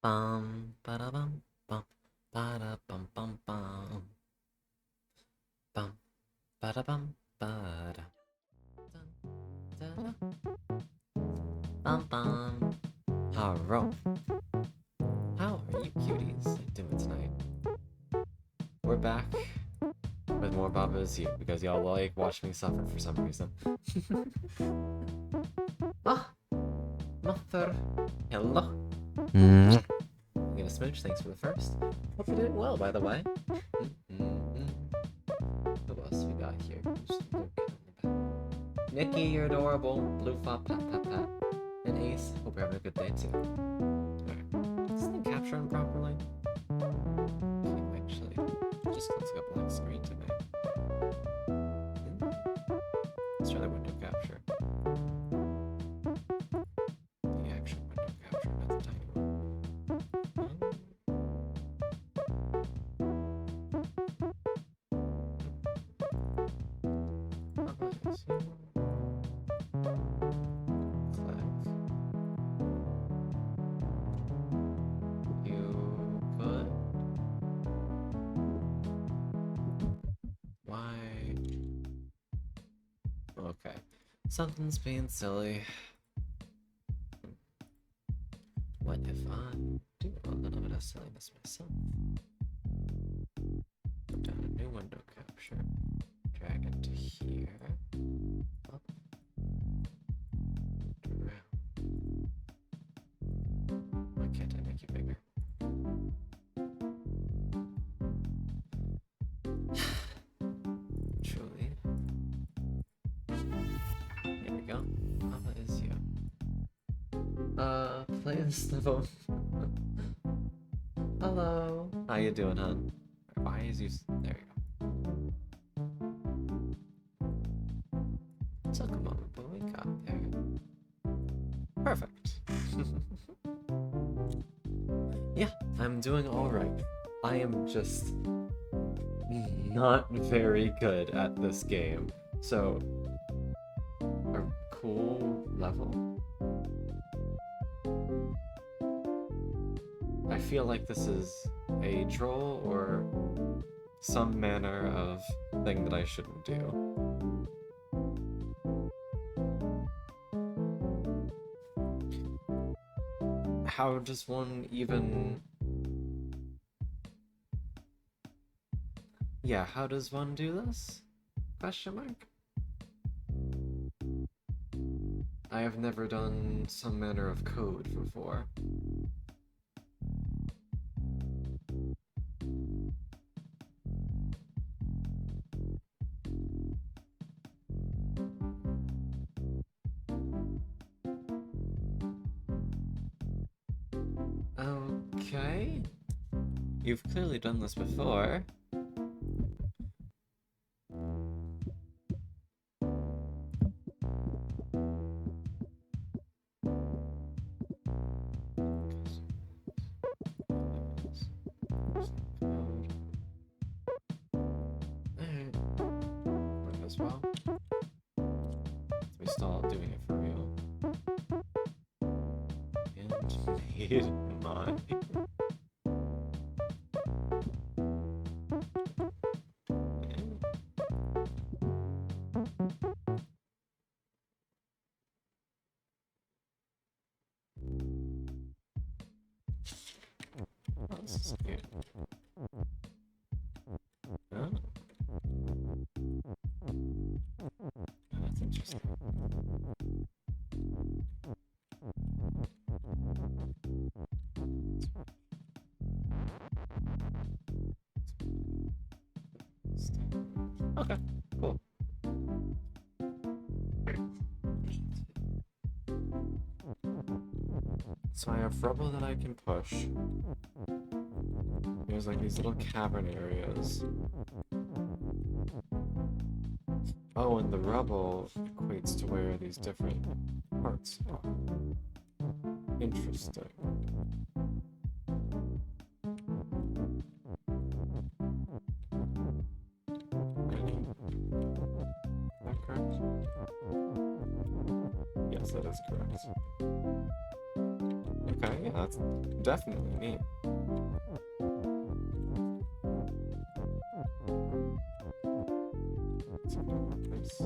Bum ba da bum bum ba da bum bum bum bum ba da bum ba da dun da da bum bum. Hello. How are you cuties doing tonight? We're back with more Baba Is You because y'all like watch me suffer for some reason. Ah, mother. Hello. Get a smooch, thanks for the first. Hope you're doing well, by the way. Who else we got here? Nikki, you're adorable. Blue Fop, pat, pat, pat. And Ace, hope you're having a good day too. Alright, is this thing capturing properly? Okay, actually, just looks like a black screen to me. Let's try the window capture. The actual window capture, not the tiny one. You good? Why? Okay. Something's being silly. What if I do a little bit of silliness myself? Put down a new window capture. Drag it to here. Up. And around. Why can't I make you bigger? Truly. Here we go. Papa is you. Play this level. Hello. How you doing, hon? Why is you? There you go. Took a moment, but we got there. Perfect. Yeah, I'm doing alright. I am just not very good at this game. So, a cool level. I feel like this is a troll or some manner of thing that I shouldn't do. How does one even... Yeah, how does one do this? Question mark? I have never done some manner of code before. Okay. You've clearly done this before. Alright. Might as well. We start doing it for real. And made my... Oh, this is cute. Oh. Oh, that's interesting. Okay, cool. So I have rubble that I can push. There's like these little cavern areas. Oh, and the rubble equates to where these different parts are. Interesting. Is that correct? Yes, that is correct. Okay, yeah, that's definitely neat. Nice.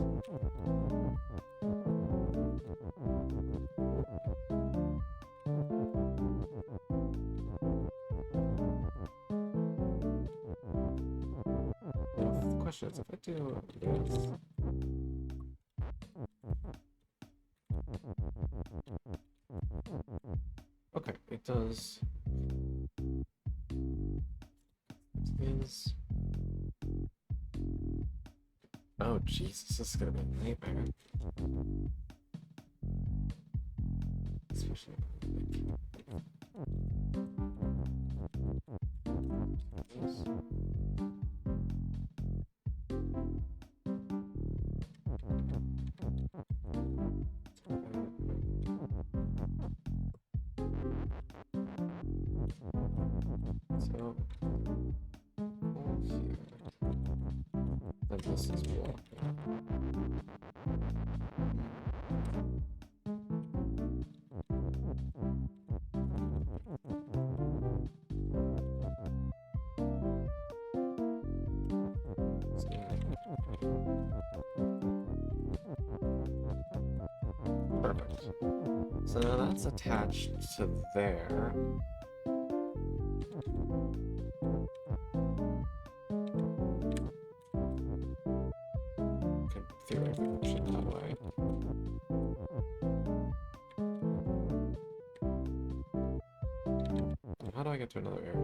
The question is, if I do this, okay, it does. It is. Oh Jesus, this is gonna be a nightmare. Especially. So, all here. Then this is walking. Perfect. So now that's attached to there. Could theoretically push it that way. How do I get to another area?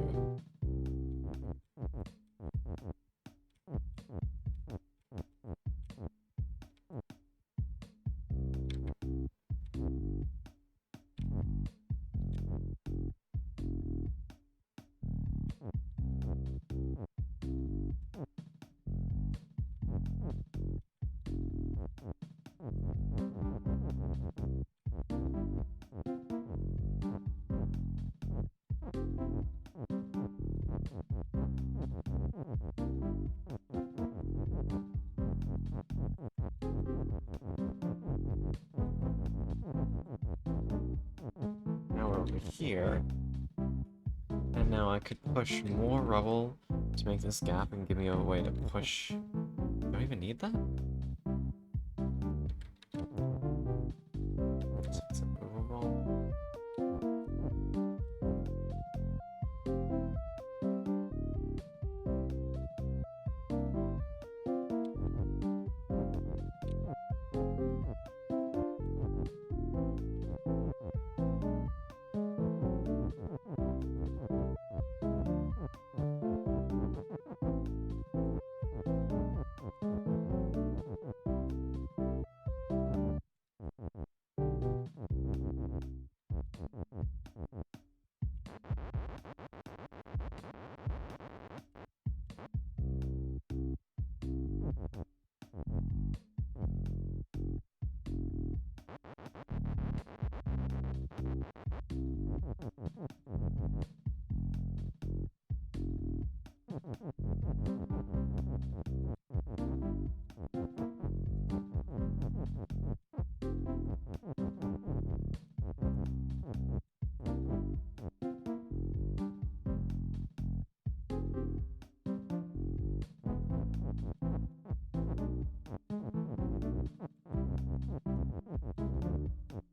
Now we're over here. And now I could push more rubble to make this gap and give me a way to push. Do I even need that? So it's movable.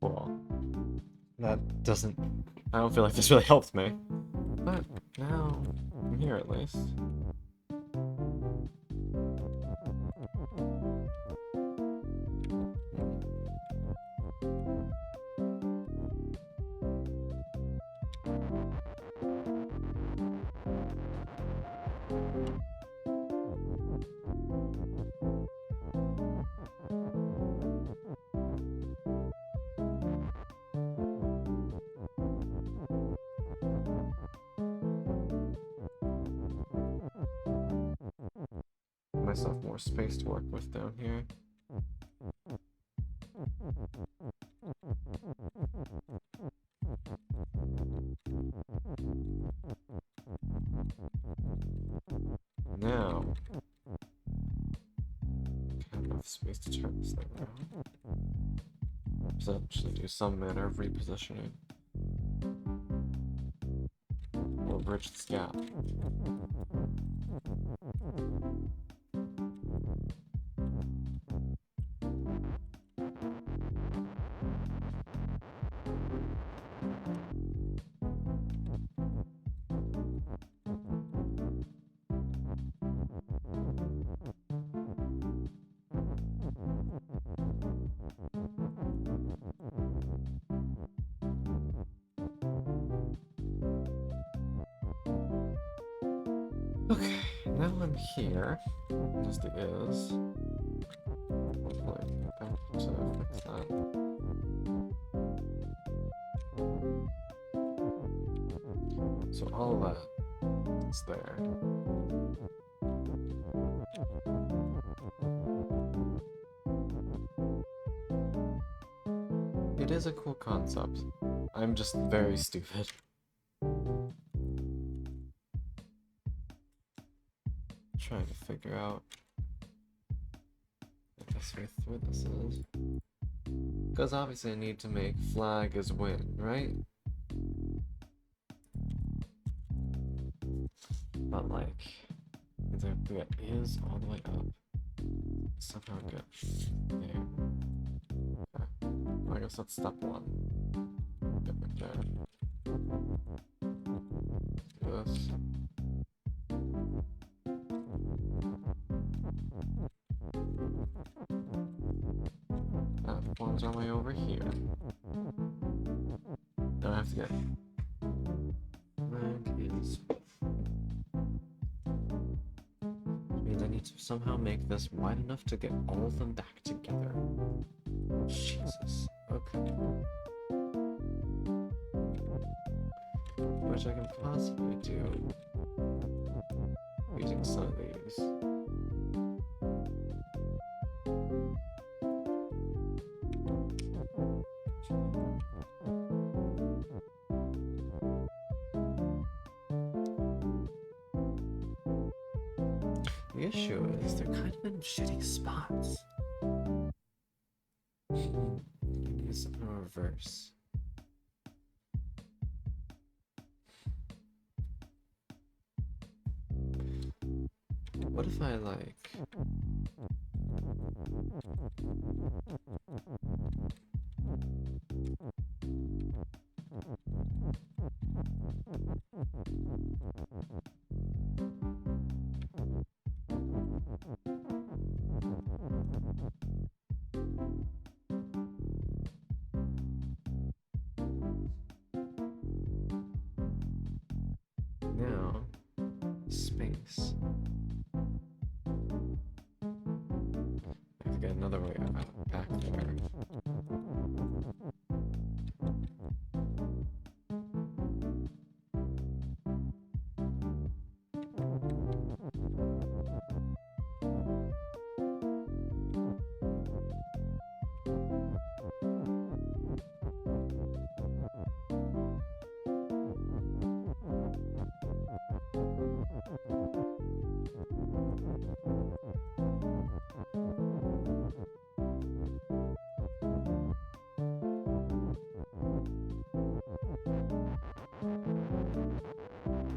Cool. That doesn't... I don't feel like this really helped me. But now, I'm here at least. Give myself more space to work with down here. Now, have enough space to turn this thing around. Potentially do some manner of repositioning. bridge this gap. Okay, now I'm here. Just the is. Hopefully, I'm to fix that. So all that is there. It is a cool concept. I'm just very stupid. Trying to figure out the best way through this is. Because obviously I need to make flag is win, right? But like, it's like we got is all the way up. Somehow get there. Okay. Well, I guess that's step one. Get right there. Do this. That forms our way over here. Now I have to get flag is. Which means I need to somehow make this wide enough to get all of them back together. Jesus. Okay. Which I can possibly do using some of these. The issue is they're kind of in shitty spots. Maybe somehow reverse. What if I like... Now, space. I have to get another way back there.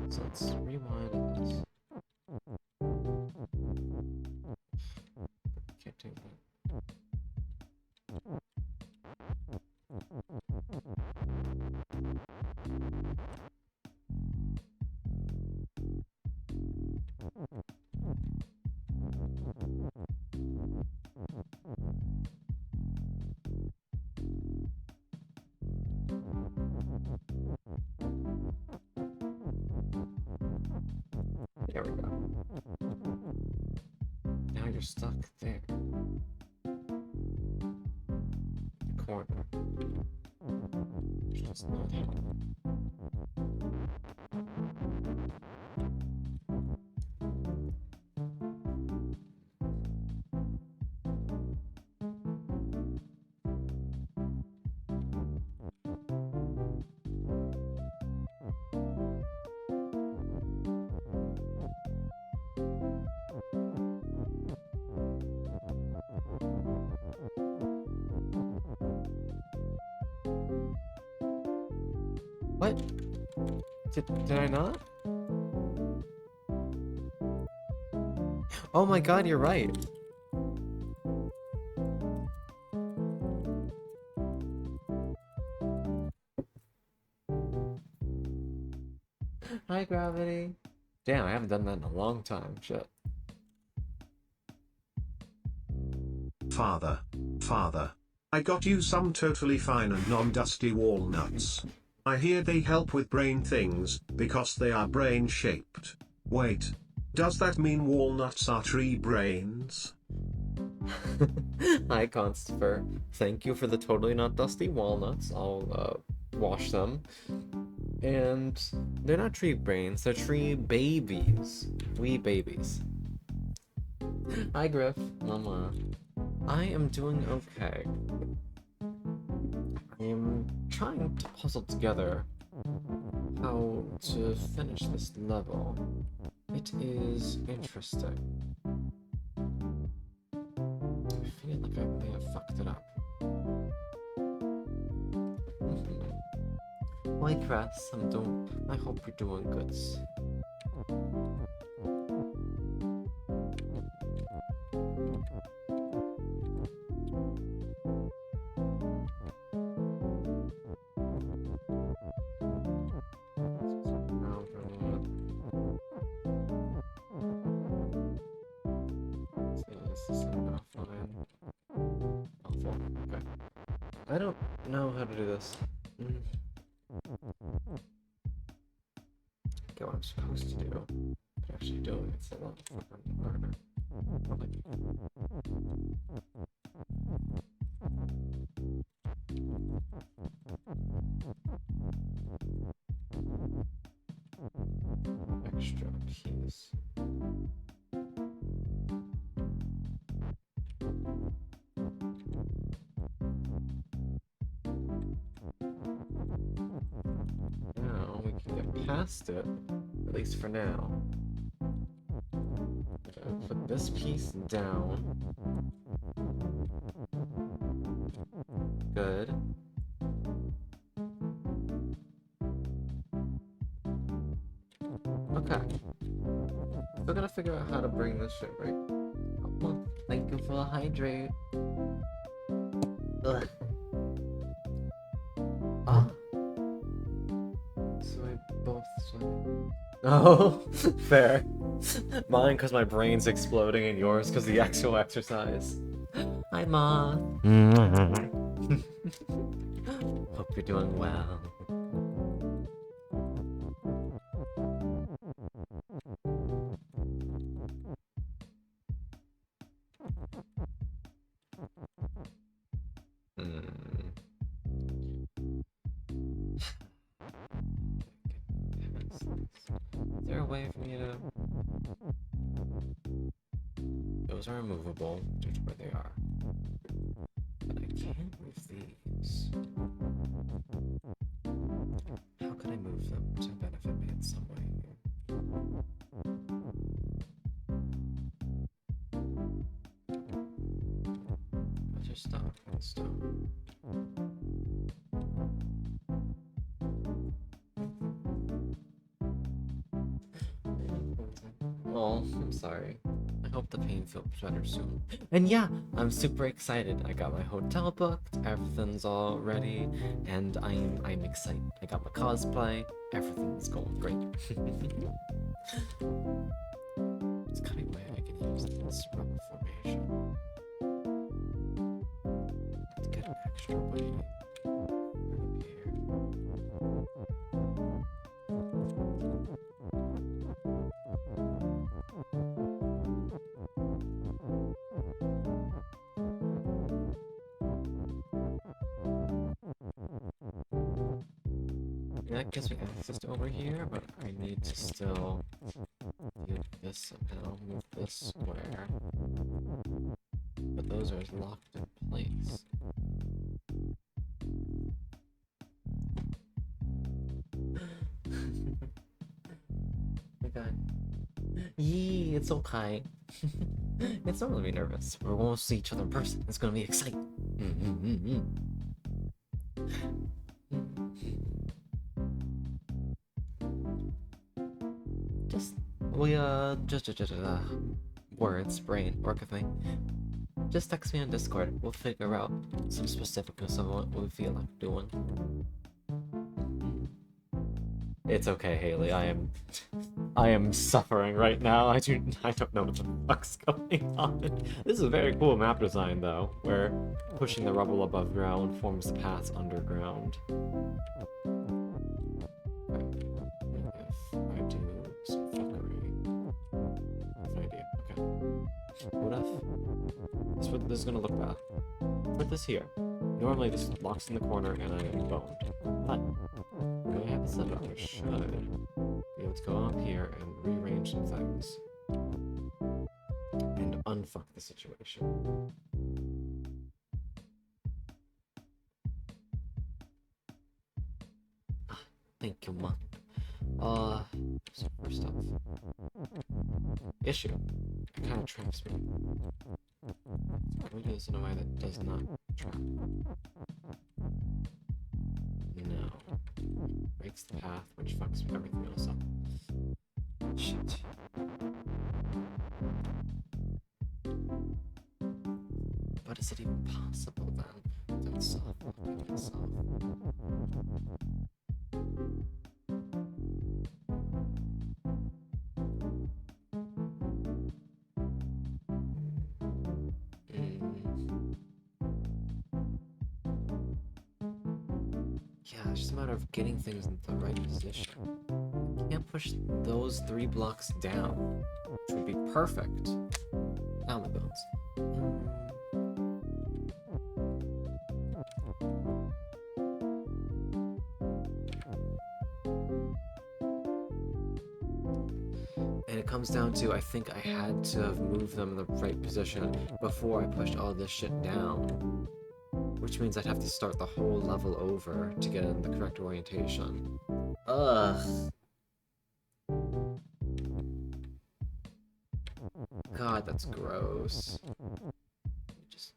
So let's rewind this. Can't do that. There we go. Now you're stuck there. The corner. Which does not help. What? Did I not? Oh my god, you're right. Hi, Gravity. Damn, I haven't done that in a long time. Shit. Father, I got you some totally fine and non-dusty walnuts. I hear they help with brain things, because they are brain-shaped. Wait, does that mean walnuts are tree brains? Hi, Constifer. Thank you for the totally not dusty walnuts. I'll, wash them. And they're not tree brains, they're tree babies. Wee babies. Hi, Griff. Mama. I am doing okay. I am trying to puzzle together how to finish this level. It is interesting. I feel like I may have fucked it up. Hi, Cress. I hope you're doing good. I don't know how to do this. Get what I'm supposed to do, but actually doing it's a lot harder. Extra piece. Now we can get past it, at least for now. Put this piece down. Good. Okay. Still gotta figure out how to bring this shit right. Oh, thank you for the hydrate. Ugh. Ah. So I both swim. Oh, fair. Mine because my brain's exploding, and yours because the actual exercise. Hi, Ma. Hope you're doing well. Is there a way for me to... Those are removable, due to where they are. But I can't move these. How can I move them to benefit me in some way here? Where's your stuff and stone? Oh, I'm sorry. I hope the pain feels better soon. And yeah, I'm super excited. I got my hotel booked, everything's all ready, and I'm excited. I got my cosplay, everything's going great. It's kind of way I can use this rubber formation to get an extra weight up here. That gives me access to over here, but I need to still do this somehow, move this square. But those are locked in place. Oh my god. Yee, it's okay. It's normal to be nervous. We're going to see each other in person. It's going to be exciting. words, brain, work with me. Just text me on Discord. We'll figure out some specifics of what we feel like doing. It's okay, Haley. I am suffering right now. I don't know what the fuck's going on. This is a very cool map design, though, where pushing the rubble above ground forms paths underground. If I do some fuckery, idea. Okay. What if this is gonna look bad? Put this here. Normally this locks in the corner and I am boned. But the way I have it set up, I should be able to go up here and rearrange some things. And unfuck the situation. Thank you, Mom. So first off, issue. It kind of traps me. So can we do this in a way that does not trap? No. Breaks the path, which fucks everything else up. Shit. But is it even possible then? Without soft-locking itself? Yeah, it's just a matter of getting things into the right position. You can't push those 3 blocks down, which would be perfect. Now my bones. And it comes down to, I think I had to have moved them in the right position before I pushed all this shit down. Which means I'd have to start the whole level over to get in the correct orientation. Ugh. God, that's gross. Just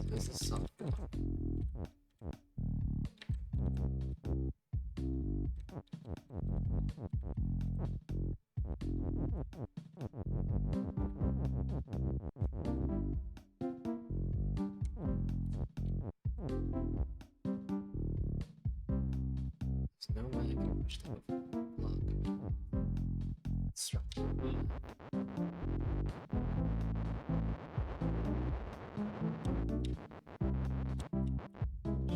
this is soft. There's no way I can push the block. Structure.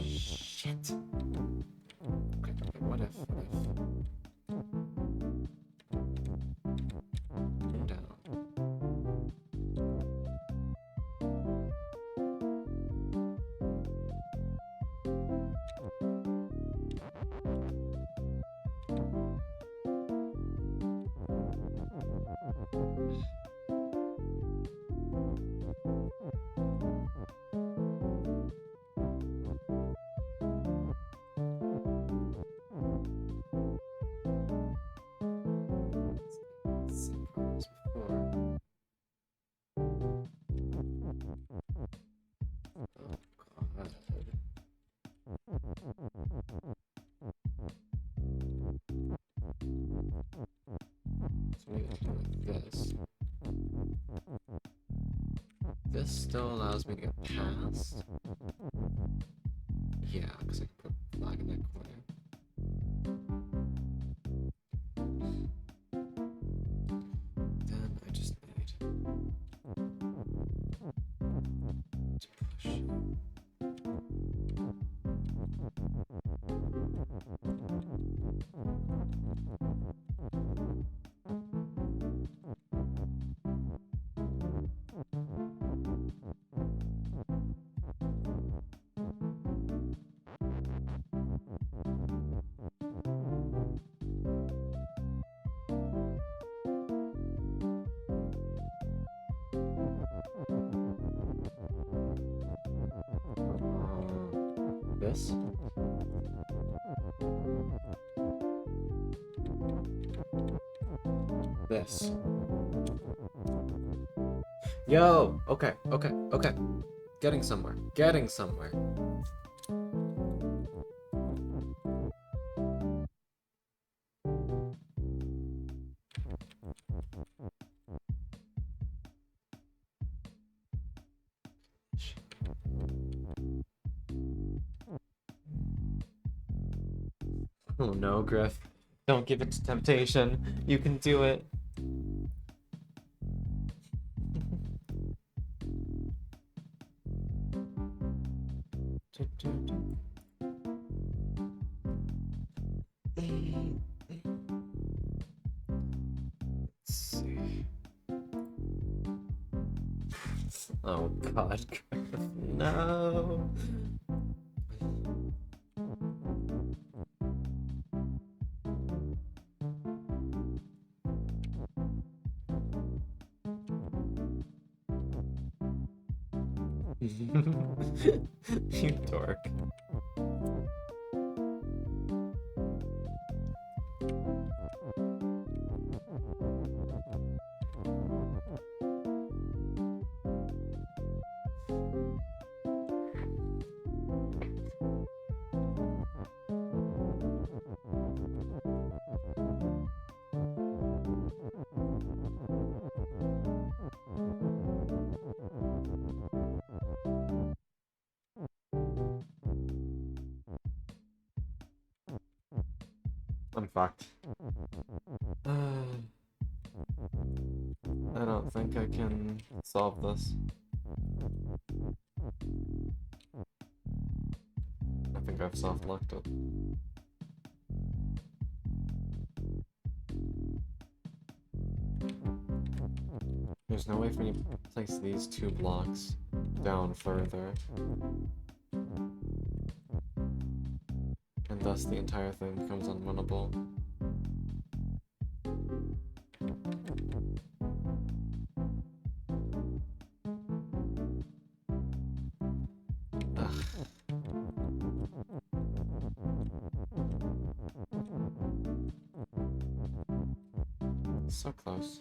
Shit. Okay, what if? Down. Seen problems before. Oh god. So maybe I can do like this. This still allows me to get past. Yeah, because I can put a flag in that corner. Then I just need to push. This. This. Yo! Okay. Getting somewhere. Oh no, Griff. Don't give it to temptation. You can do it. Let's see. Oh god, Griff. No. You dork. I'm fucked. I don't think I can solve this. I think I've soft-locked it. There's no way for me to place these 2 blocks down further. And thus the entire thing becomes unwinnable. Ugh. So close.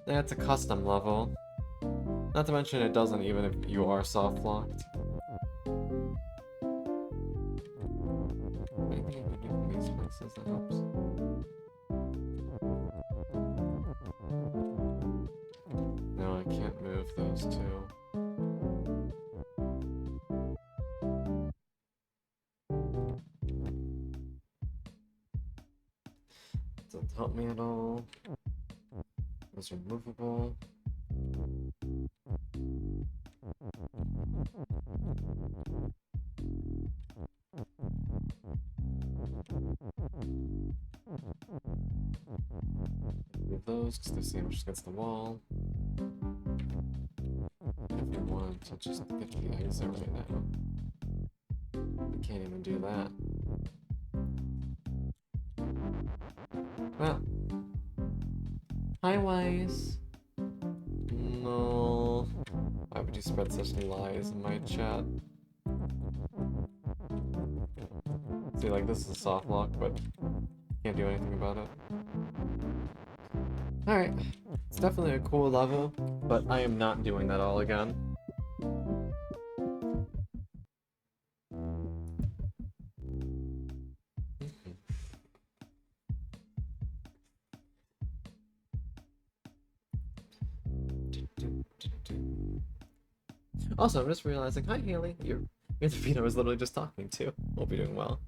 Yeah, it's a custom level. Not to mention it doesn't even if you are soft-locked. Maybe if we do these places that helps. No, I can't move those 2. Doesn't help me at all. Those are movable. Move those because they're sandwiched against the wall. If we want to just get the exit right now. We can't even do that. Well. Hi, Wise. No. Why would you spread such lies in my chat? See, like, this is a soft lock, but can't do anything about it. Alright. It's definitely a cool level, but I am not doing that all again. Also, I'm just realizing, hi Haley, you're the feed I was literally just talking to. Hope you're doing well.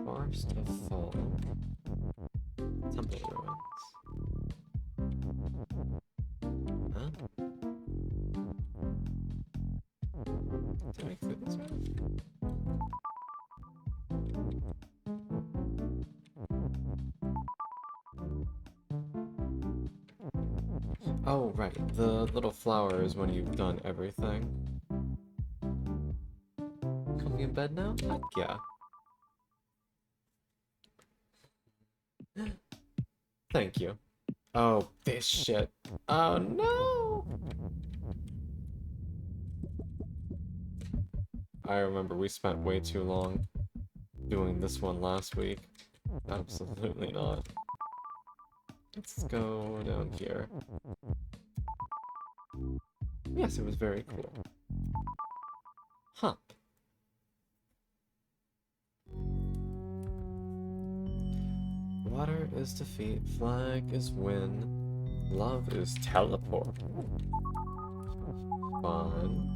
Forest of Fall. Temple ruins. Huh? Did I click this right? Oh, right. The little flower is when you've done everything. Comfy in bed now? Heck yeah. Thank you. Oh, this shit. Oh, no! I remember we spent way too long doing this one last week. Absolutely not. Let's go down here. Yes, it was very cool. Huh. Water is defeat, flag is win, love is teleport. Fun.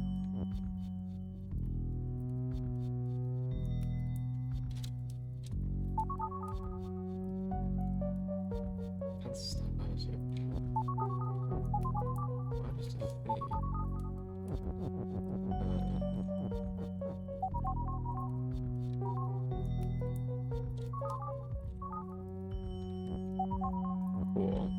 Can't stop us here. What is defeat? Cool.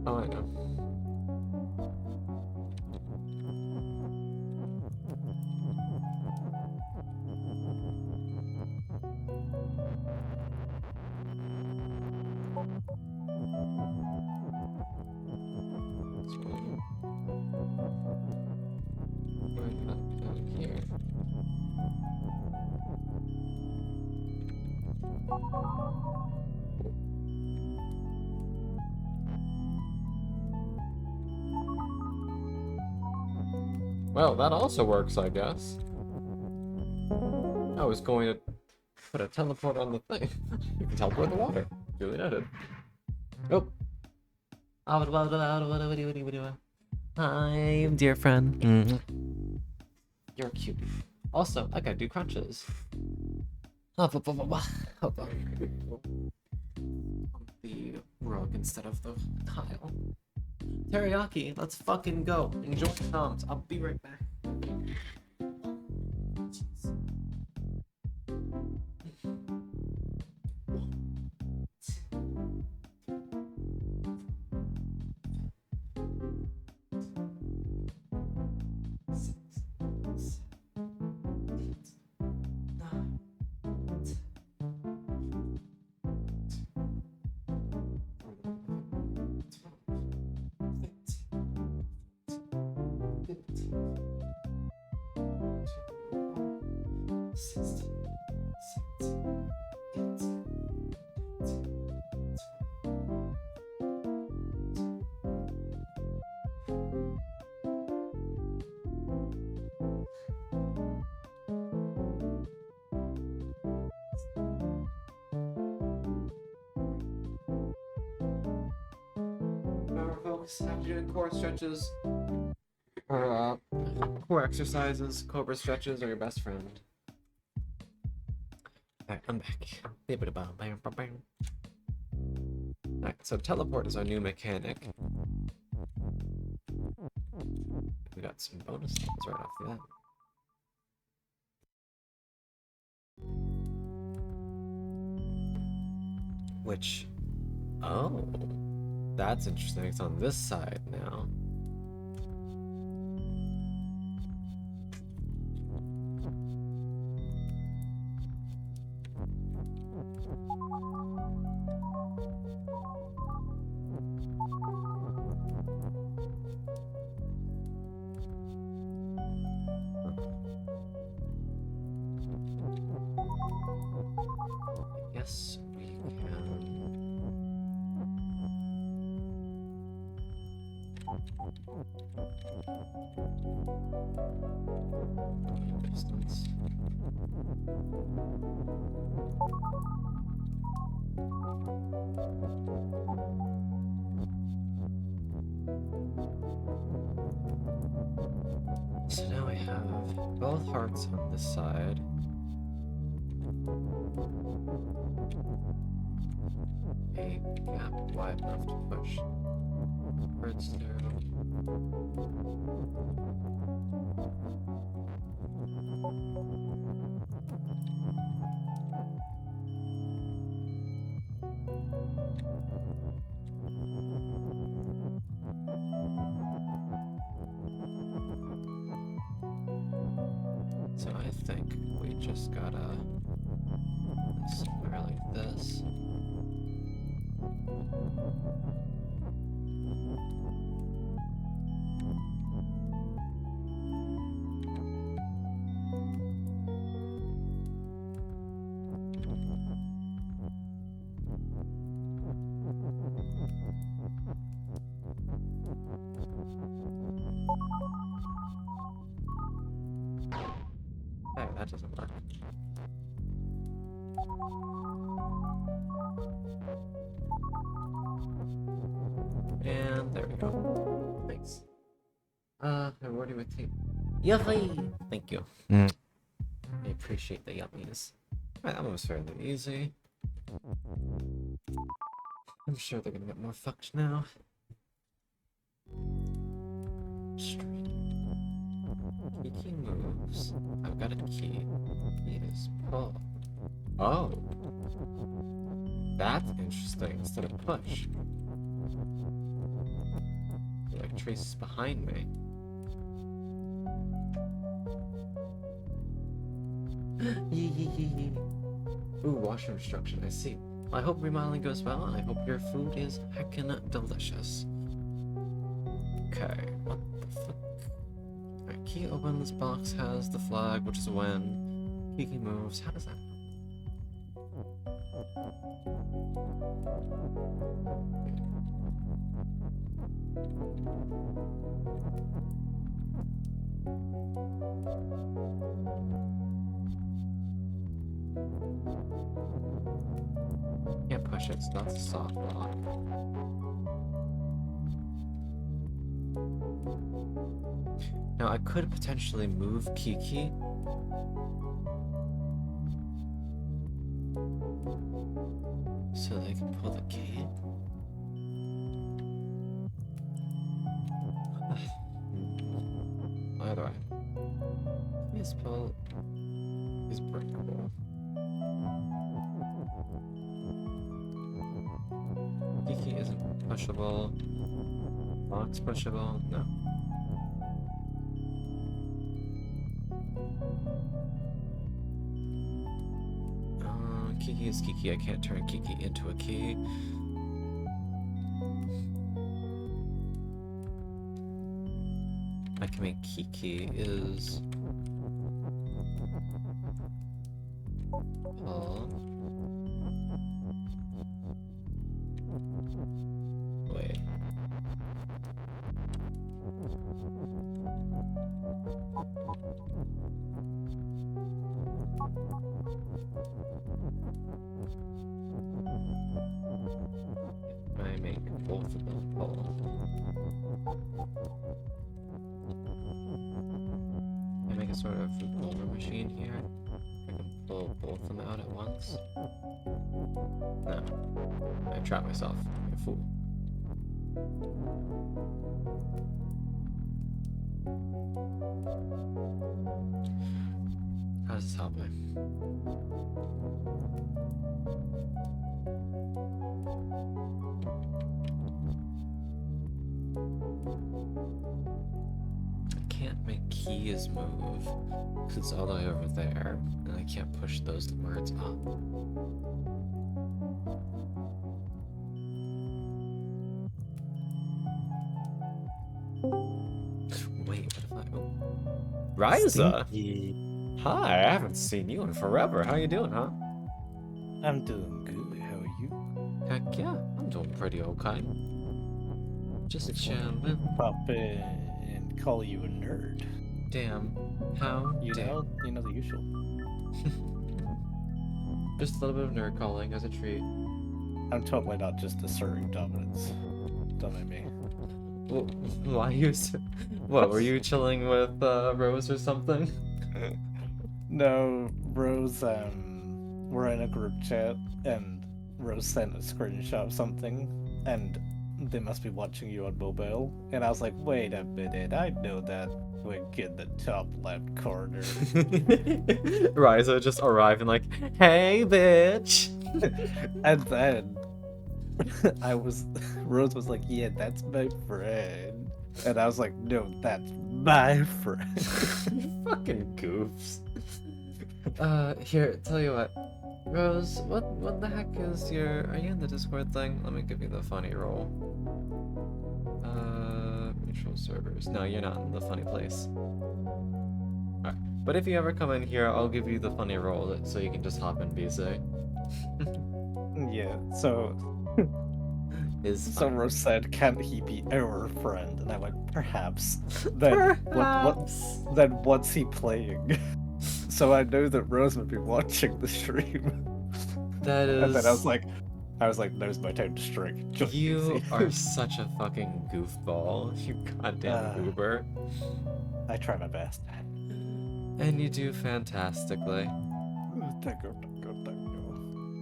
Oh, I know. Going up down here. Well, that also works, I guess. I was going to put a teleport on the thing. You can teleport the water. Duly noted. Oh. Hi, dear friend. You're cute. Also, I gotta do crunches. Hold on. The rug instead of the tile. Teriyaki, let's fucking go. Enjoy the noms. I'll be right back. Jeez. After doing core stretches or core exercises, cobra stretches are your best friend. Alright, I'm back. Alright, so teleport is our new mechanic. We got some bonus things right off the bat. Which, oh, that's interesting. It's on this side now. Yes, we can. Distance. So now we have both hearts on this side. A gap wide enough to push birds through. So I think we just gotta somewhere like this. Hey, that doesn't work. And there we go. Thanks. Rewarding with tea. Yummy! Thank you. I appreciate the yummies. Alright, that one was fairly easy. I'm sure they're gonna get more fucked now. Key moves. I've got a key. Key is pull. Oh. That's interesting. Instead of push. Like traces behind me. Yee. Ooh, washroom instruction. I see. I hope remodeling goes well, and I hope your food is heckin' delicious. Okay, what the fuck? Alright, key opens, box has the flag, which is a win. Key moves, how does that happen? Can't push it, so that's a soft lock. Now I could potentially move Kiki. So they can pull the key. Either way. This pull is breakable. Kiki isn't pushable. Box pushable? No. Kiki is Kiki. I can't turn Kiki into a key. I can make Kiki is pull. Wait. I make both of them pull. I make a sort of roller machine here. I can pull both of them out at once. No. I trapped myself. I'm a fool. How does this help me? I can't make keys move because it's all the way over there, and I can't push those words up. Wait, what if I... Oh. Ryza! Stinky. Hi, I haven't seen you in forever. How you doing, huh? I'm doing good. How are you? Heck yeah, I'm doing pretty okay. Just chilling. Pop in and call you a nerd. Damn. How You dare. know the usual. Just a little bit of nerd calling as a treat. I'm totally not just asserting dominance. Don't mind me. Why you? What were you chilling with Rose or something? No, Rose, we're in a group chat, and Rose sent a screenshot of something, and they must be watching you on mobile. And I was like, wait a minute, I know that link in the top left corner. Ryza just arrived and like, hey, bitch. And then Rose was like, yeah, that's my friend. And I was like, no, that's my friend. You fucking goofs. Here, tell you what. Rose, what the heck is your... Are you in the Discord thing? Let me give you the funny roll. Mutual servers. No, you're not in the funny place. Alright. But if you ever come in here, I'll give you the funny roll so you can just hop in BC. Yeah, so Is so fine. Rose said, "Can't he be our friend?" And I went, "Perhaps." Then then what's he playing? So I know that Rose would be watching the stream. That is... And then I was like, "Now's my time to strike." Join You BC." are such a fucking goofball, you goddamn goober. I try my best. And you do fantastically. Thank you.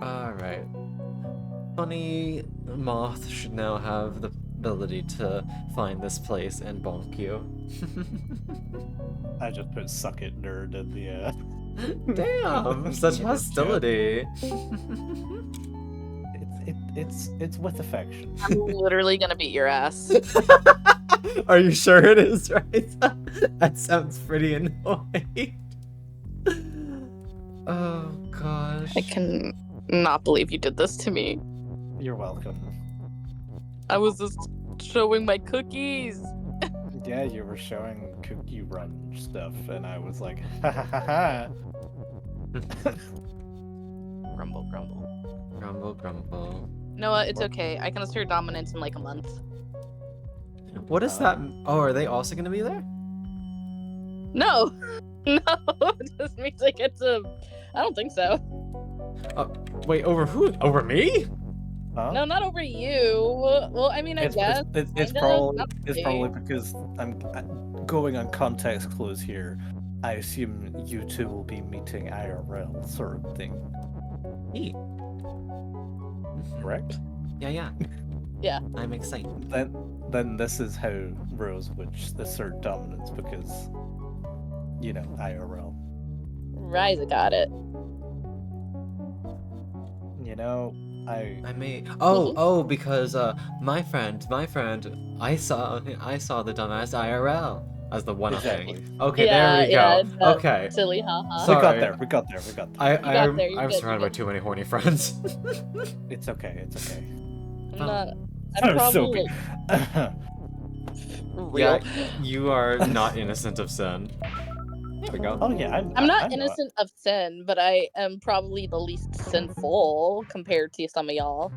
Alright. Funny Moth should now have the ability to find this place and bonk you. I just put "suck it, nerd" in the Damn! Such hostility! It's with affection. I'm literally gonna beat your ass. Are you sure it is, right? That sounds pretty annoying. Oh gosh. I can not believe you did this to me. You're welcome. I was just showing my cookies. Yeah, you were showing cookie run stuff, and I was like, ha ha ha ha. Grumble, grumble. Grumble, grumble. No, it's okay. I can assert dominance in like a month. What is that? Oh, are they also gonna be there? No, no, it just means I get to. I don't think so. Wait, over who? Over me? Huh? No, not over you. Well, I mean, I guess. It's kinda, probably not it's really. probably because I'm going on context clues here. I assume you two will be meeting IRL sort of thing, Me. correct? Yeah. Yeah. I'm excited. Then this is how Rose would assert dominance because, you know, IRL. Ryza got it. You know, I may. Oh, because my friend, I saw the dumbass IRL as the one Exactly. thing. Okay, Yeah, there we yeah, go. that Okay, Silly, haha. So- we got Sorry. there. We got there. got there, you're I'm good, surrounded by you're too many horny friends. It's okay. It's okay. I'm not. I'm I'm so probably Yeah, real. you are not innocent of sin. There we go. Oh yeah, I'm I not know. innocent of sin, but I am probably the least sinful compared to some of y'all.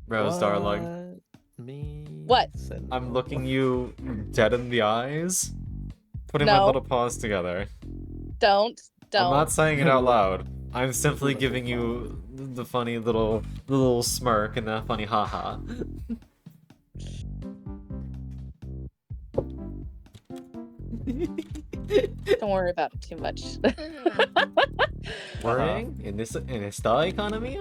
Rose, darling, What? Me? What? I'm looking you dead in the eyes, putting my No. little paws together. Don't. I'm not saying it out loud. I'm simply giving you the funny little smirk and that funny haha. Don't worry about it too much. Worrying in this star economy?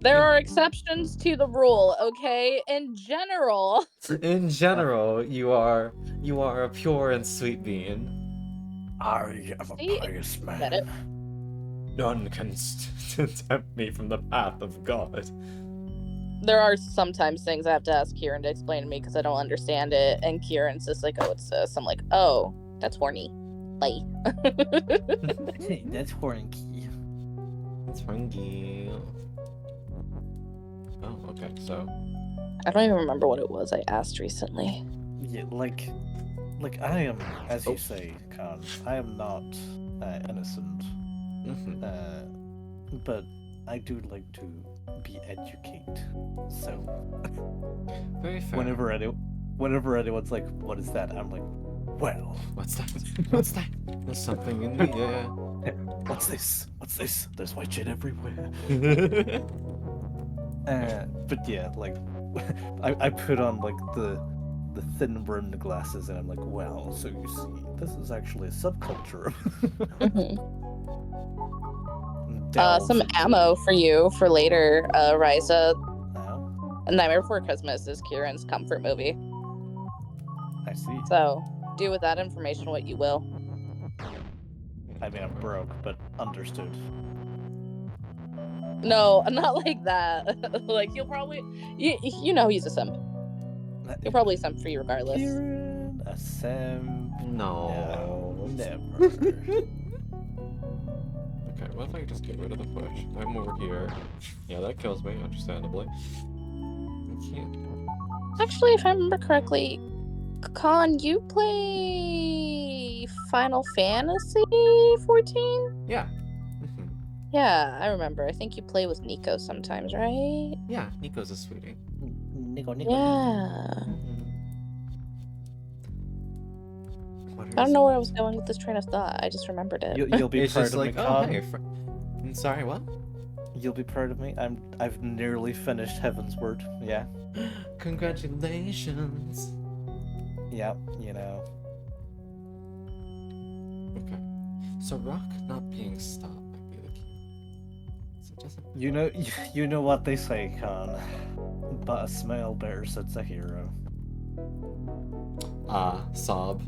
There are exceptions to the rule, okay? In general. In general, you are a pure and sweet being. I am a See? pious man. Get it? None can tempt me from the path of God. There are sometimes things I have to ask Kieran to explain to me because I don't understand it, and Kieran's just like, "Oh, it's this." I'm like, "Oh, that's horny." Bye. Hey, that's horny. It's funky. Oh, okay, so. I don't even remember what it was I asked recently. Yeah, like I am, as you say, Khan. I am not innocent, but I do like to be educated. So Very fair. whenever anyone's like, "What is that?" I'm like, "Well, What's that? What's that? There's something in the air. what's this? What's this? There's white shit everywhere." But yeah, like I put on like the thin rimmed glasses, and I'm like, "Well, so you see, this is actually a subculture." Delves Some into- ammo for you for later, Ryza. Oh, A Nightmare Before Christmas is Kieran's comfort movie. I see. So do with that information what you will. I mean, I'm broke, but understood. No, not like that. Like he'll probably, you know, he's a simp. He'll probably simp for you regardless. Kieran, a simp. No. No, never. Okay, what if I just get rid of the push? I'm over here. Yeah, that kills me, understandably. I can't. Actually, if I remember correctly, Con, you play Final Fantasy 14? Yeah. Mhm. Yeah, I remember. I think you play with Nico sometimes, right? Yeah, Nico's a sweetie. Nico. Yeah. What are I don't you know where I was going with this train of thought. I just remembered it. You'll be It's proud just of like, me, oh, Con. hey. I'm sorry, what? You'll be proud of me. I've nearly finished Heaven's Word. Yeah. Congratulations. Yeah. You know. Okay. So rock not being stopped might be the key. So it doesn't. You know what they say, Con. But a smell better suits a hero. Sob.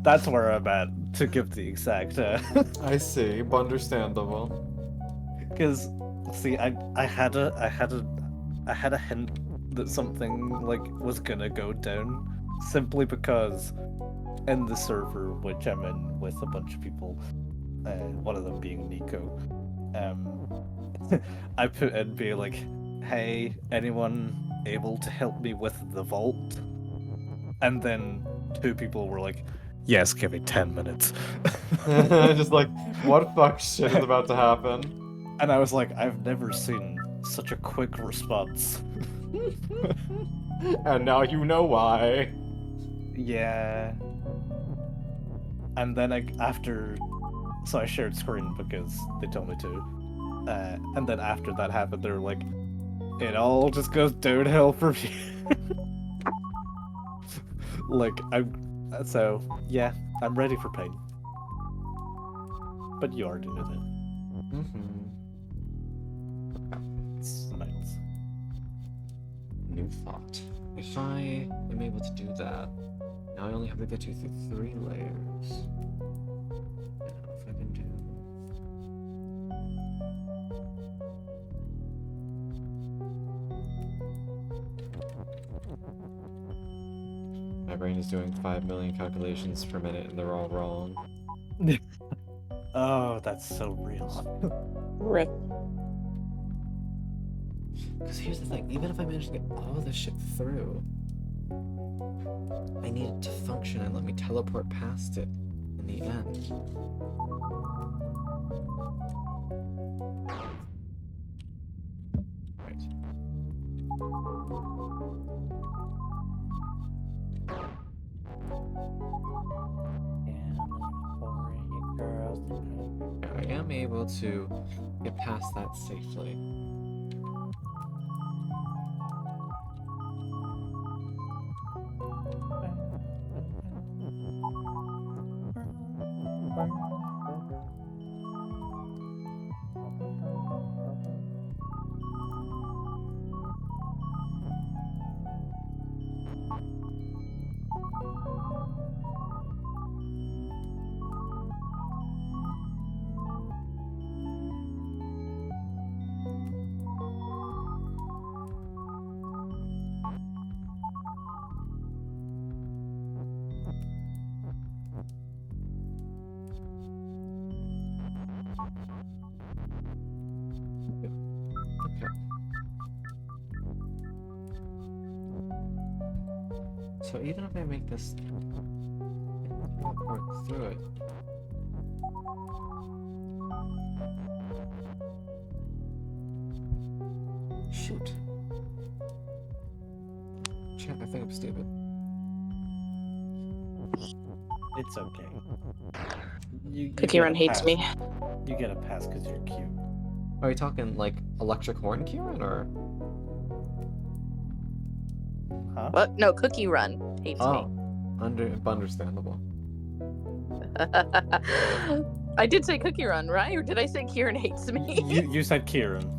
That's where I'm at, to give the exact. I see, understandable. Because, see, I had a hint that something like was gonna go down, simply because in the server which I'm in with a bunch of people, one of them being Nico, I put in being like, hey, anyone able to help me with the vault? And then 2 people were like, yes, give me 10 minutes. Just like, what fuck shit is about to happen? And I was like, I've never seen such a quick response. And now you know why. Yeah. And then so I shared screen because they told me to. And then after that happened, they were like, it all just goes downhill from here. Like, so, yeah, I'm ready for pain. But you are doing it. Smiles. New thought. If I am able to do that, now I only have to get you through 3 layers. I don't know if I can do. My brain is doing 5 million calculations per minute and they're all wrong. Oh, that's so real. Rip. Because here's the thing, even if I manage to get all this shit through, I need it to function and let me teleport past it in the end. Right. I am able to get past that safely. Okay. So even if I make this work through it. Shoot. Chat, I think I'm stupid. It's okay. You Cookie get Run a hates pass. me. You get a pass because you're cute. Are we talking like electric horn, Kieran, or? Huh? What? No, Cookie Run hates Oh, understandable. me. I did say Cookie Run, right? Or did I say Kieran hates me? You said Kieran.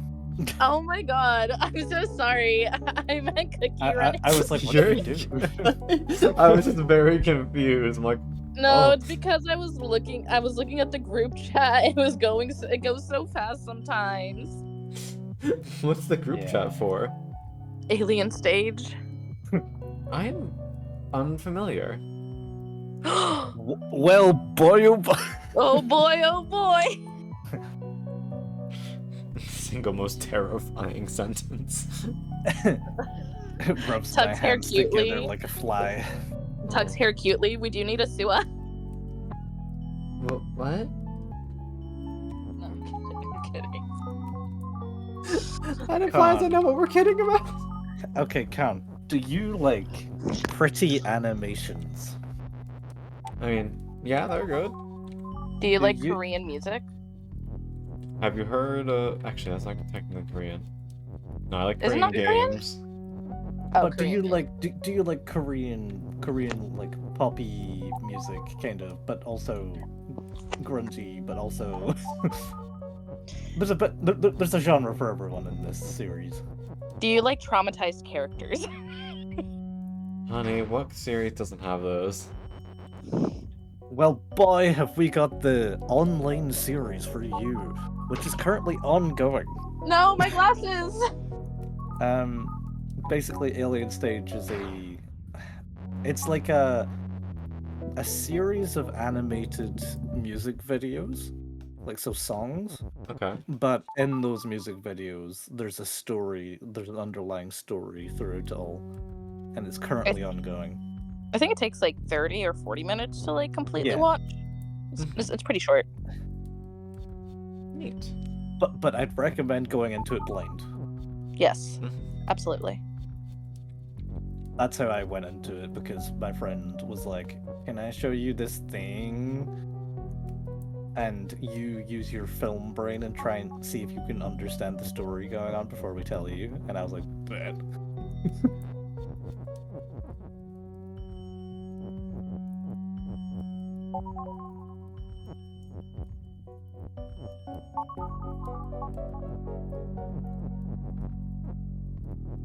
Oh my god, I'm so sorry. I meant Cookie Run. I was like, what You're- did you do? I was just very confused. I'm like, No, Oh. it's because I was looking at the group chat. It goes so fast sometimes. what's the group Yeah. chat for? Alien Stage. I'm unfamiliar. Well, boy, oh boy. Oh boy, oh boy. Single most terrifying sentence. Rubs my Tucks hair hands together cutely. like a fly. Tucks hair cutely. We do need a sewer. What? No, I'm kidding. That implies I Con. know what we're kidding about. Okay, Con, do you like pretty animations? I mean, yeah, they're good. Do you Do like you- Korean music? Have you heard? Actually, that's not technically Korean. No, I like Is it Korean not Korean? games. Oh, But do Korean you music. like do you like Korean like poppy music kind of, but also grungy, but also there's a genre for everyone in this series. Do you like traumatized characters? Honey, what series doesn't have those? Well, boy, have we got the online series for you, which is currently ongoing. No, my glasses. Basically, Alien Stage is it's like a series of animated music videos, like so songs. Okay. But in those music videos, there's a story, there's an underlying story throughout it all, and it's currently ongoing. I think it takes like 30 or 40 minutes to like completely Yeah. watch. It's pretty short. Neat. But I'd recommend going into it blind. Yes, Mhm. absolutely. That's how I went into it, because my friend was like, "Can I show you this thing?" And you use your film brain and try and see if you can understand the story going on before we tell you. And I was like, "Bet."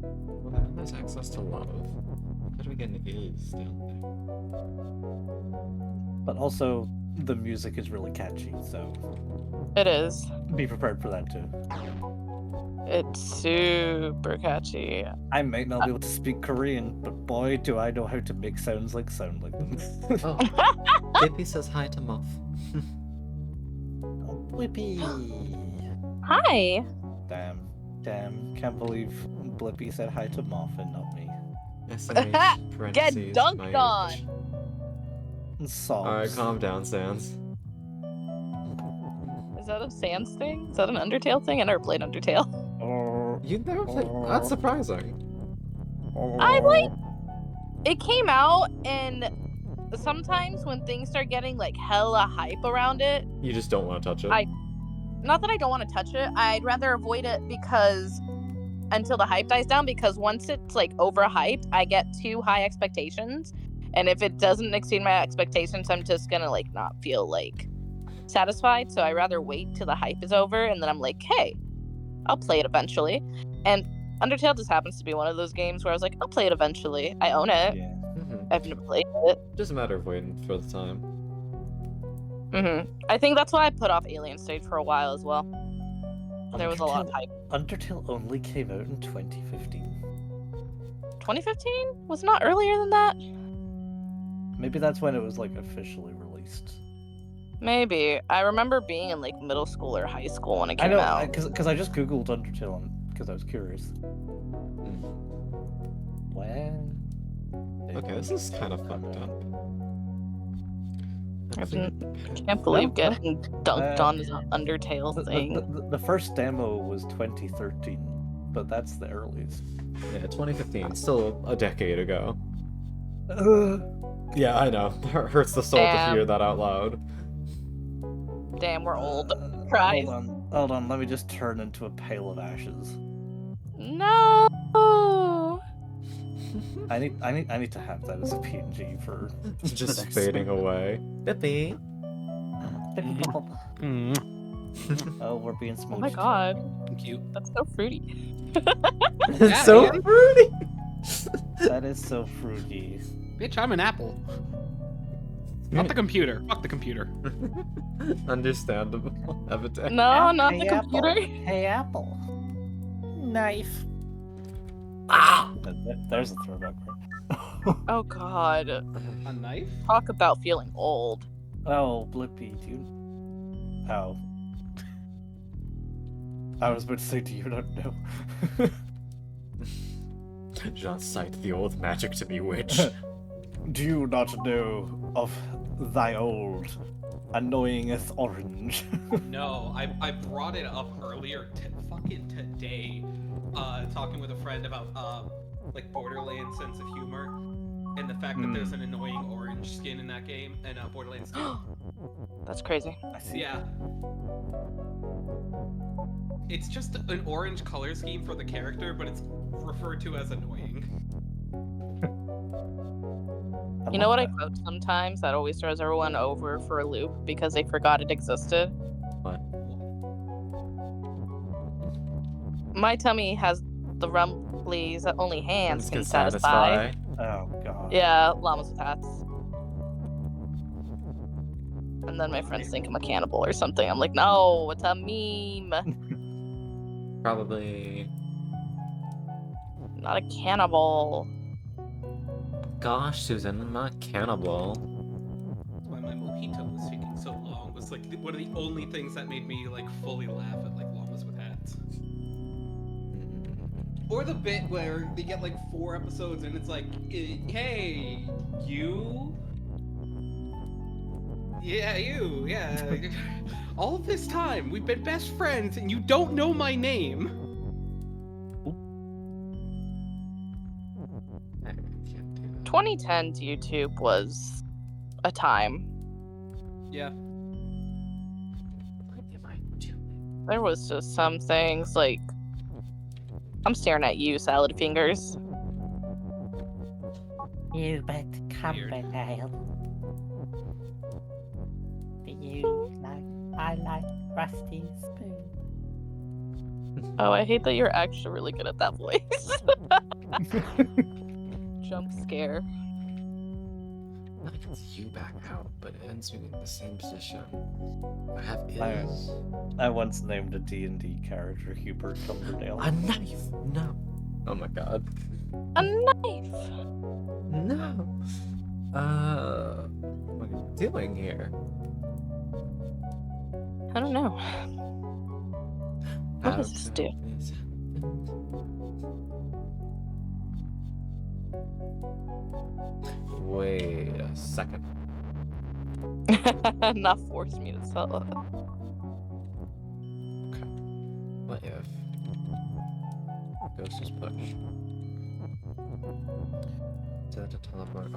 Well, there's access to love. How do we get an is down But also, the music is really catchy, so It is. be prepared for that too. It's super catchy. I might not be able to speak Korean, but boy, do I know how to make sounds like them. there? Oh, Bippy says hi to Muff. Oh, Blippi! Hi. Damn, can't believe Blippi said hi to Moff and not me. SMH, parentheses, dunked my on. age. Sobs. Alright, calm down, Sans. Is that a Sans thing? Is that an Undertale thing? I never played Undertale. You never played? That's surprising. I like. It came out, and sometimes when things start getting like hella hype around it, You just don't want to touch it. not that I don't want to touch it, I'd rather avoid it because until the hype dies down, because once it's like overhyped, I get too high expectations, and if it doesn't exceed my expectations, I'm just gonna like not feel like satisfied. So I rather wait till the hype is over, and then I'm like, hey, I'll play it eventually. And Undertale just happens to be one of those games where I was like, I'll play it eventually. I own it. Yeah. I've never played it. Just a matter of waiting for the time. I think that's why I put off Alien Stage for a while as well. There was a lot of hype. Undertale only came out in 2015. 2015? Was it not earlier than that? Maybe that's when it was like officially released. Maybe. I remember being in like middle school or high school when it I came know, out. because I just googled Undertale because I was curious. Mm. When? Okay, this is kind of fucked up. I can't believe getting dunked on is an Undertale thing. The first demo was 2013, but that's the earliest. Yeah, 2015, still a decade ago. Yeah, I know. Hurts the soul to Damn. hear that out loud. Damn, we're old. Christ. Hold on, let me just turn into a pail of ashes. No. I need to have that as a PNG for Just the next fading one. away. Bippy. Oh, we're being smooched. Oh my god. Cute. That's so fruity. It's so man. fruity. That is so fruity. Bitch, I'm an apple. Not the computer. Fuck the computer. Understandable. Avatar. No, not Hey, the Apple. computer. Hey, Apple. Knife. Ah! There's a throwback. Right? Oh god. A knife? Talk about feeling old. Oh, Blippy, do you... Oh. I was about to say, do you not know? Jean cite the old magic to bewitch. Do you not know of thy old annoyingest orange? No, I brought it up earlier fucking today, talking with a friend about like Borderlands sense of humor, and the fact that there's an annoying orange skin in that game, and Borderlands 2. That's crazy. I see. Yeah. It's just an orange color scheme for the character, but it's referred to as annoying. You know what I quote sometimes that always throws everyone over for a loop because they forgot it existed? What? My tummy has the rumblies that only hands can satisfy. Oh god. Yeah, llamas with hats. And then my friends think I'm a cannibal or something. I'm like, no, it's a meme. Probably. Not a cannibal. Gosh, Susan, I'm not a cannibal. That's why my mojito was taking so long. It was like one of the only things that made me like fully laugh at like llamas with hats. Or the bit where they get like 4 episodes and it's like, hey, you? Yeah, you, yeah. All of this time, we've been best friends and you don't know my name. I can't do that. 2010's YouTube was a time. Yeah. What am I doing? There was just some things like, I'm staring at you, salad fingers. You bet Cumbernail. Do you like I like rusty spoon? Oh, I hate that you're actually really good at that voice. Jump scare. That gets you back out, but it ends me in the same position. I have I- is I once named a D&D character Hubert Cumberdale. a knife. No. Oh my god. A knife! No. What are you doing here? I don't know. What does this do? Wait a second. Not force me to sell it. What if Ghost is pushed? Set to teleport.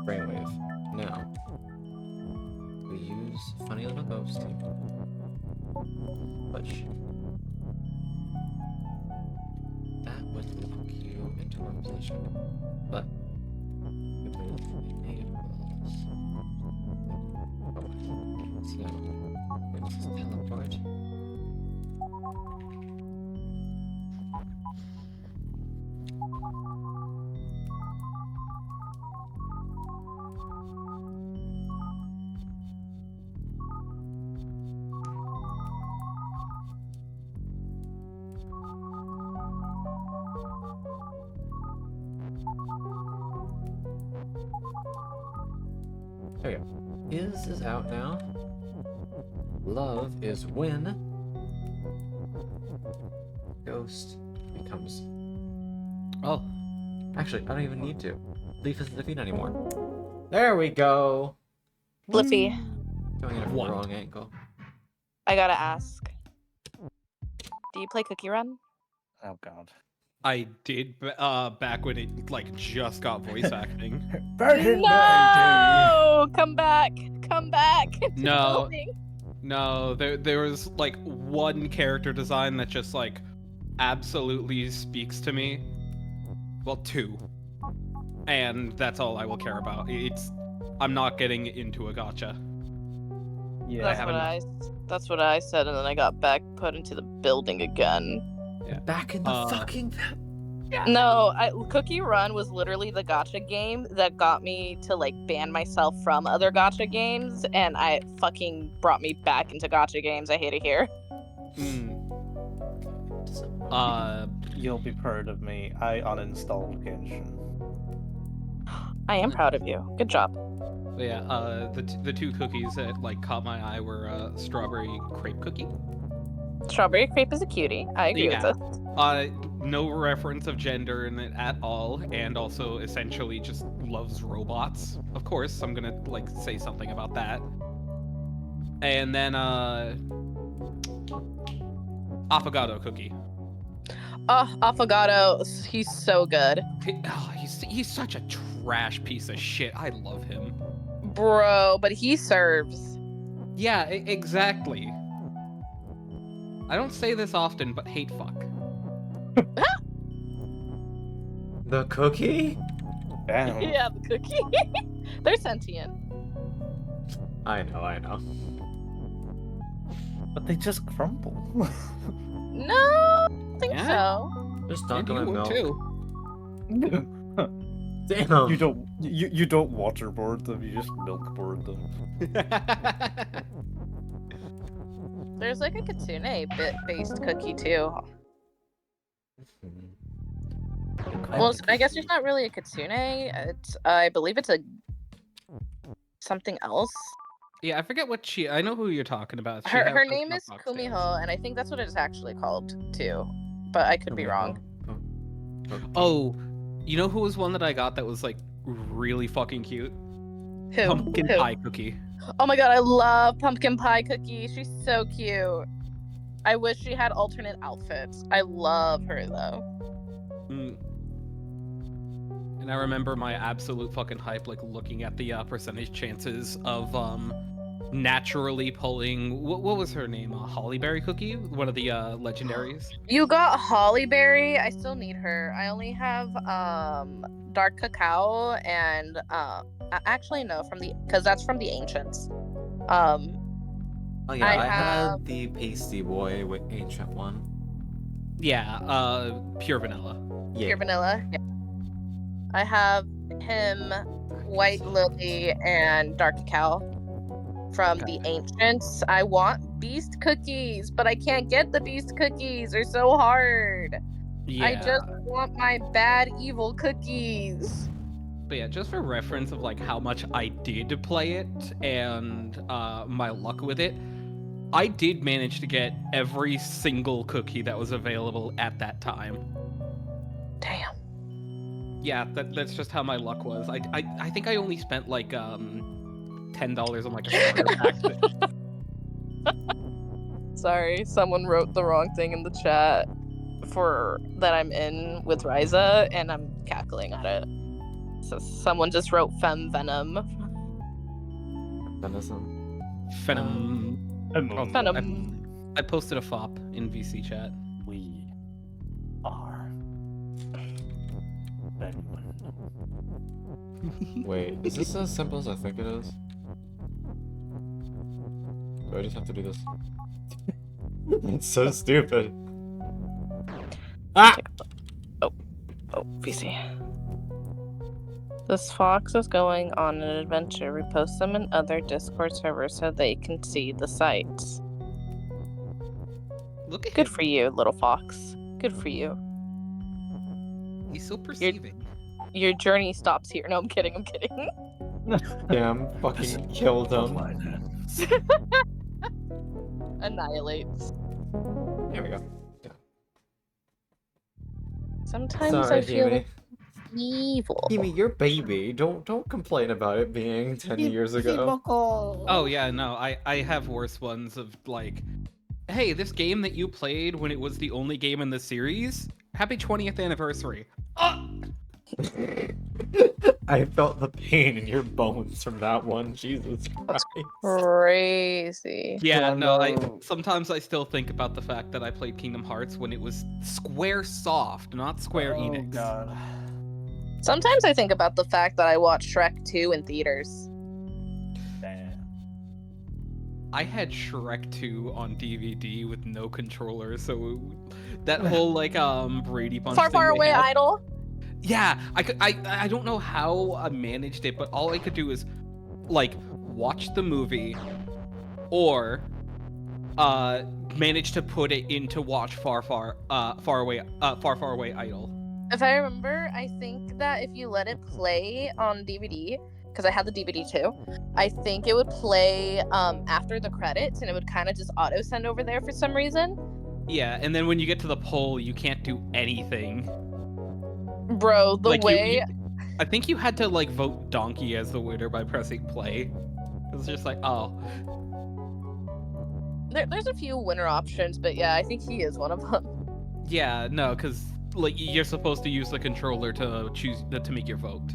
Brainwave. Now we use funny little ghost to push. That would lock you into one position, but you move enables. So we just teleport. There we go. Is out now. Love is when Ghost becomes. Oh. Actually, I don't even need to. Leaf isn't defeat anymore. There we go. Flippy, Going in a What? wrong angle. I gotta ask. Do you play Cookie Run? Oh god. I did back when it like just got voice acting. Back in No! Come back! Come back! to the No. building. No, there was like one character design that just like absolutely speaks to me. Well, 2. And that's all I will care about. I'm not getting into a gotcha. Yeah. That's what I said, and then I got back put into the building again. Yeah. Back in the fucking. No, Cookie Run was literally the gotcha game that got me to like ban myself from other gotcha games, and I fucking brought me back into gotcha games. I hate it here. You'll be proud of me. I uninstalled Genshin. I am proud of you. Good job. But yeah, the two cookies that like caught my eye were strawberry crepe cookie. Strawberry crepe is a cutie. I agree with Yeah. this. No reference of gender in it at all, and also essentially just loves robots. Of course, I'm gonna like say something about that. And then affogato cookie. Oh, Affogato, he's so good. He's such a trash piece of shit. I love him. Bro, but he serves. Yeah, exactly. I don't say this often, but hate fuck. The cookie? Damn. Yeah, the cookie. They're sentient. I know. But they just crumble. No, I don't think Yeah? so. Just And dunk you them in would milk. too. Damn. You don't waterboard them, you just milkboard them. There's like a kitsune bit-based cookie too. Well, I guess there's not really a kitsune. It's I believe it's a something else. Yeah, I forget what she. I know who you're talking about. She Her has, her like, name is Dropbox days. Kumiho, and I think that's what it's actually called too. But I could be wrong. Oh, you know who was one that I got that was like really fucking cute? Who? Pumpkin Who? pie cookie. Oh my god, I love pumpkin pie cookie. She's so cute. I wish she had alternate outfits. I love her though. Mm. And I remember my absolute fucking hype, like looking at the percentage chances of naturally pulling. What was her name? Hollyberry cookie, one of the legendaries. You got Hollyberry. I still need her. I only have dark cacao and actually no, because that's from the ancients. Oh yeah, I I have- had the pasty boy with ancient one. Yeah, pure vanilla. Yeah. Pure vanilla. Yeah. I have him, white lily, and dark cacao from the ancients. I want beast cookies, but I can't get the beast cookies. They're so hard. Yeah. I just want my bad evil cookies. But yeah, just for reference of like how much I did play it and my luck with it, I did manage to get every single cookie that was available at that time. Damn. Yeah, that's just how my luck was. I think I only spent like $10 on like a starter pack. Sorry, someone wrote the wrong thing in the chat for that I'm in with Ryza, and I'm cackling at it. So someone just wrote fem venom. Venison. Venom. Oh, Venom. I posted a FOP in VC chat. We are Venom. Wait, is this as simple as I think it is? Do I just have to do this? It's so stupid. Ah! Oh, VC. This fox is going on an adventure. Repost them in other Discord servers so they can see the sites. Look at Good him. for you, little fox. Good for you. He's so perceiving. Your journey stops here. No, I'm kidding. Damn, fucking killed him. Annihilates. Here we go. Sometimes Sorry, I feel Himi. evil. Himi, you're baby. Don't complain about it being 10 years ago. Oh yeah, no, I have worse ones of like, hey, this game that you played when it was the only game in the series, happy 20th anniversary. Oh! I felt the pain in your bones from that one. Jesus Christ. Crazy. Yeah, no, no. sometimes I still think about the fact that I played Kingdom Hearts when it was Square Soft, not Square Enix. Oh god. Sometimes I think about the fact that I watched Shrek 2 in theaters. Damn. I had Shrek 2 on DVD with no controller, so that whole like Brady Bunch Far, thing far they away, had- idol. Yeah, I don't know how I managed it, but all I could do is like watch the movie or managed to put it into watch far away idle. If I remember, I think that if you let it play on DVD, because I had the DVD too, I think it would play after the credits, and it would kind of just auto send over there for some reason. Yeah, and then when you get to the poll, you can't do anything. Bro, the Like, way I think you had to like vote Donkey as the winner by pressing play. It's just like, oh, there's a few winner options, but yeah, I think he is one of them. yeah, no, because like you're supposed to use the controller to choose to make your vote.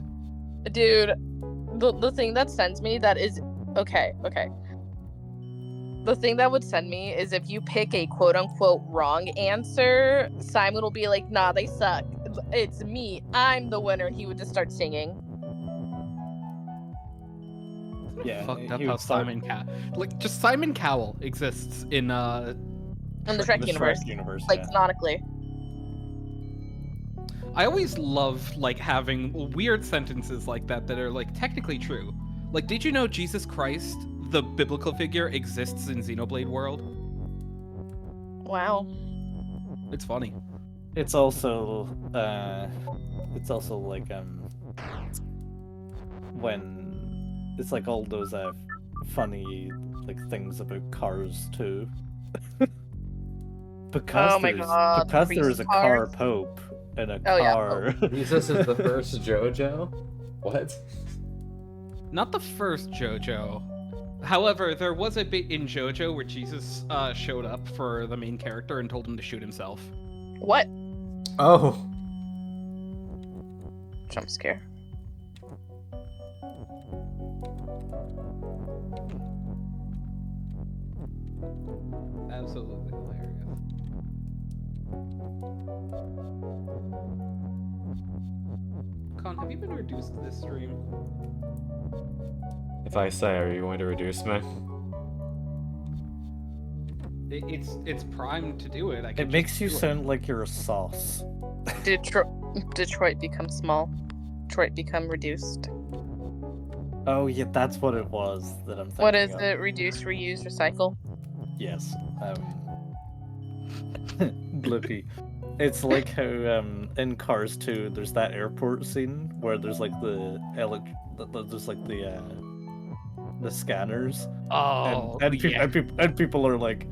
Dude, the thing that sends me that is okay. The thing that would send me is if you pick a quote unquote wrong answer, Simon will be like, nah, they suck. It's me. I'm the winner, and he would just start singing. Yeah, Fucked up he how would start- Simon just Simon Cowell exists in In the Shrek the universe. Shrek universe, Like yeah. canonically. I always love like having weird sentences like that are like technically true. Like, did you know Jesus Christ, the biblical figure, exists in Xenoblade World? Wow. It's funny. It's also like when it's like all those funny like things about cars too. because Oh my God, because the there is a priest car cars. pope and a Oh, yeah, car. Jesus is the first JoJo? What? Not the first JoJo. However, there was a bit in JoJo where Jesus showed up for the main character and told him to shoot himself. What? Oh. Jump scare. Absolutely hilarious. Con, have you been reduced to this stream? If I say, are you going to reduce me? It's primed to do it. I can It makes just you do it. sound like you're a sauce. Detroit become small. Detroit become reduced. Oh yeah, that's what it was that I'm thinking What is of. it? Reduce, reuse, recycle. Yes. Blippi. It's like how in Cars 2 there's that airport scene where there's like the scanners. Oh, And people are like,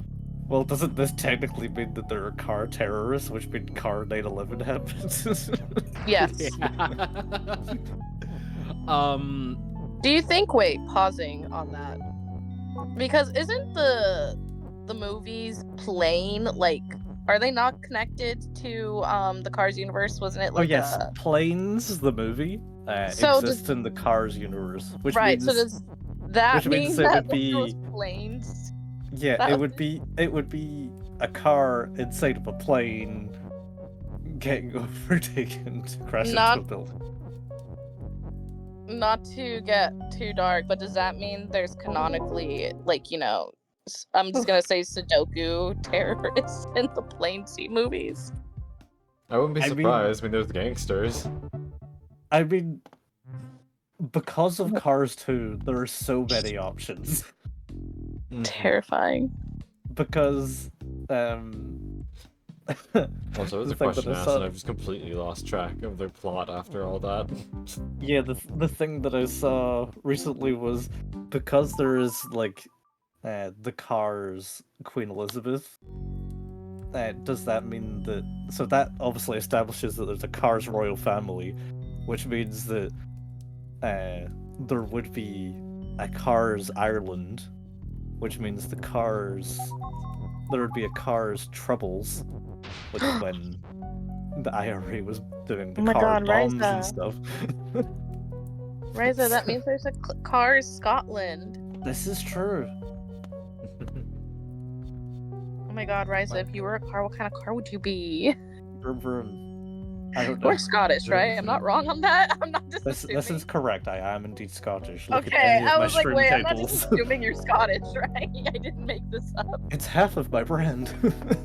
well, doesn't this technically mean that there are car terrorists, which means car 9/11 happens? Yes. Do you think? Wait, pausing on that, because isn't the movies plane like? Are they not connected to the Cars universe? Wasn't it Oh like yes, Planes, the movie, So exists in the Cars universe, which right? means So does that which mean means it that would like, those be- planes? yeah, that it was- would be a car inside of a plane getting overtaken to crash Not- into a building. Not to get too dark, but does that mean there's canonically like I'm just gonna say Sudoku terrorists in the Plane Sea movies? I wouldn't be I mean- surprised. I mean, there's gangsters. I mean, because of Cars 2, there are so many options. Terrifying. Because Also, there's the a thing that question I asked, saw- and I've just completely lost track of their plot after all that. Yeah, the thing that I saw recently was because there is like the Cars Queen Elizabeth. Does that mean that? So that obviously establishes that there's a Cars royal family, which means that there would be a Cars Ireland, which means there would be a Cars Troubles, which is when the IRA was doing the Oh my car God, bombs Ryza. and stuff. Ryza, that means there's a Cars Scotland. This is true. Oh my God, Ryza, if you were a car, what kind of car would you be? Vroom, vroom. I don't know. We're Scottish, right? I'm not wrong on that. I'm not just This assuming. is correct. I am indeed Scottish. Look Okay, at any of I my was like, stream wait, I'm not titles. just assuming you're Scottish, right? I didn't make this up. It's half of my brand.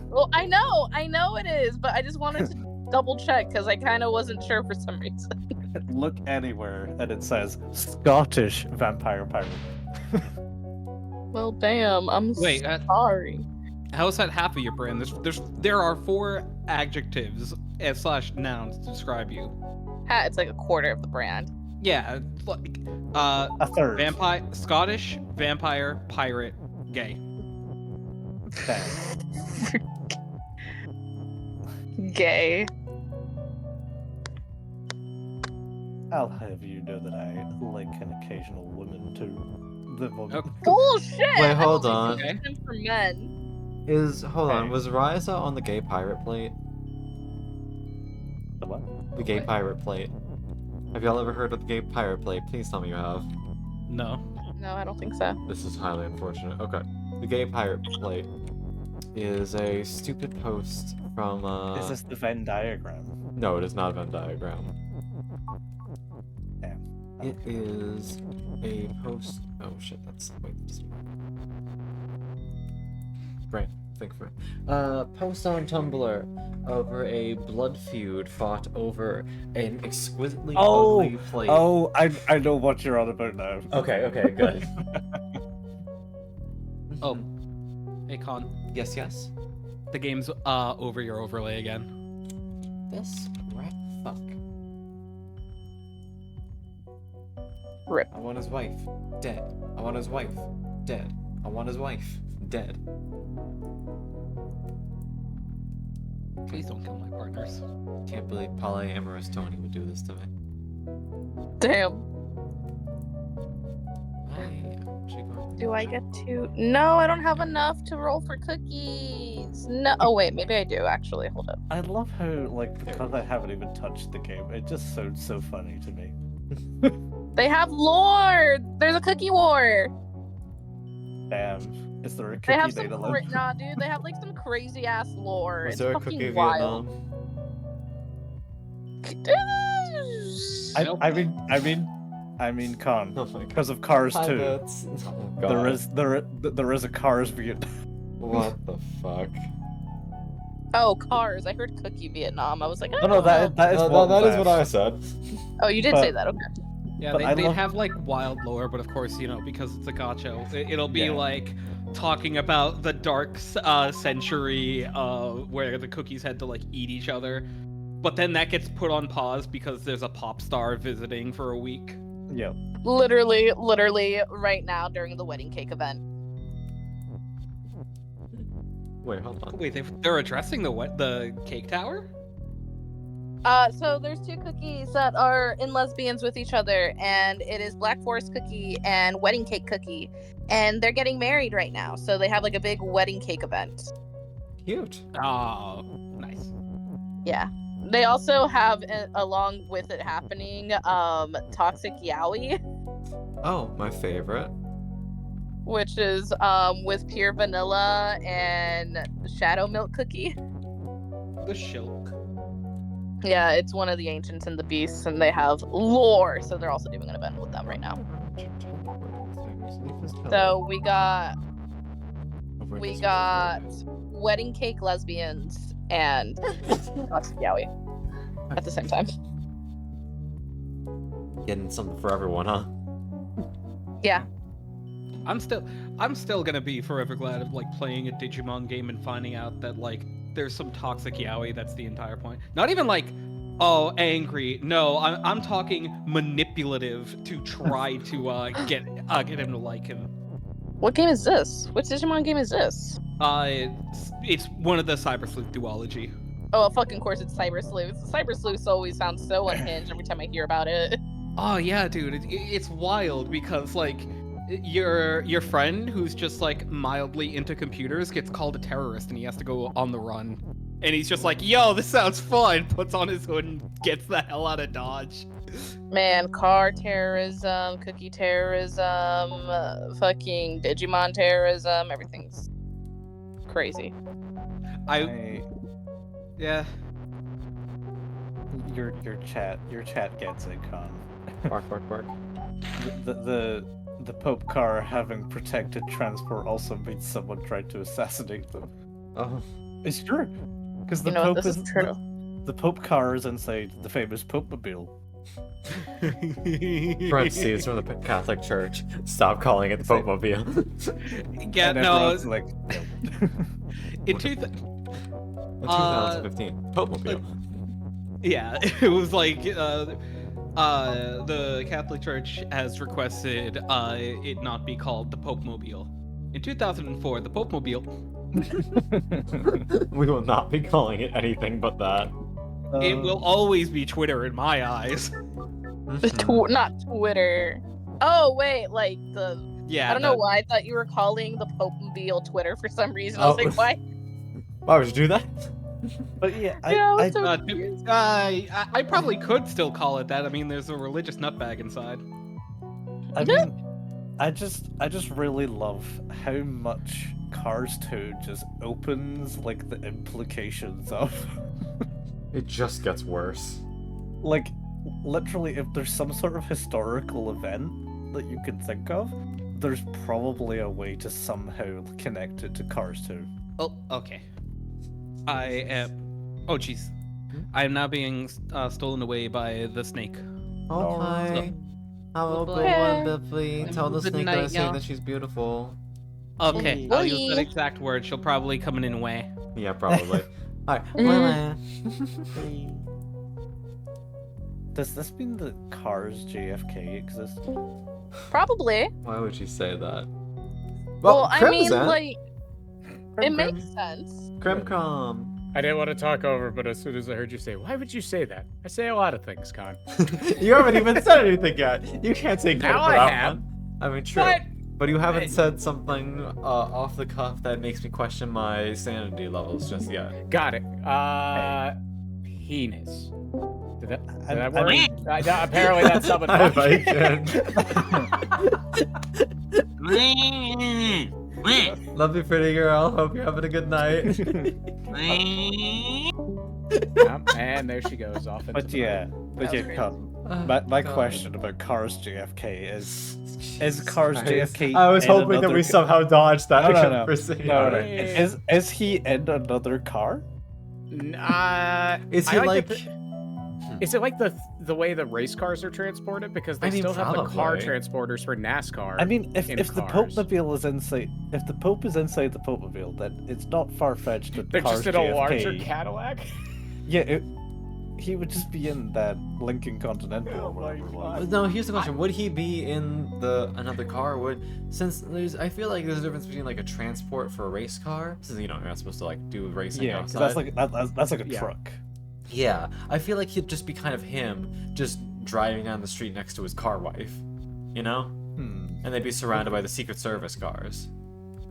Well, I know it is, but I just wanted to double check because I kind of wasn't sure for some reason. Look anywhere and it says Scottish vampire pirate. Well, damn, I'm Wait, sorry. How is that half of your brand? There are 4 adjectives / nouns to describe you. It's like a quarter of the brand. Yeah, it's like A third. vampire, Scottish, vampire, pirate, gay. Damn. Gay. I'll have you know that I like an occasional woman too. The woman. Okay. Bullshit! Wait, I hold only on. do them for men. Hold on, Hey. was Ryza on the gay pirate plate? The what? The gay What? pirate plate. Have y'all ever heard of the gay pirate plate? Please tell me you have. No. No, I don't think so. This is highly unfortunate. Okay. The gay pirate plate is a stupid post from Is this the Venn diagram? No, it is not a Venn diagram. Damn. It is a post. Oh shit, that's wait. Just... Right, think for it. Post on Tumblr over a blood feud fought over an exquisitely ugly plate. Oh, I know what you're on about now. Okay, good. Oh, hey Con, Yes, yes. the game's over your overlay again. This rat fuck. Rip. I want his wife. Dead. I want his wife. Dead. I want his wife. Dead. Please don't kill my partners. Can't believe polyamorous Tony would do this to me. Damn. I actually going. Do I get to? No, I don't have enough to roll for cookies. No. Oh wait, maybe I do actually. Hold up. I love how, like, because I haven't even touched the game, it just sounds so funny to me. They have lore. There's a cookie war. Damn. Is there a They have cookie some data nah, dude. They have like some crazy ass lore. Was It's there a fucking cookie in wild. Vietnam? I mean, Con, Oh my god. because of Cars Hi, 2, Bits. Oh god. there is a Cars Vietnam. What the fuck? Oh, Cars. I heard Cookie Vietnam. I was like, Oh no, that is that is what I said. Oh, you did but- say that. Okay. Yeah, But I they love- have like wild lore, but of course, you know, because it's a gacha, it'll be Yeah. like talking about the dark century where the cookies had to like eat each other. But then that gets put on pause because there's a pop star visiting for a week. Yeah. Literally right now during the wedding cake event. Wait, hold on. Wait, they're addressing the cake tower? So there's 2 cookies that are in lesbians with each other, and it is Black Forest Cookie and Wedding Cake Cookie, and they're getting married right now. So they have like a big wedding cake event. Cute. Oh, nice. Yeah. They also have, along with it happening, Toxic Yaoi, Oh, my favorite. which is with pure vanilla and shadow milk cookie. The shilk. Yeah, it's one of the ancients and the beasts, and they have lore, so they're also doing an event with them right now. So we got wedding cake lesbians and Toxic Yaoi at the same time. Getting something for everyone, huh? Yeah. I'm still gonna be forever glad of like playing a Digimon game and finding out that like there's some toxic yaoi. That's the entire point. Not even like, oh, angry. No, I'm talking manipulative to try to get him to like him. What game is this? Which Digimon game is this? It's one of the Cyber Sleuth duology. Oh, fucking course it's Cyber Sleuth. Cyber Sleuth always sounds so unhinged every time I hear about it. Oh yeah, dude, it's wild because like your friend who's just like mildly into computers gets called a terrorist and he has to go on the run. And he's just like, yo, this sounds fun, puts on his hood and gets the hell out of Dodge. Man, car terrorism, cookie terrorism, fucking Digimon terrorism, everything's crazy. Yeah. Your chat gets it, Con. Bark, bark, bark. The Pope car having protected transport also means someone tried to assassinate them. Oh. It's true, because the You know Pope what, this is true. The Pope car is inside the famous Pope-mobile. Parentheses from the Catholic Church. Stop calling it the Pope-mobile. Yeah, And no, everyone's like, no. In What? two, In 2015, Popemobile. yeah, it was like the Catholic Church has requested it not be called the Popemobile. In 2004, the Popemobile, We will not be calling it anything but that. it will always be Twitter in my eyes. Not Twitter. Oh wait, like the. Yeah, I don't know why I thought you were calling the Popemobile Twitter for some reason. I was Oh. like, why? Why would you do that? But yeah, Yeah, I I was so I confused. probably could still call it that. I mean, there's a religious nutbag inside. mean, I just really love how much Cars 2 just opens like the implications of It just gets worse. like literally if there's some sort of historical event that you can think of, there's probably a way to somehow connect it to Cars 2. Oh, okay. I am. Oh, jeez. I am now being stolen away by the snake. Oh, hi. Hello, Good good night. one, Biffy. Tell the Good snake that I night, say y'all. that she's beautiful. Okay, Hey. I'll use that Oi. exact word. She'll probably come in way. Yeah, probably. Alright, Mm. Does this mean that Cars JFK exists? Probably. Why would you say that? Well, I mean, Crimson. like, it Crim, makes sense. Crimcom. I didn't want to talk over, but as soon as I heard you say, "Why would you say that?" I say a lot of things, Con. You haven't even said anything yet. You can't say credit Now for I that have. one. I mean, true. What? But you haven't Hey. said something off the cuff that makes me question my sanity levels just yet. Got it. Penis. Did that I work? mean- No, apparently that's something. Hi, Viking. Love you, pretty girl. Hope you're having a good night. And there she goes off into But the yeah, Con, my God. question about Cars JFK is Cars Christ. JFK I was in hoping that another we somehow dodged that. No. conversation. No, no. Yeah. Is he in another car? Is he I like? the Is it like the way the race cars are transported? Because they I mean, still have the car probably. transporters for NASCAR. I mean, if in the cars. Popemobile is inside, if the Pope is inside the Popemobile, then it's not far fetched that They're Cars just in a JFK. larger Cadillac. Yeah, he would just be in that Lincoln Continental or whatever it was. No, here's the question: would he be in another car? I feel like there's a difference between like a transport for a race car, since you're not supposed to like do racing Yeah, because outside. that's like a Yeah. truck. Yeah, I feel like he'd just be kind of him, just driving down the street next to his car wife, you know, and they'd be surrounded by the Secret Service cars.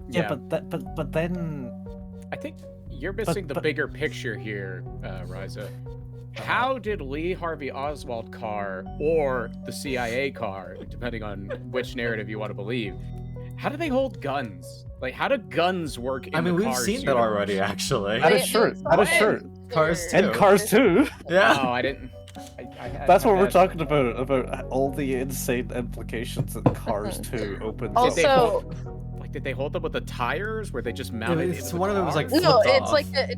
Yeah, but then I think you're missing the but- bigger picture here, Riza. How did Lee Harvey Oswald car or the CIA car, depending on which narrative you want to believe, how do they hold guns? Like, how do guns work in I mean, the we've Cars seen that universe? already, actually. That They- is true. they That is saw true. it. Cars They're- and too. Cars too. Yeah. Oh, I didn't. That's what we're talking talking about all the insane implications that Cars 2 opens Did they up. Also, Like, did they hold them with the tires? Where they just mounted? it's- into the one of them was, car? like, no, flipped it's off.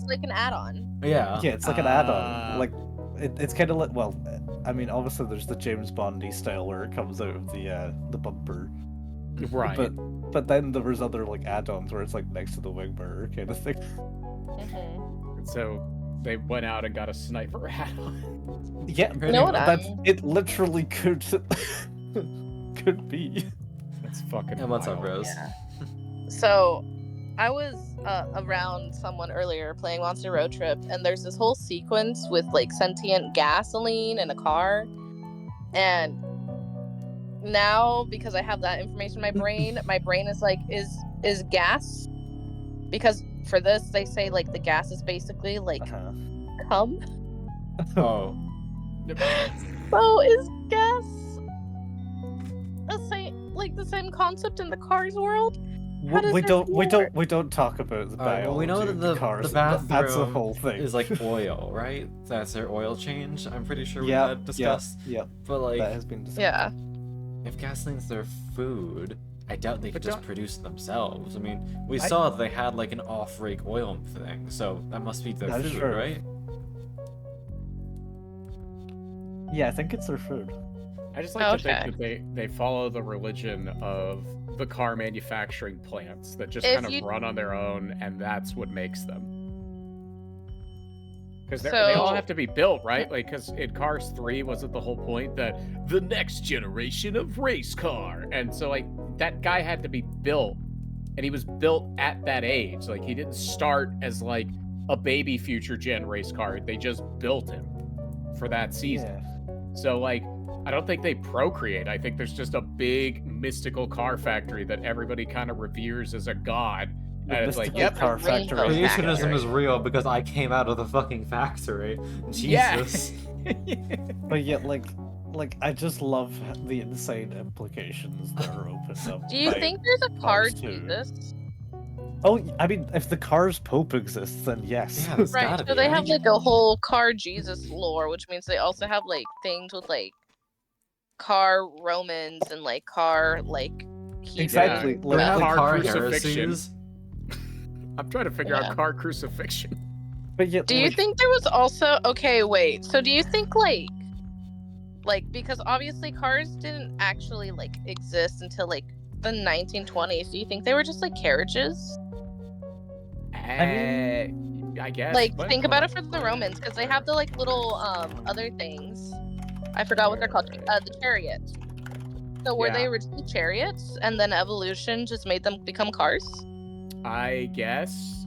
like an add-on. Yeah. Yeah, it's like an Ah. add-on. Like it's kind of like, well, I mean, obviously there's the James Bondy style where it comes out of the bumper, right. but then there was other like add-ons where it's like next to the wing mirror kind of thing. And so they went out and got a sniper hat on. Yeah, You know what that's it. Literally could could be. That's fucking. And what's up, wild. Rose? So, I was around someone earlier playing Monster Road Trip, and there's this whole sequence with like sentient gasoline in a car, and now because I have that information in my brain is like, is gas? Because for this they say like the gas is basically like cum. Oh. So is gas the same concept in the Cars world? How does We this don't work? we don't talk about the Alright, well, we know biology that of the cars. bathroom That's the whole thing. is like oil, right? That's their oil change. I'm pretty sure we yeah, had discussed. Yeah, But like, that has been discussed. Yeah. if gasoline's their food, I doubt they could But just don't- produce it themselves. I mean, we saw that they had like an off-rake oil thing, so that must be their That is food, true. right? Yeah, I think it's their food. I just like to think Okay. that they follow the religion of the car manufacturing plants that just If kind of you- run on their own, and that's what makes them. Because they all So- have to be built, right? Like, because in Cars 3, wasn't the whole point that the next generation of race car? And so, like, that guy had to be built, and he was built at that age. Like, he didn't start as, like, a baby future gen race car. They just built him for that season. Yeah. So, like, I don't think they procreate. I think there's just a big mystical car factory that everybody kind of reveres as a god. The And it's like, mystical yep, car Rainbow factory. is Creationism accurate. is real because I came out of the fucking factory. yeah. Jesus. But yet, like I just love the insane implications that are opened up. Do you by think there's a car Cars 2. Jesus? Oh, I mean, if the Cars Pope exists, then yes. Yeah, there's Right. gotta So be, they right? have like a whole car Jesus lore, which means they also have like things with like car Romans and like car like Hebrew. Exactly, Do like- they have car car crucifixion. heresies? I'm trying to figure Yeah. out car crucifixion. But yet, Do you like, think there was also okay, wait. So do you think like because obviously cars didn't actually like exist until like the 1920s. Do you think they were just like carriages? I guess. Like but- think about it for the Romans because they have the like little other things. I forgot what they're called. The chariots. So were they Yeah. originally chariots and then evolution just made them become cars? I guess.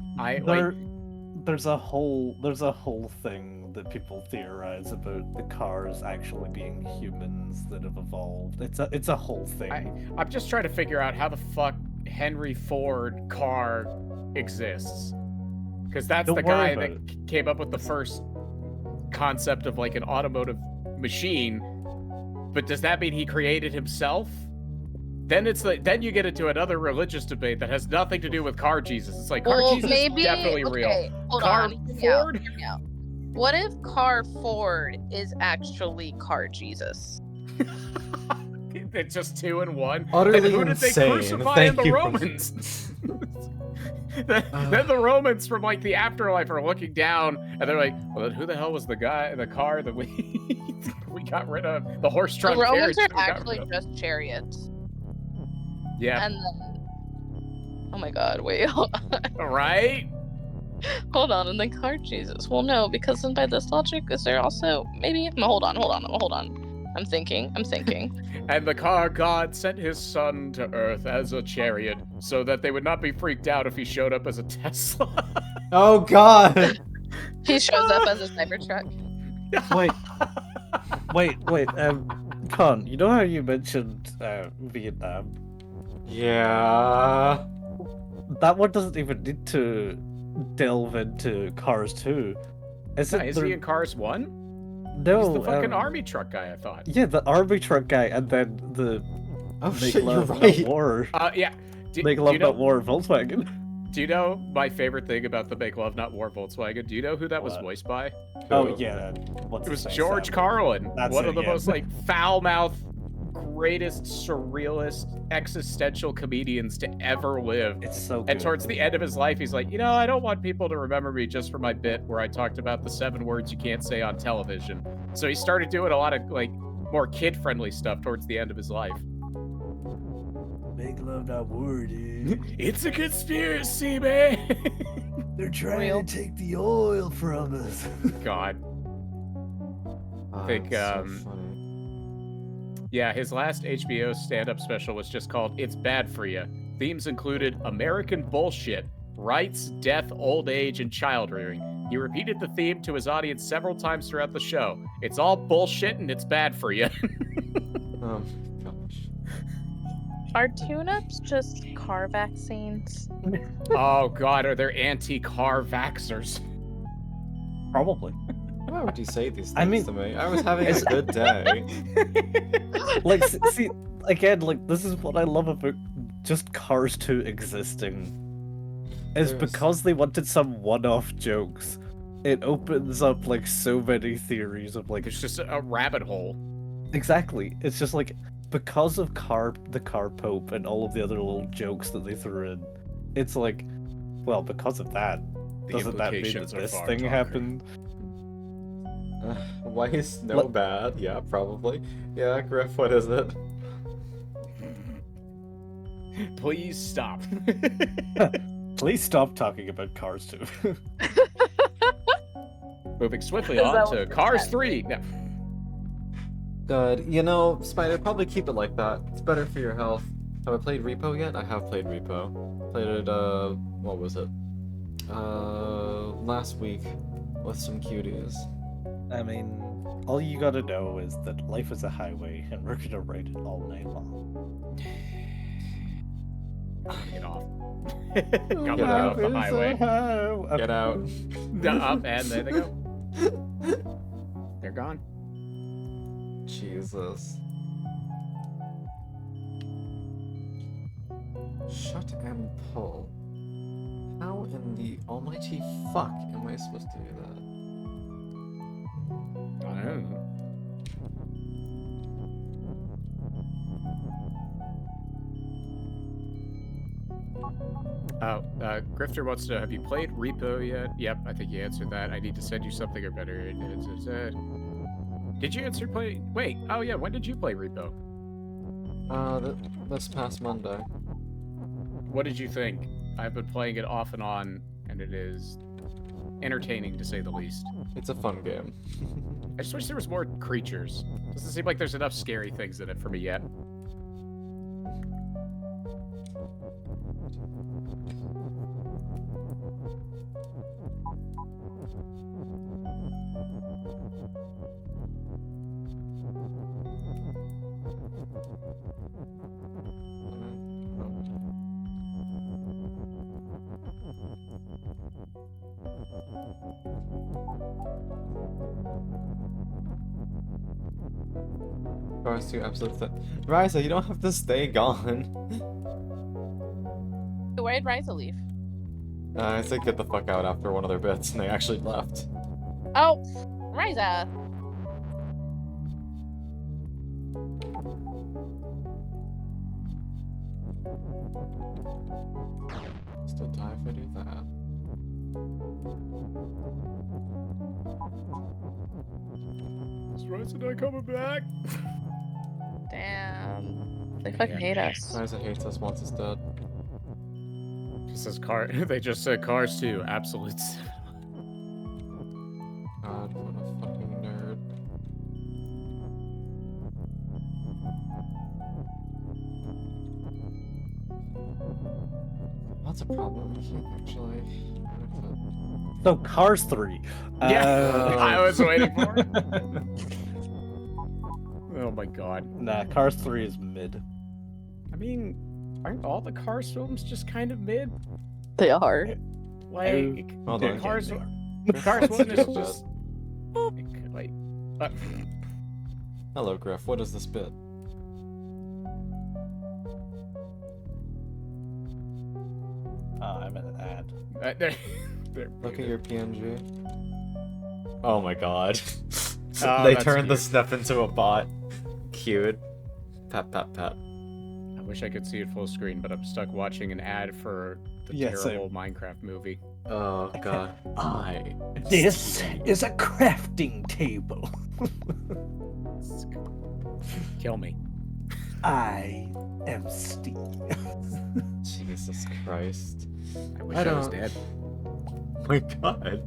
there's a whole thing that people theorize about the cars actually being humans that have evolved. It's a whole thing. I'm just trying to figure out how the fuck Henry Ford car exists. Because that's Don't the worry guy about that came up with the first concept of like an automotive machine. But does that mean he created himself? Then it's like then you get into another religious debate that has nothing to do with car Jesus. It's like car Well, Jesus maybe is definitely okay, real. hold Car on. Hear me out, Ford? hear me out. What if Car Ford is actually Car Jesus? It's just 2 in 1. Utterly Then who did they insane. crucify Thank in the you for- Romans? Then the Romans from like the afterlife are looking down and they're like, well, then who the hell was the car that we we got rid of? The The horse-drawn Romans carriage. are that we got actually rid of. just chariots. Yeah. And then oh my god, wait, hold on. Right? Hold on, and then Car Jesus. Well no, because then by this logic, is there also maybe hold on. I'm thinking. And the car god sent his son to Earth as a chariot so that they would not be freaked out if he showed up as a Tesla. Oh god! He shows up as a Cybertruck. Wait, Con, you know how you mentioned Vietnam? Yeah. That one doesn't even need to delve into Cars 2. Is he in Cars 1? No, He's the fucking army truck guy, I thought. Yeah, the army truck guy, and then the Oh Make shit, you're Love Not right. War. Yeah. Make Love Not War Volkswagen. Do you know my favorite thing about the Make Love Not War Volkswagen? Do you know who that was What? voiced by? Oh yeah, what's It was his name? George Sam. Carlin, That's one it, of the yeah. most like foul-mouthed, greatest surrealist existential comedians to ever live. It's so good. And towards the end of his life, he's like, you know, I don't want people to remember me just for my bit where I talked about the 7 words you can't say on television. So he started doing a lot of like more kid-friendly stuff towards the end of his life. Make Love Not War, dude. It's a conspiracy, man. They're trying Real. to take the oil from us. God. Oh, Think, that's so funny. Yeah, his last HBO stand-up special was just called It's Bad For You. Themes included American bullshit, rights, death, old age, and child rearing. He repeated the theme to his audience several times throughout the show. It's all bullshit and it's bad for you. Oh gosh. Are tune-ups just car vaccines? Oh god, are there anti-car vaxxers? Probably. Why would you say these things I mean- to me? I was having a good day. Like, see, again, like, this is what I love about just Cars 2 existing. Is There's- because they wanted some one-off jokes. It opens up, like, so many theories of, like... It's just a rabbit hole. Exactly. It's just, like, because of the Car Pope and all of the other little jokes that they threw in, it's like, well, because of that, The doesn't that mean that implications are this far thing darker. happened? Why is snow Let- bad? Yeah, probably. Yeah, Griff, what is it? Please stop. Please stop talking about Cars 2. Moving swiftly Is that on what to you're Cars saying? 3. No. Good. You know, Spider, probably keep it like that. It's better for your health. Have I played Repo yet? I have played Repo. Played it, what was it? Last week with some cuties. I mean, all you gotta know is that life is a highway, and we're gonna ride it all night long. Get off. Get Coming out. off the highway. Get out. Up, and there they go. They're gone. Jesus. Shut and pull. How in the almighty fuck am I supposed to do that? I don't know. Oh, Grifter wants to know, have you played Repo yet? Yep, I think you answered that. I need to send you something or better. Did you answer play? Wait, oh yeah, when did you play Repo? This past Monday. What did you think? I've been playing it off and on, and it is entertaining to say the least. It's a fun game. I just wish there was more creatures. Doesn't seem like there's enough scary things in it for me yet. Cars 2 absolute Ryza, you don't have to stay gone. Where'd Ryza leave? I said get the fuck out after one of their bits, and they actually left. Oh, Ryza. Still die if I do that. Is Ryza not coming back? Damn. They fucking hate us. Ryza hates us once it's dead. Just says car. They just said Cars 2. Absolute. God, what a fucking nerd. That's a problem. I can't actually. So, Cars 3. Yeah, I was waiting for it. Oh my god. Nah, Cars 3 is mid. I mean, aren't all the Cars films just kind of mid? They are. Like, Hold the on. Cars, Griff, Cars 1 is Griff, just. Like, Hello, Griff. What is this bit? I'm in an ad. Look at your PNG. Oh my god. Oh, They that's turned the cute. step into a bot. Cute. Pat, pat, pat. I wish I could see it full screen, but I'm stuck watching an ad for the Yeah, same. terrible Minecraft movie. Oh god. I. This is a crafting table. Kill me. I am Steve. Jesus Christ. I wish I I was don't- dead. Oh my god.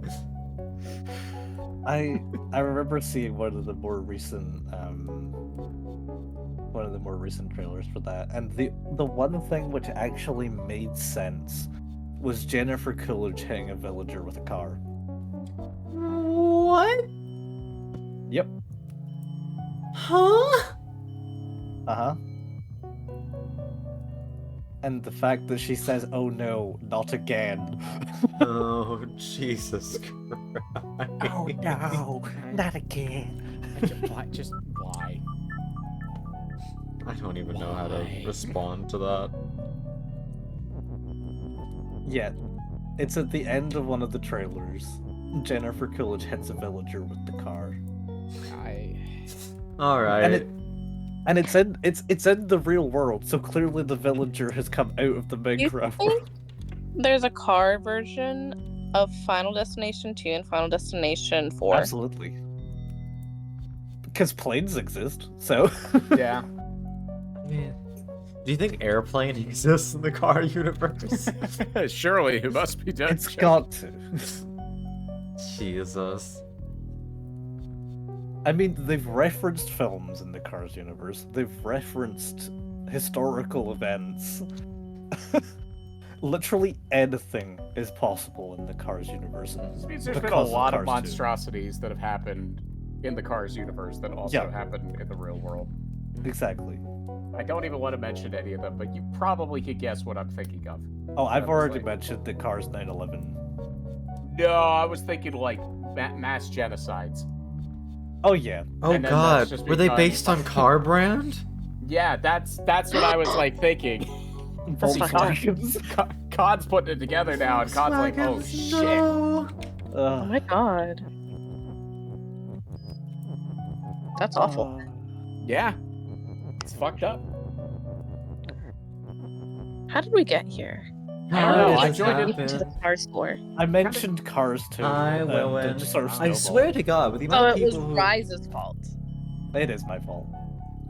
I remember seeing one of the more recent trailers for that, and the one thing which actually made sense was Jennifer Coolidge hitting a villager with a car. What? Yep. Huh? Uh-huh. And the fact that she says, "Oh no, not again." Oh, Jesus Christ. Oh no, not again. Just why? I don't even know how to Why? respond to that. Yeah, it's at the end of one of the trailers. Jennifer Coolidge hits a villager with the car, Alright. and it's in the real world. So clearly, the villager has come out of the You Minecraft think world. there's a car version of Final Destination 2 and Final Destination 4? Absolutely. Because planes exist, so. Yeah. Man. Do you think airplane exists in the car universe? Surely it must be done. It's got to. Jesus. I mean, they've referenced films in the Cars universe. They've referenced historical events. Literally anything is possible in the Cars universe. This means there's been a because of lot of Cars 2. monstrosities that have happened in the Cars universe that also happen in the real world. Exactly. I don't even want to mention any of them, but you probably could guess what I'm thinking of. Oh, I've already Honestly. mentioned the Cars 911. No, I was thinking like mass genocides. Oh yeah. Oh And then god, that's just were they because- based on car brand? Yeah, that's what I was like thinking. Volkswagens. Con's putting it together now, and Con's like, oh shit. No. Oh my god. That's awful. Yeah, it's fucked up. How did we get here? I don't know, How I did joined this it To the happen? car store. I mentioned Cars 2. I will and it win. just sort of I snowballed. swear to God, with the So amount of it was people who... Rise's fault. It is my fault.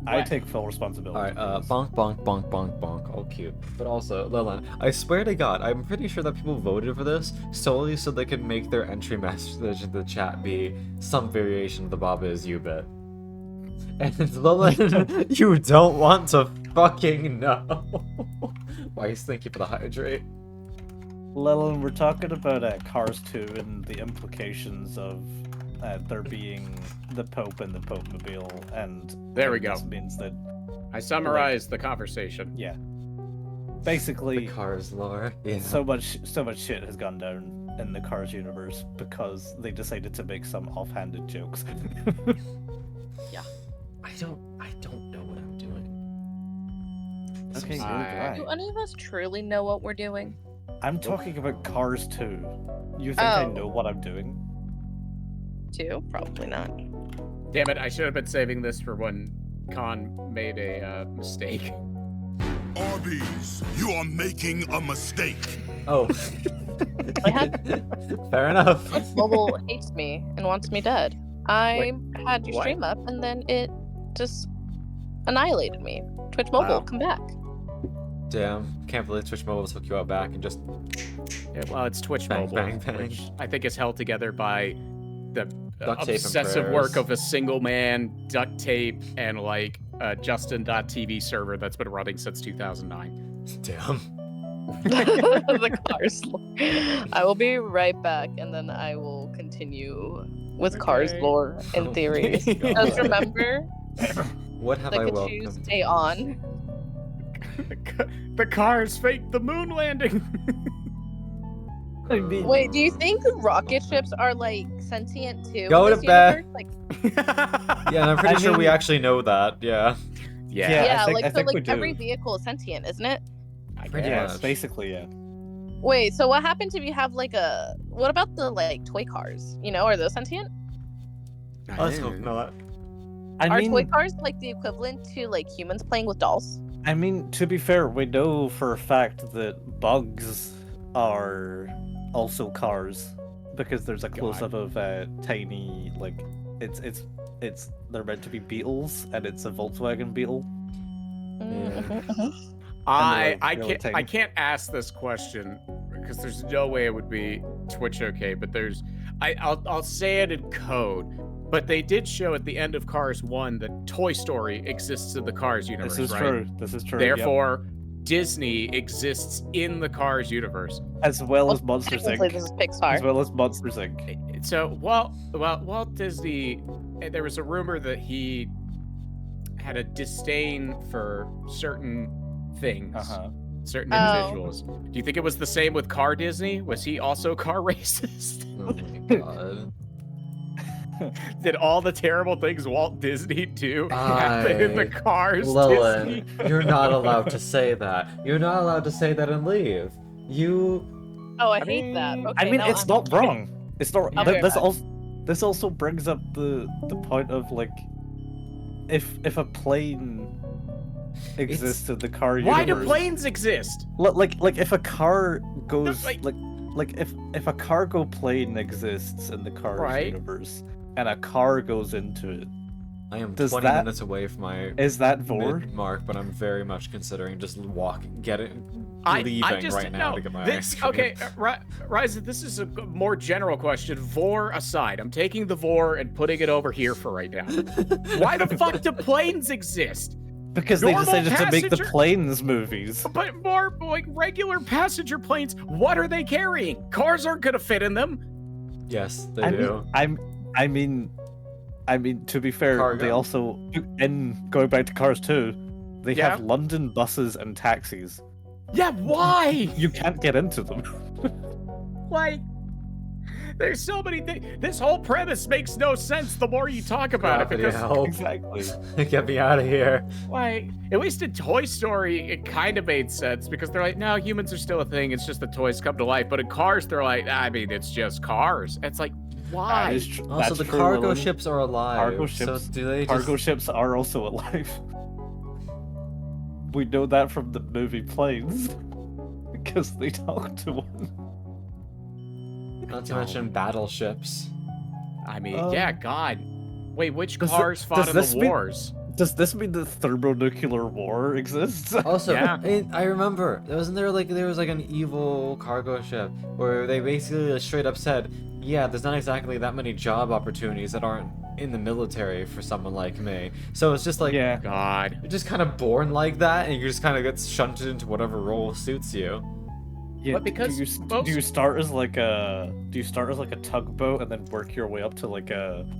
I What? take full responsibility. Alright, for this. bonk, bonk, bonk, bonk, bonk. Oh, cute. But also, Leland, I swear to God, I'm pretty sure that people voted for this solely so they could make their entry message in the chat be some variation of the Baba is you bit. And Leland, you don't want to fucking know. Why, thank you for the hydrate. Lillian, we're talking about Cars 2 and the implications of there being the Pope and the Pope-mobile, and There we what go. This means that, I summarized the conversation. yeah, The basically, Cars lore. Yeah. so much shit has gone down in the Cars universe because they decided to make some offhanded jokes. I don't know what I'm doing. Okay, So neither I- do Do I. any of us truly know what we're doing? I'm talking about Cars 2. You think I Oh. know what I'm doing? Too? Probably not. Damn it, I should have been saving this for when Con made a mistake. Arby's, you are making a mistake. Oh. I had- Fair enough. Mobile hates me and wants me dead. I had your what? stream up and then it just annihilated me. Twitch Mobile, Wow. come back. Damn, can't believe Twitch Mobile took you out back and just... Yeah, well, it's Twitch Bang, Mobile, bang, bang. which I think is held together by the Duct tape and obsessive prayers. work of a single man, duct tape, and like a Justin.tv server that's been running since 2009. Damn. The Cars lore. I will be right back and then I will continue with Cars Okay. lore Oh and theories. my God. Just remember, What have the I Kachu welcomed? stay on. The cars faked the moon landing. I mean, Wait, do you think rocket ships are like sentient too? Go in to this bed. universe? Like, Yeah, and I'm pretty I sure we mean- actually know that, yeah. Yeah, Yeah, yeah, I think- like I so think we like every do. vehicle is sentient, isn't it? I Pretty yeah, guess. much. basically, yeah. Wait, so what happens if you have like a what about the like toy cars? You know, are those sentient? Let's hope not. I Are mean, toy cars like the equivalent to like humans playing with dolls? I mean, to be fair, we know for a fact that bugs are also cars because there's a close-up of tiny, like, it's they're meant to be beetles, and it's a Volkswagen Beetle. I really tiny. can't ask this question because there's no way it would be Twitch okay, but I'll say it in code. But they did show at the end of Cars 1 that Toy Story exists in the Cars universe, This is right? true. This is true. yep. Therefore, Disney exists in the Cars universe. As well as Monsters Technically, Inc. this is As Pixar. well as Monsters Inc. So, Walt Disney, there was a rumor that he had a disdain for certain things, certain Oh. individuals. Do you think it was the same with Car Disney? Was he also car racist? Oh my god. Did all the terrible things Walt Disney do happen in the Cars Disney? Lillian, you're not allowed to say that. You're not allowed to say that and leave. You... Oh, I I hate that. mean- Okay, I mean, no, it's I'm- not wrong. It's not. I'll be This right also this also brings up the point of like, if a plane exists in the car Why do universe, planes exist? like if a car goes like- like if a cargo plane exists in the Cars Right. universe and a car goes into it, I am Does 20 that- minutes away from my Is that Vor? mid-mark, but I'm very much considering just leaving I just right now no, to get my this, ice cream. okay, Ryza, this is a more general question. Vor aside, I'm taking the Vor and putting it over here for right now. Why the fuck do planes exist? Because they Normal decided to make the passenger- planes movies. But more like regular passenger planes, what are they carrying? Cars aren't gonna fit in them. Yes, they I do. mean, I mean, to be fair, Cargo. they also, in going back to Cars 2, they Yeah. have London buses and taxis. Yeah, why? You can't get into them. Like, there's so many things. This whole premise makes no sense the more you talk about it, Gravity because help. Exactly. Get me out of here. like, at least in Toy Story, it kind of made sense because they're like, no, humans are still a thing. It's just the toys come to life. But in Cars, they're like, I mean, it's just cars. It's like, why? Also, That's the true, cargo Lily. ships are alive. Cargo So ships- do they Cargo just... ships are also alive. We know that from the movie Planes. Because they talk to one. Not to mention battleships. I mean, Um, yeah, God. Wait, which does cars fought does in this the mean- wars? Does this mean the thermonuclear war exists? Also, Yeah. I remember, there was like an evil cargo ship where they basically straight up said, yeah, there's not exactly that many job opportunities that aren't in the military for someone like me. So it's just like, Yeah. God. you're just kind of born like that, and you just kind of get shunted into whatever role suits you. Yeah, But because do you, most- do you start as like a tugboat and then work your way up to like an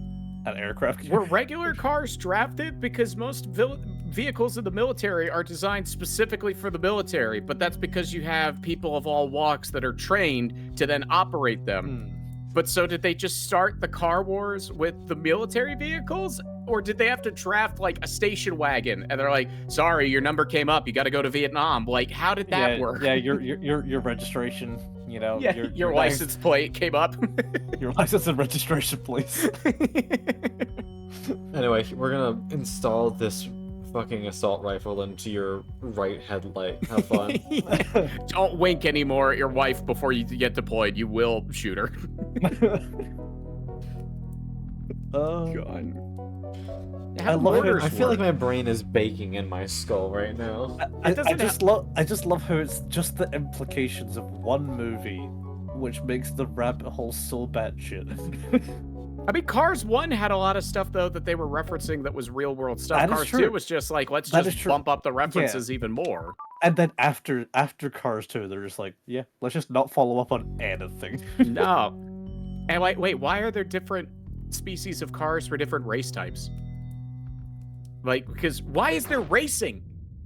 aircraft Were carrier? regular cars drafted? Because most vehicles in the military are designed specifically for the military, but that's because you have people of all walks that are trained to then operate them. Hmm. But so did they just start the car wars with the military vehicles? Or did they have to draft like a station wagon and they're like, sorry, your number came up, you gotta go to Vietnam? Like, how did that Yeah, work? Yeah, your registration, you know, Yeah, your license, license plate came up. your license and registration, please. Anyway, we're gonna install this fucking assault rifle into your right headlight. Have fun. Don't wink anymore at your wife before you get deployed. You will shoot her. God. I love it. I feel like my brain is baking in my skull right now. I doesn't just love how it's just the implications of one movie, which makes the rabbit hole so batshit. I mean, Cars 1 had a lot of stuff, though, that they were referencing that was real world stuff. That is Cars true. 2 was just like, let's That just is true. bump up the references even more. And then after Cars 2, they're just like, yeah, let's just not follow up on anything. No. And like, wait, why are there different species of cars for different race types? Like, because why is there racing?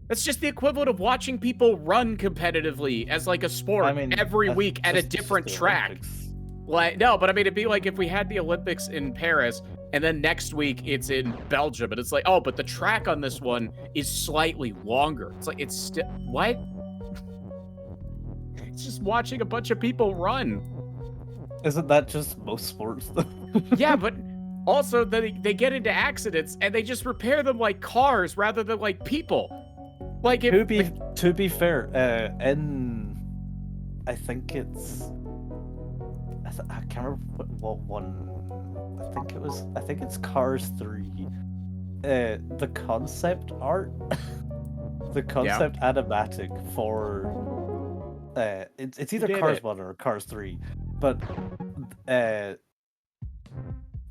That's just the equivalent of watching people run competitively as like a sport every that's week at a just different the track. Olympics. Like, no, but I mean, it'd be like if we had the Olympics in Paris and then next week it's in Belgium, and it's like, oh, but the track on this one is slightly longer. It's like, it's still, what? It's just watching a bunch of people run. Isn't that just most sports, though? Yeah, but also they get into accidents and they just repair them like cars rather than like people. Like, if, To be fair, in I think it's I can't remember what one. I think it's Cars 3. The concept art, the concept animatic for it's either did Cars it? 1 or Cars 3, but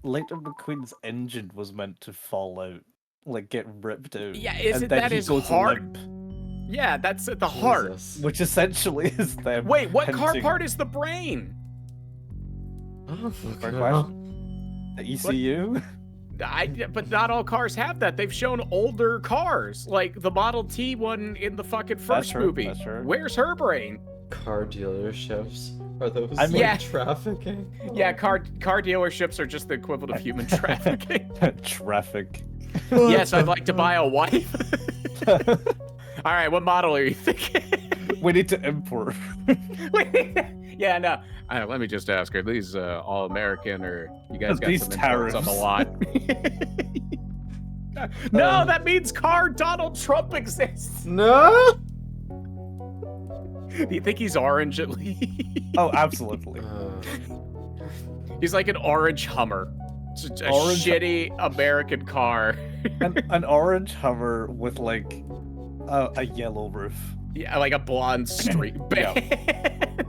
Lightning McQueen's engine was meant to fall out, like get ripped out. Yeah, and then that he is goes hard. limp, Yeah, that's at the heart. Jesus. which essentially is them. Wait, what car hinting- part is the brain? Oh, Fair fuck question. The ECU? But not all cars have that. They've shown older cars, like the Model T one in the fucking first true, movie. that's true. Where's her brain? Car dealerships. Are those I mean- like Yeah. trafficking? Yeah, car dealerships are just the equivalent of human trafficking. Traffic. Yes, I'd like to buy a wife. All right, what model are you thinking? We need to import. Yeah, no. Let me just ask: are these all American, or you guys got These some imports on the tariffs. lot? No, that means car Donald Trump exists. No. Do you think he's orange at least? Oh, absolutely. He's like an orange Hummer. It's a Orange- shitty American car. An orange Hummer with like a yellow roof. Yeah, like a blonde street Yeah. band.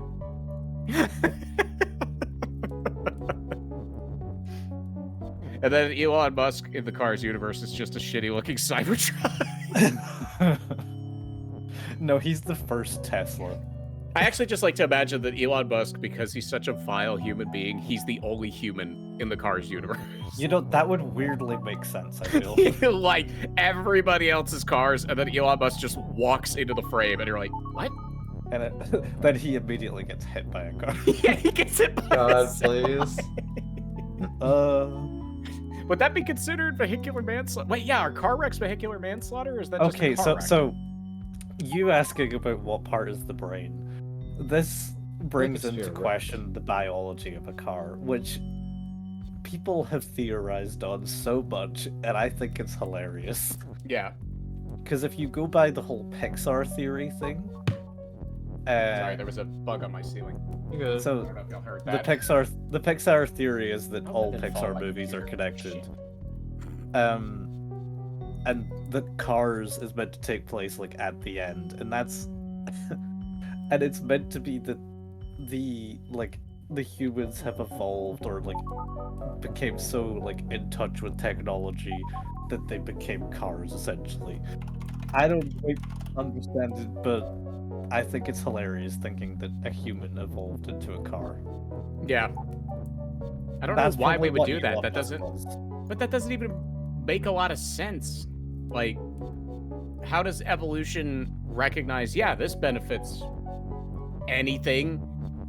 And then Elon Musk in the Cars universe is just a shitty looking Cybertruck. No, he's the first Tesla. I actually just like to imagine that Elon Musk, because he's such a vile human being, he's the only human in the Cars universe. You know, that would weirdly make sense, I feel. Like everybody else's cars, and then Elon Musk just walks into the frame, and you're like, what? And then he immediately gets hit by a car. Yeah, he gets hit by God, himself. please. Would that be considered vehicular manslaughter? Wait, yeah, are car wrecks vehicular manslaughter, or is that just Okay, a car so wreck? so you asking about what part is the brain. This brings it's into your question the biology of a car, which people have theorized on so much, and I think it's hilarious. Yeah. Because if you go by the whole Pixar theory thing, Sorry, there was a bug on my ceiling. You good? I so don't know if y'all heard the that. Pixar theory is that How all did it fall Pixar like movies are here? connected. Shit. And that Cars is meant to take place like at the end, and that's and it's meant to be that the humans have evolved or like became so like in touch with technology that they became cars essentially. I don't quite understand it, but I think it's hilarious thinking that a human evolved into a car. Yeah. I don't That's know why we probably would what do that. Elon That Musk doesn't. was. But that doesn't even make a lot of sense. Like, how does evolution recognize, yeah, this benefits anything?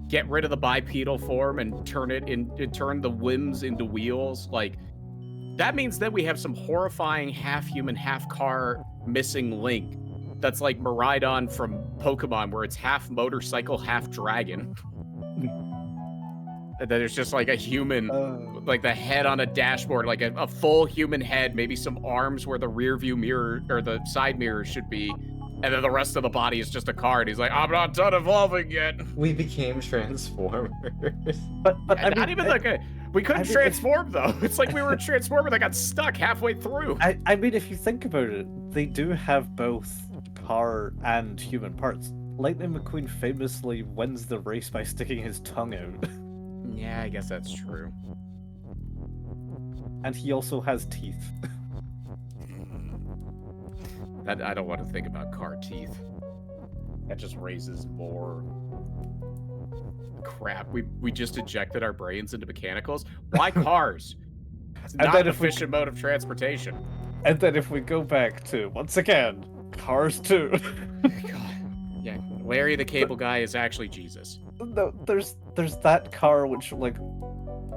Get rid of the bipedal form and turn the limbs into wheels? Like, that means that we have some horrifying half human, half car missing link that's like Miraidon from Pokemon, where it's half motorcycle, half dragon. And then there's just like a human, like the head on a dashboard, like a full human head, maybe some arms where the rear view mirror or the side mirror should be, and then the rest of the body is just a car. And he's like, I'm not done evolving yet. We became Transformers. But I Not mean, even like we couldn't I mean, transform though. It's like we were a transformer that got stuck halfway through. I mean, if you think about it, they do have both car and human parts. Lightning McQueen famously wins the race by sticking his tongue out. Yeah, I guess that's true. And he also has teeth. That I don't want to think about car teeth. That just raises more crap. We just injected our brains into mechanicals. Why cars? It's And not then an if we- efficient mode of transportation. And then if we go back to, once again, Cars 2. God. Yeah, Larry the Cable Guy is actually Jesus. No, there's that car which like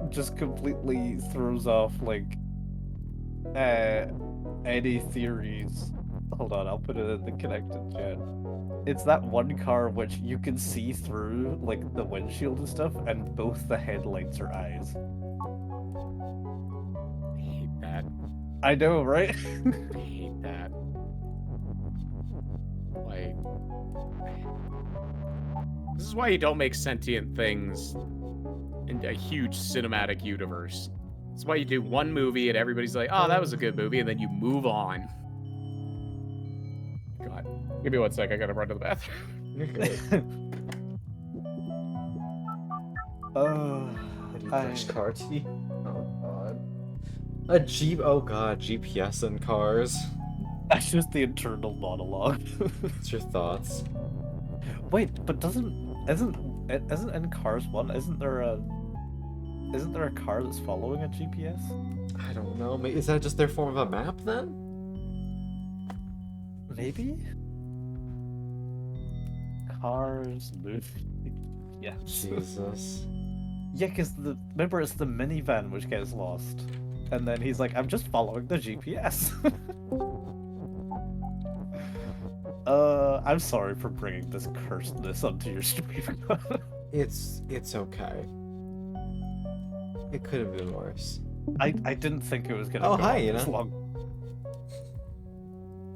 just completely throws off like any theories. Hold on, I'll put it in the connected chat. It's that one car which you can see through like the windshield and stuff, and both the headlights are eyes. I hate that. I know, right? I hate that. Like, this is why you don't make sentient things in a huge cinematic universe. It's why you do one movie and everybody's like, oh, that was a good movie, and then you move on. God. Give me 1 sec, I gotta run to the bathroom. You're good. Any fresh car tea? Oh god. A Jeep? Oh god, GPS in cars. That's just the internal monologue. What's your thoughts? Wait, but isn't in Cars 1, isn't there a car that's following a GPS? I don't know. Is that just their form of a map then? Maybe? Cars movie. Yeah. Jesus. Yeah, because remember it's the minivan which gets lost. And then he's like, I'm just following the GPS. I'm sorry for bringing this cursedness onto your stream. It's okay. It could have been worse. I didn't think it was gonna Oh, go hi, on you this know. long.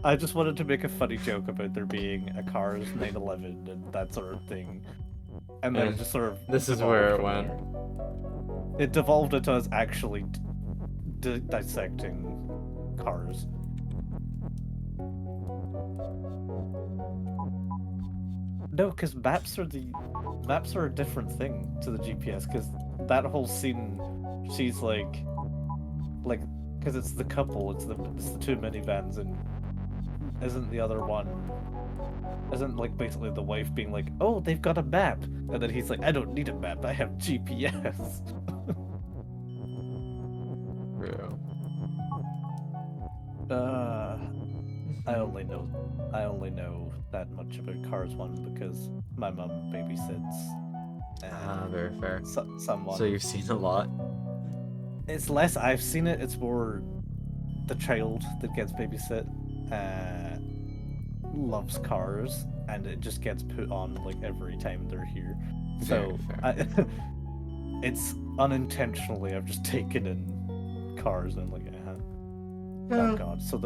I just wanted to make a funny joke about there being a Cars 911 and that sort of thing. And then And it just sort of this is devolved where it from went. there. It devolved into us actually dissecting cars. No, because maps are a different thing to the GPS. Because that whole scene, she's like, because it's the couple, it's the two minivans, and isn't the other one? Isn't like basically the wife being like, oh, they've got a map, and then he's like, I don't need a map, I have GPS. Yeah. I only know that much about Cars 1 because my mum babysits. Very fair. Someone. So you've seen a lot. It's less I've seen it. It's more the child that gets babysit loves cars, and it just gets put on like every time they're here. So it's unintentionally I've just taken in cars and I'm like, oh god. So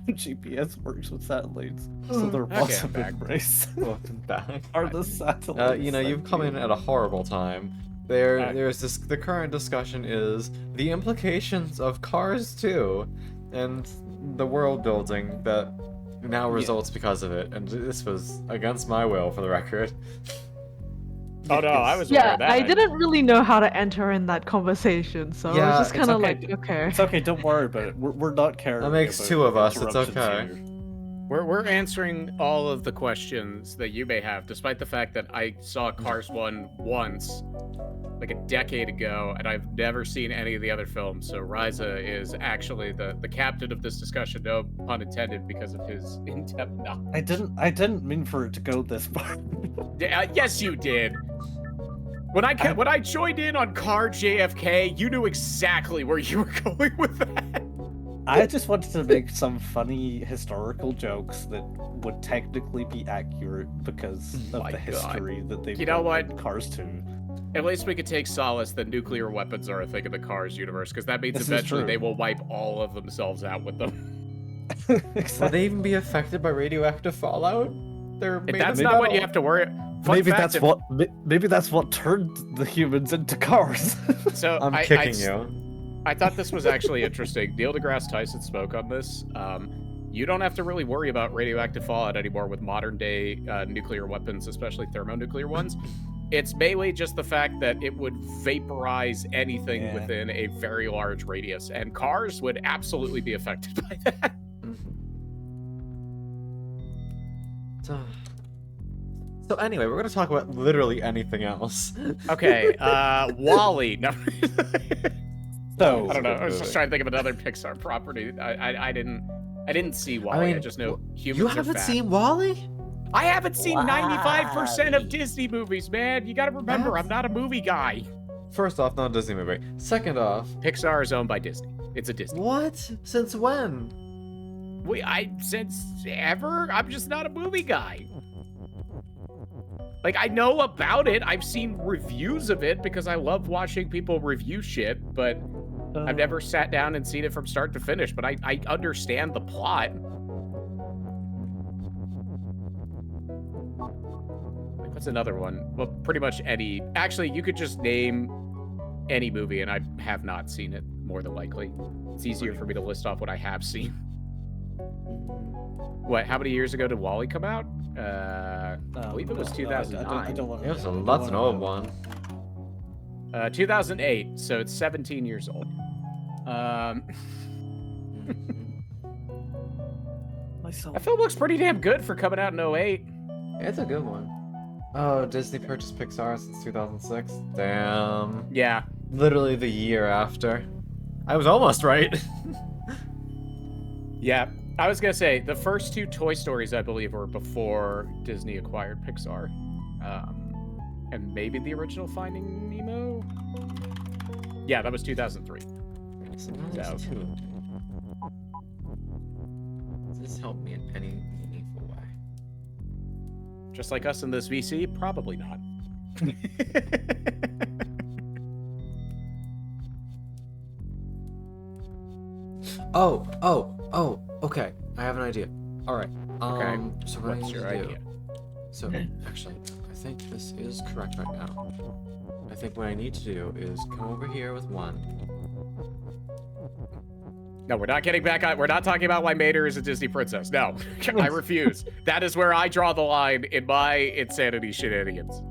GPS works with satellites. So there was a big race. Welcome back. Are the satellites? You've come in at a horrible time. There's this. The current discussion is the implications of Cars 2, and the world building that now results because of it. And this was against my will, for the record. Oh no, I was aware Yeah, of that. I didn't really know how to enter in that conversation, so I Yeah, was just kind of okay. like, okay. It's okay, don't worry about it. We're not caring. That makes about two of us, it's interruptions okay. here. We're answering all of the questions that you may have, despite the fact that I saw Cars 1 once, like a decade ago, and I've never seen any of the other films. So Ryza is actually the captain of this discussion, no pun intended, because of his in-depth knowledge. I didn't mean for it to go this far. Yes, you did. When I joined in on Car JFK, you knew exactly where you were going with that. I just wanted to make some funny historical jokes that would technically be accurate because of My the history that they've You know got in what? Cars 2. At least we could take solace that nuclear weapons are a thing in the Cars universe, because that means This is eventually true. they will wipe all of themselves out with them. Will they even be affected by radioactive fallout? They're made That's of not what metal. you have to worry. Fun Maybe fact, that's what turned the humans into cars. So I'm kicking you. I thought this was actually interesting. Neil deGrasse Tyson spoke on this. You don't have to really worry about radioactive fallout anymore with modern day nuclear weapons, especially thermonuclear ones. It's mainly just the fact that it would vaporize anything within a very large radius, and cars would absolutely be affected by that. So anyway, we're gonna talk about literally anything else. Okay, Wall-E. No. So I don't know. I was just trying to think of another Pixar property. I didn't see Wall-E. I just know humans You are haven't fat. seen Wall-E? I haven't seen 95% of Wall-E. Disney movies, man. You gotta remember, I'm not a movie guy. First off, not a Disney movie. Second off, Pixar is owned by Disney. It's a Disney. what? Since when? Since ever? I'm just not a movie guy. Like, I know about it. I've seen reviews of it because I love watching people review shit, but I've never sat down and seen it from start to finish, but I understand the plot. What's another one? Well, pretty much any. Actually, you could just name any movie, and I have not seen it, more than likely. It's easier for me to list off what I have seen. What? How many years ago did Wall-E come out? I believe it was 2009. That's an old one. 2008, so it's 17 years old. That film looks pretty damn good for coming out in 08. It's a good one. Oh, Disney purchased Pixar since 2006. Damn. Yeah. Literally the year after. I was almost right. Yeah. I was gonna say, the first two Toy Stories, I believe, were before Disney acquired Pixar. And maybe the original Finding Nemo? Yeah, that was 2003. So does this help me in any meaningful way? Just like us in this VC? Probably not. Okay. I have an idea. All right. Okay. So what What's I need your to do? idea? So actually, I think this is correct right now. I think what I need to do is come over here with one, No, we're not getting back on. We're not talking about why Mater is a Disney princess. No, I refuse. That is where I draw the line in my insanity shenanigans.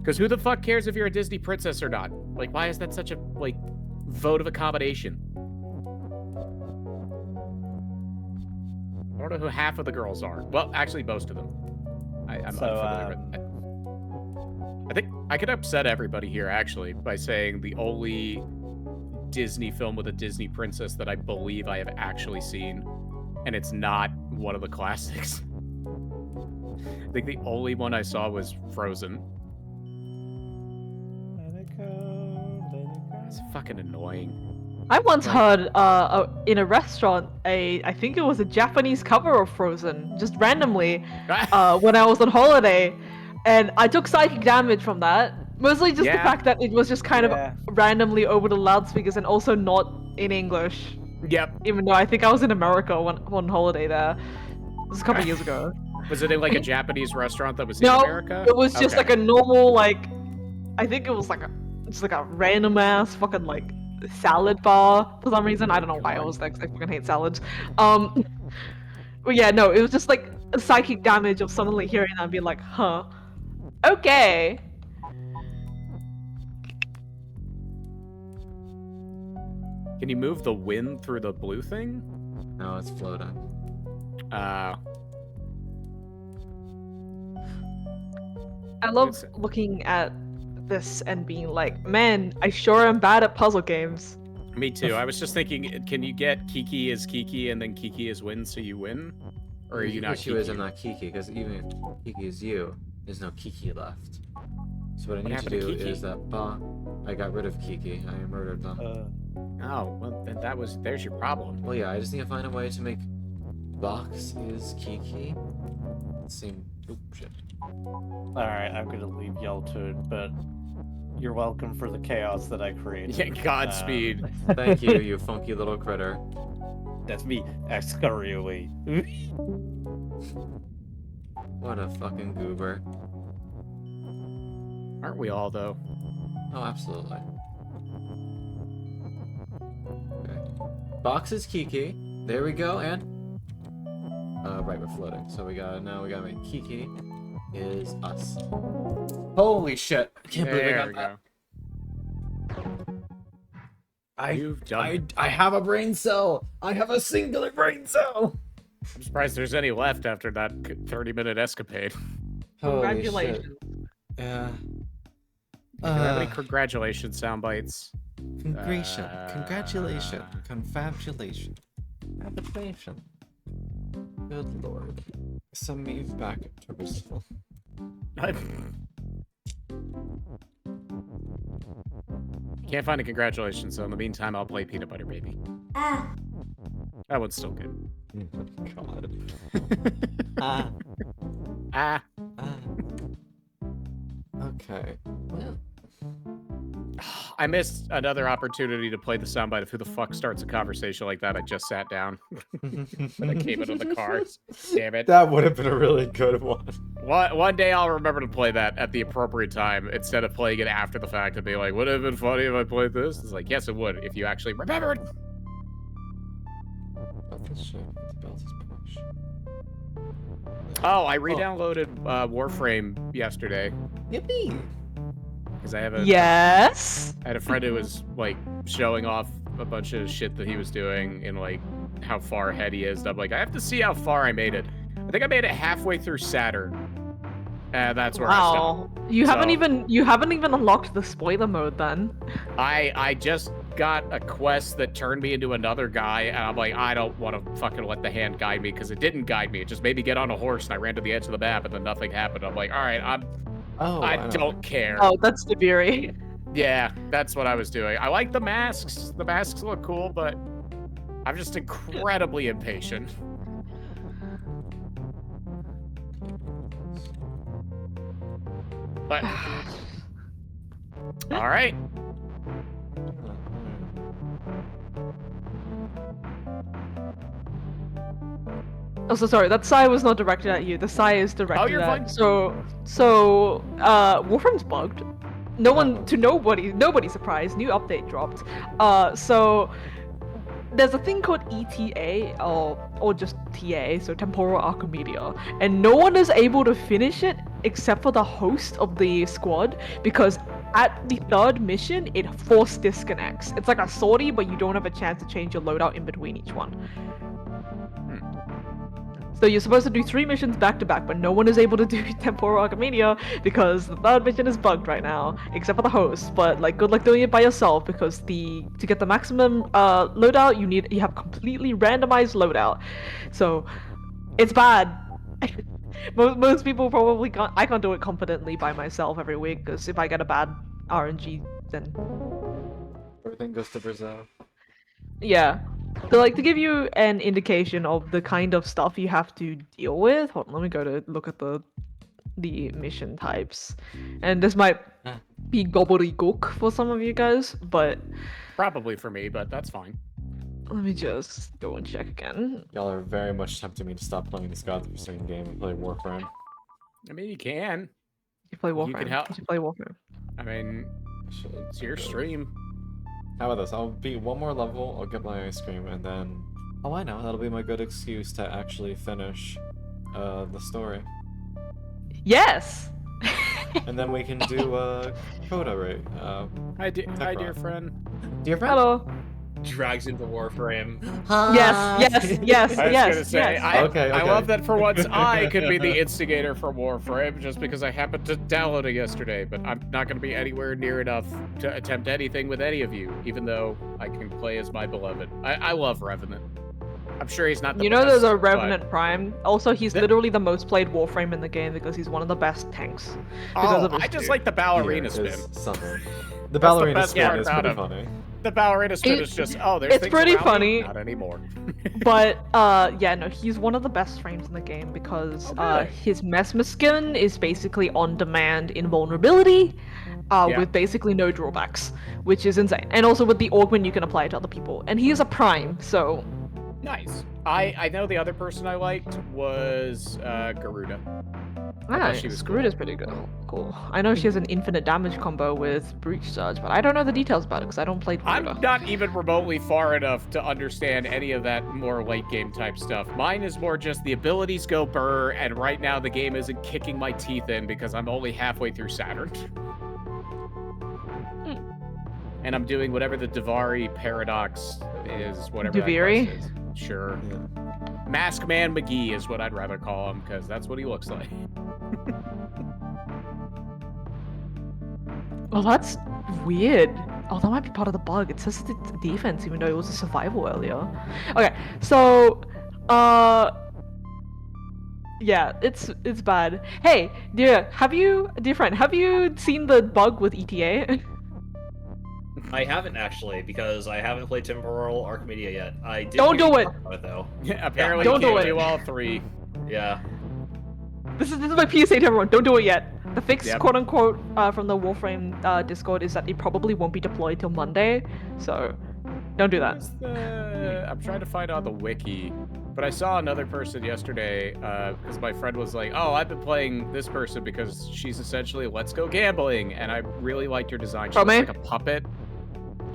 Because who the fuck cares if you're a Disney princess or not? Like, why is that such a, like, vote of accommodation? I don't know who half of the girls are. Well, actually, most of them. I'm unfamiliar with. I think I could upset everybody here, actually, by saying the only Disney film with a Disney princess that I believe I have actually seen, and it's not one of the classics. I think the only one I saw was Frozen. Let it go, let it go. It's fucking annoying. I once heard in a restaurant I think it was a Japanese cover of Frozen, just randomly, when I was on holiday, and I took psychic damage from that. Mostly just the fact that it was just kind of randomly over the loudspeakers and also not in English. Yep. Even though I think I was in America on holiday there. This was a couple years ago. Was it in like a Japanese restaurant that was in America? It was just like a normal, like, I think it was like just like a random ass fucking like salad bar for some reason. I don't know why I was there because I fucking hate salads. But yeah, no, it was just like a psychic damage of suddenly hearing that and being like, huh, okay. Can you move the wind through the blue thing? No, it's floating. I love looking at this and being like, man, I sure am bad at puzzle games. Me too. I was just thinking, can you get Kiki is Kiki and then Kiki is win so you win? Or are you not Kiki? The issue is I'm not Kiki, because even if Kiki is you, there's no Kiki left. So what I need to do is that, I got rid of Kiki. I murdered them. Oh, well, then there's your problem. Well, yeah, I just need to find a way to make Box is Kiki. Same. Oop, shit. Alright, I'm gonna leave y'all to it, but you're welcome for the chaos that I created. Yeah, Godspeed. Thank you, you funky little critter. That's me, Excoriate. What a fucking goober. Aren't we all, though? Oh, absolutely. Okay. Box is Kiki. There we go, and... right, we're floating. So now we gotta make Kiki is us. Holy shit! I can't believe I got that. I have a brain cell! I have a singular brain cell! I'm surprised there's any left after that 30-minute escapade. Congratulations. Shit. Yeah. Do you have any congratulations sound bites? Congratulations. Confabulation. Arbitration. Good lord. Send me back to Bristol. Can't find a congratulations, so in the meantime, I'll play Peanut Butter Baby. That one's still good. God. Okay. Well. I missed another opportunity to play the soundbite of who the fuck starts a conversation like that. I just sat down when I came into the cars. Damn it. That would have been a really good one. One day I'll remember to play that at the appropriate time instead of playing it after the fact and be like, would it have been funny if I played this? It's like, yes, it would if you actually remembered. Oh, I re-downloaded Warframe yesterday. Yippee! Because I have I had a friend who was like showing off a bunch of shit that he was doing and like how far ahead he is. And I'm like, I have to see how far I made it. I think I made it halfway through Saturn. That's where I stopped. You haven't even unlocked the spoiler mode then. I just got a quest that turned me into another guy, and I'm like, I don't want to fucking let the hand guide me because it didn't guide me. It just made me get on a horse, and I ran to the edge of the map, and then nothing happened. I'm like, all right, I don't care. Oh, that's Tiberi. Yeah, that's what I was doing. I like the masks. The masks look cool, but I'm just incredibly impatient. But all right. Oh, so sorry. That sigh was not directed at you. The sigh is directed you're at. fine. So, Warframe's bugged. Nobody's surprised. New update dropped. So there's a thing called ETA or just TA, so Temporal Archimedia, and no one is able to finish it except for the host of the squad because at the third mission it force disconnects. It's like a sortie, but you don't have a chance to change your loadout in between each one. So you're supposed to do 3 missions back to back, but no one is able to do Temporal Archimedia because the third mission is bugged right now, except for the host. But like, good luck doing it by yourself because to get the maximum loadout, you have completely randomized loadout. So it's bad. Most people probably can't. I can't do it confidently by myself every week because if I get a bad RNG, then Everything goes to Brazil. yeah. So like to give you an indication of the kind of stuff you have to deal with, hold on, let me go to look at the mission types. And this might be gobbledygook for some of you guys, but Probably for me, but that's fine. let me just go and check again. Y'all are very much tempting me to stop playing this godforsaken game and play Warframe. I mean, you can. You play You Warframe. can help. You play Warframe. I mean, Actually, it's your stream. How about this? I'll beat one more level, I'll get my ice cream, and then... Oh, I know, that'll be my good excuse to actually finish the story. Yes! And then we can do Coda, right? Hi, Tech dear Rock. friend. Dear friend? Hello. Drags into Warframe. Yes. I was gonna say, yes. I love that for once I could be the instigator for Warframe just because I happened to download it yesterday, but I'm not gonna be anywhere near enough to attempt anything with any of you, even though I can play as my beloved. I love Revenant. I'm sure he's not the You know best, there's a but- Revenant Prime. Also, he's literally the most played Warframe in the game because he's one of the best tanks. Because of his I just speed. like the ballerina Here spin. is something. The That's the ballerina best spin part is about pretty him. funny. The ballerina spin It- is just, oh, there's it's things pretty around me? funny. Not anymore. But yeah, no, he's one of the best frames in the game because Oh, good. his Mesmer skin is basically on-demand invulnerability, Yeah. with basically no drawbacks, which is insane. And also with the augment, you can apply it to other people. And he is a prime, so Nice. I know the other person I liked was Garuda. thought she was Garuda's pretty good. Cool. I know she has an infinite damage combo with Breach Surge, but I don't know the details about it because I don't play Garuda. I'm not even remotely far enough to understand any of that more late game type stuff. Mine is more just the abilities go burr, and right now the game isn't kicking my teeth in because I'm only halfway through Saturn. And I'm doing whatever the Davari paradox is, whatever Duviri? that quest is. Sure. Mask Man McGee is what I'd rather call him, because that's what he looks like. Oh, that's weird. Oh, that might be part of the bug. It says it's defense, even though it was a survival earlier. Okay, so, yeah, it's bad. Hey, dear friend, have you seen the bug with ETA? I haven't actually, because I haven't played Temporal Archimedia yet. I did Don't hear do you it. talk about it though. Yeah, apparently Don't you do can't it. do all three. Yeah. This is my PSA to everyone. Don't do it yet. The fix, Yep. quote unquote, from the Warframe Discord is that it probably won't be deployed till Monday. So, don't do that. Where's the... I'm trying to find out the wiki, but I saw another person yesterday because my friend was like, "Oh, I've been playing this person because she's essentially Let's Go Gambling, and I really liked your design. She's Rome? like a puppet."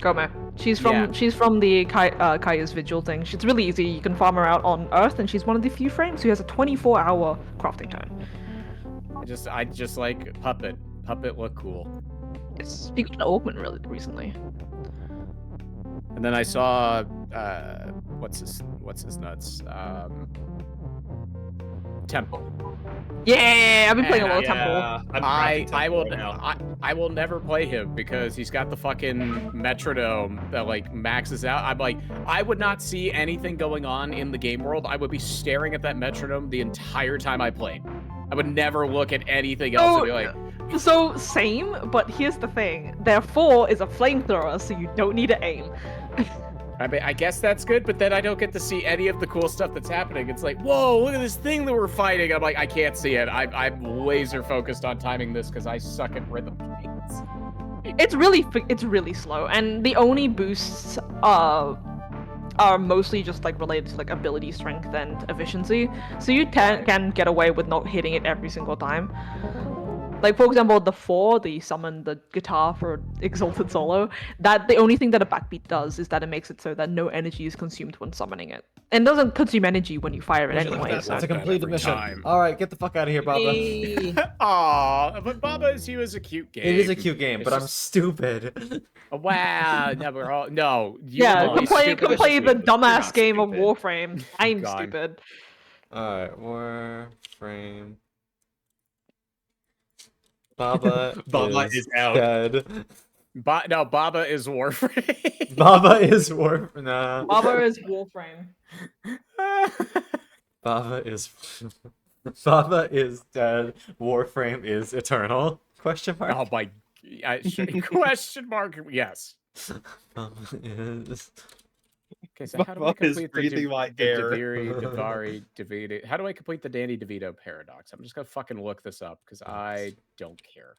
Gome. She's from the Kaya's Vigil thing. She's really easy. You can farm her out on Earth, and she's one of the few frames who has a 24-hour crafting time. I just like puppet. Puppet look cool. It's got an augment really recently. And then I saw what's his nuts? Temple. Yeah, I've been playing a And lot of Temple. I'm I crafting will Temple right now. I will never play him because he's got the fucking metronome that like maxes out. I'm like, I would not see anything going on in the game world. I would be staring at that metronome the entire time I played. I would never look at anything else and be like, So, same, but here's the thing. Therefore is a flamethrower, so you don't need to aim. I mean, I guess that's good, but then I don't get to see any of the cool stuff that's happening. It's like, whoa, look at this thing that we're fighting. I'm like, I can't see it. I'm laser focused on timing this because I suck at rhythm games. It's really slow, and the only boosts are mostly just like related to like ability strength and efficiency. So you can get away with not hitting it every single time. Like for example, the 4, the summon the guitar for exalted solo. That the only thing that a backbeat does is that it makes it so that no energy is consumed when summoning it, and doesn't consume energy when you fire it Would you look at anyway. that? So That's a done completed every mission. time. All right, get the fuck out of here, Baba. Yay. Aw, but Baba is You is a cute game. It is a cute game, It's but I'm just- stupid. Wow, no, we're all no. You yeah, will be come play stupid as the stupid. dumbass not game of stupid. Warframe. I'm God. stupid. All right, Warframe. Baba, Baba is out. dead. No, Baba is Warframe. Baba is Warframe. Nah. Baba is Warframe. Baba is. Baba is dead. Warframe is eternal. Question mark. Oh my! Question mark? Yes. Baba is. Okay, so how do I Baba is complete breathing my the air. Daviri, Davari, Davide? How do I complete the Danny DeVito paradox? I'm just gonna fucking look this up because I don't care.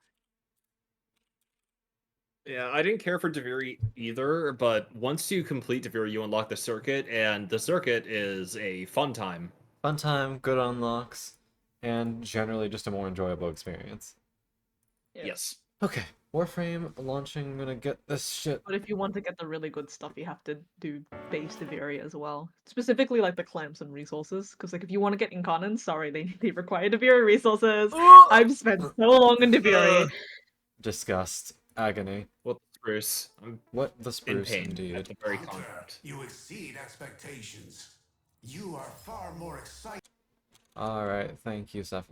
Yeah, I didn't care for Daviri either, but once you complete Daviri, you unlock the circuit, and the circuit is a fun time. Fun time, good unlocks, and generally just a more enjoyable experience. Yeah. Yes. Okay, Warframe launching. I'm gonna get this shit. But if you want to get the really good stuff, you have to do base Daviri as well. Specifically, like the clamps and resources. Because like if you want to get Incarnate, sorry, they require Daviri resources. I've spent so long in Daviri. Disgust, agony. Well, Spruce, I'm What the in spruce pain indeed. at the very Hunter, concept. you exceed expectations. You are far more exciting. All right, thank you, Seth.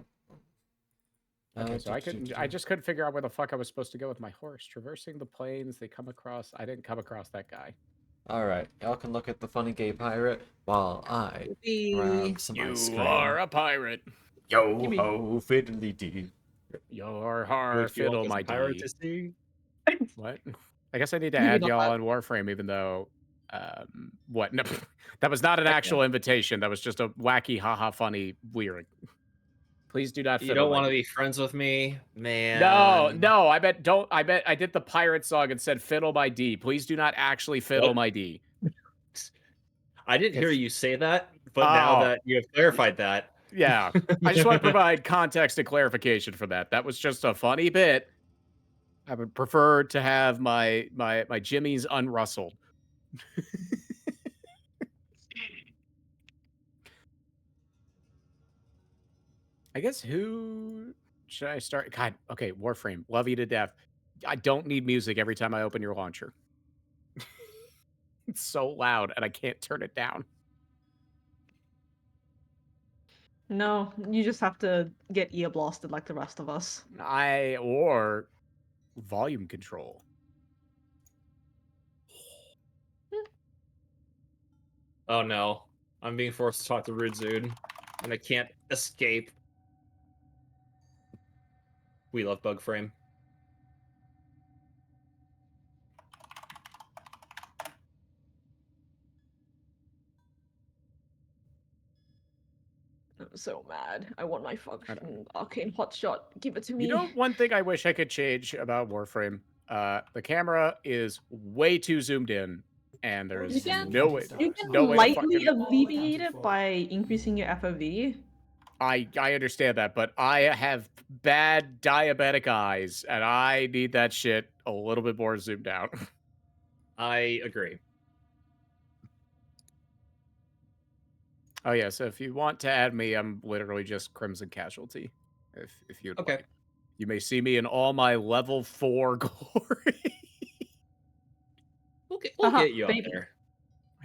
Okay, so I just couldn't figure out where the fuck I was supposed to go with my horse. Traversing the plains, they come across. I didn't come across that guy. All right, y'all can look at the funny gay pirate while I grab some ice You cream. are a pirate. Yo Gimme. ho, fiddly dee. Your har Would you all fiddle get my some pirate D. to see? What? I guess I need to Maybe add not y'all that. on Warframe, even though, what? No, that was not an actual invitation. That was just a wacky, haha, funny, weird. Please do not. You fiddle don't my want to D. be friends with me, man. No. I bet don't. I bet I did the pirate song and said fiddle my D. Please do not actually fiddle What? my D. I didn't hear It's- you say that, but now Oh. that you have clarified that, Yeah, I just want to provide context and clarification for that. That was just a funny bit. I would prefer to have my jimmies unrustled. I guess who should I start? God, okay, Warframe, love you to death. I don't need music every time I open your launcher. It's so loud and I can't turn it down. No, you just have to get ear blasted like the rest of us. Or volume control. oh no, I'm being forced to talk to Rudzood, and I can't escape. We love Bug Frame. I'm so mad. I want my fucking arcane hotshot. Give it to me. You know, one thing I wish I could change about Warframe, the camera is way too zoomed in, and there's You can- no way. You can no way to lightly fucking- alleviate it by increasing your FOV. I understand that, but I have bad diabetic eyes, and I need that shit a little bit more zoomed out. I agree. Oh yeah, so if you want to add me, I'm literally just Crimson Casualty. If you'd Okay. like. You may see me in all my level 4 glory. We'll Uh-huh, get you up baby. there.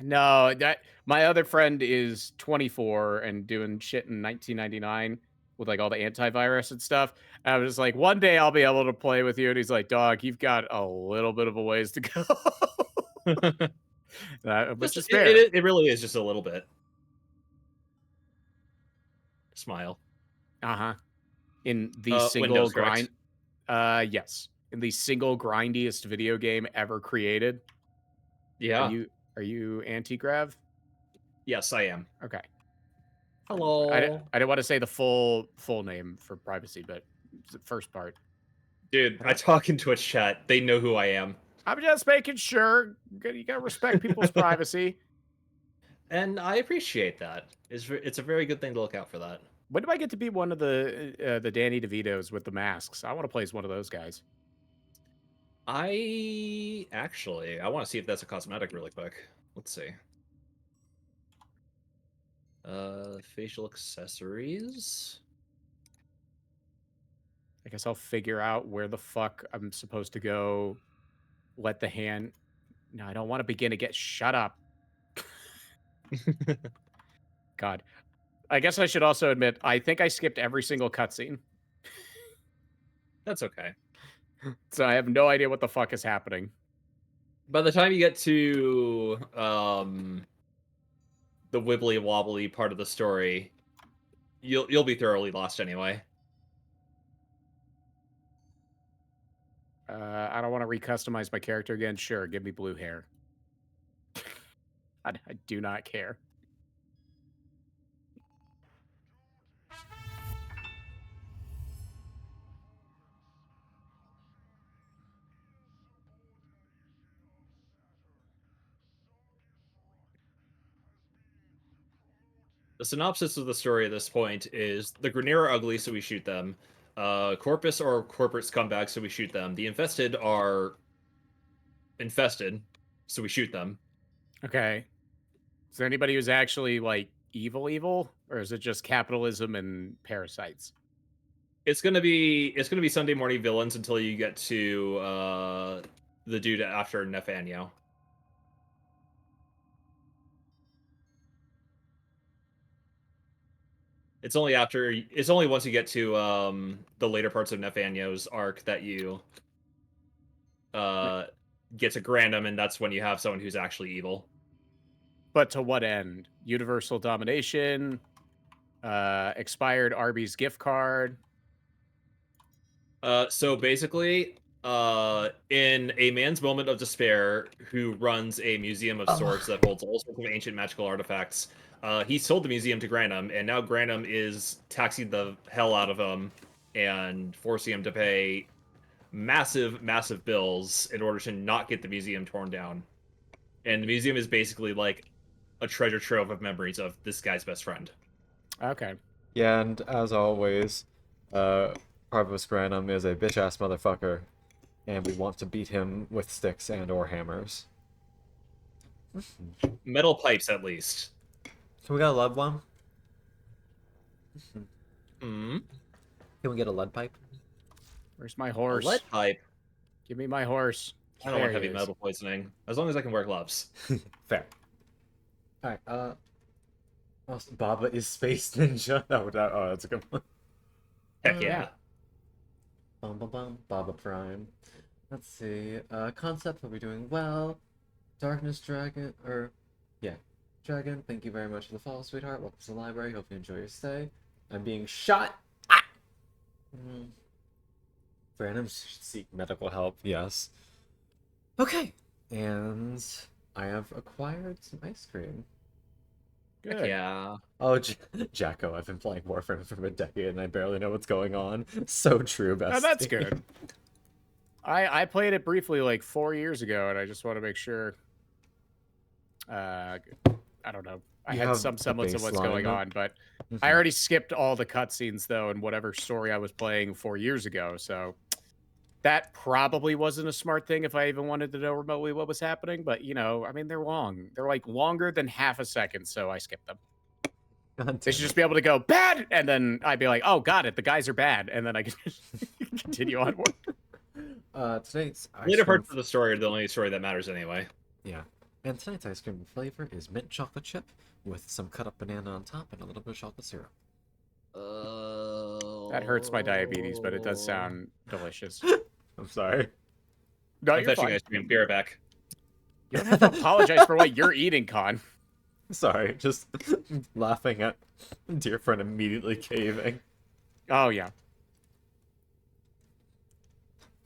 No, that my other friend is 24 and doing shit in 1999 with like all the antivirus and stuff. And I was just like, one day I'll be able to play with you. And he's like, dog, you've got a little bit of a ways to go. Which is fair. It really is just a little bit. Smile. Uh-huh. In the single Windows, grind. Yes. In the single grindiest video game ever created. Yeah. Are you anti-grav? Yes, I am. Okay. Hello. I didn't want to say the full name for privacy, but the first part. Dude, I talk in Twitch chat. They know who I am. I'm just making sure. You gotta respect people's privacy. And I appreciate that. It's a very good thing to look out for that. When do I get to be one of the Danny DeVitos with the masks? I want to play as one of those guys. I want to see if that's a cosmetic really quick. Let's see. Facial accessories. I guess I'll figure out where the fuck I'm supposed to go. Let the hand. No, I don't want to begin to get. Shut up. God. I guess I should also admit, I think I skipped every single cutscene. That's okay. So I have no idea what the fuck is happening. By the time you get to the wibbly wobbly part of the story, you'll be thoroughly lost anyway. I don't want to recustomize my character again. Sure, give me blue hair. I do not care. The synopsis of the story at this point is the Grineer are ugly, so we shoot them. Corpus are corporate scumbags, so we shoot them. The infested are infested, so we shoot them. Okay. Is there anybody who's actually like evil, or is it just capitalism and parasites? It's gonna be Sunday morning villains until you get to the dude after Nathaniel. It's only once you get to the later parts of Nathaniel's arc that you get to Grandam, and that's when you have someone who's actually evil. But to what end? Universal domination, expired Arby's gift card. So basically, in a man's moment of despair, who runs a museum of sorts that holds all sorts of ancient magical artifacts, he sold the museum to Granum, and now Granum is taxing the hell out of him and forcing him to pay massive, massive bills in order to not get the museum torn down. And the museum is basically like a treasure trove of memories of this guy's best friend. Okay. Yeah, and as always, Provost Granum is a bitch-ass motherfucker, and we want to beat him with sticks and or hammers. Metal pipes, at least. Can we get a lead one? Mm-hmm. Can we get a lead pipe? Where's my horse? A lead pipe? Give me my horse. I don't want heavy metal poisoning. As long as I can wear gloves. Fair. Alright, Baba is Space Ninja. Oh, that's a good one. Heck yeah. Baba Prime. Let's see. Concept, are we doing well? Darkness Dragon, Dragon, thank you very much for the follow, sweetheart. Welcome to the library. Hope you enjoy your stay. I'm being shot. Brandon should seek medical help. Yes. Okay. And I have acquired some ice cream. Good. Heck yeah. Oh, Jacko, I've been playing Warframe for a decade and I barely know what's going on. So true, bestie. Oh, that's good. I played it briefly like 4 years ago, and I just want to make sure. I don't know. I had some semblance of what's going on, but I already skipped all the cutscenes though, in whatever story I was playing 4 years ago. So that probably wasn't a smart thing if I even wanted to know remotely what was happening. But you know, I mean, they're long. They're like longer than half a second, so I skipped them. They should just be able to go bad, and then I'd be like, "Oh, got it. The guys are bad," and then I can just continue onward. Tonight's later parts of the story are the only story that matters anyway. Yeah. And tonight's ice cream flavor is mint chocolate chip with some cut up banana on top and a little bit of chocolate syrup. That hurts my diabetes, but it does sound delicious. I'm sorry. No, I'm you're fetching fine. ice cream. Be right back. You don't have to apologize for what you're eating, Con. Sorry, just laughing at dear friend immediately caving. Oh, yeah.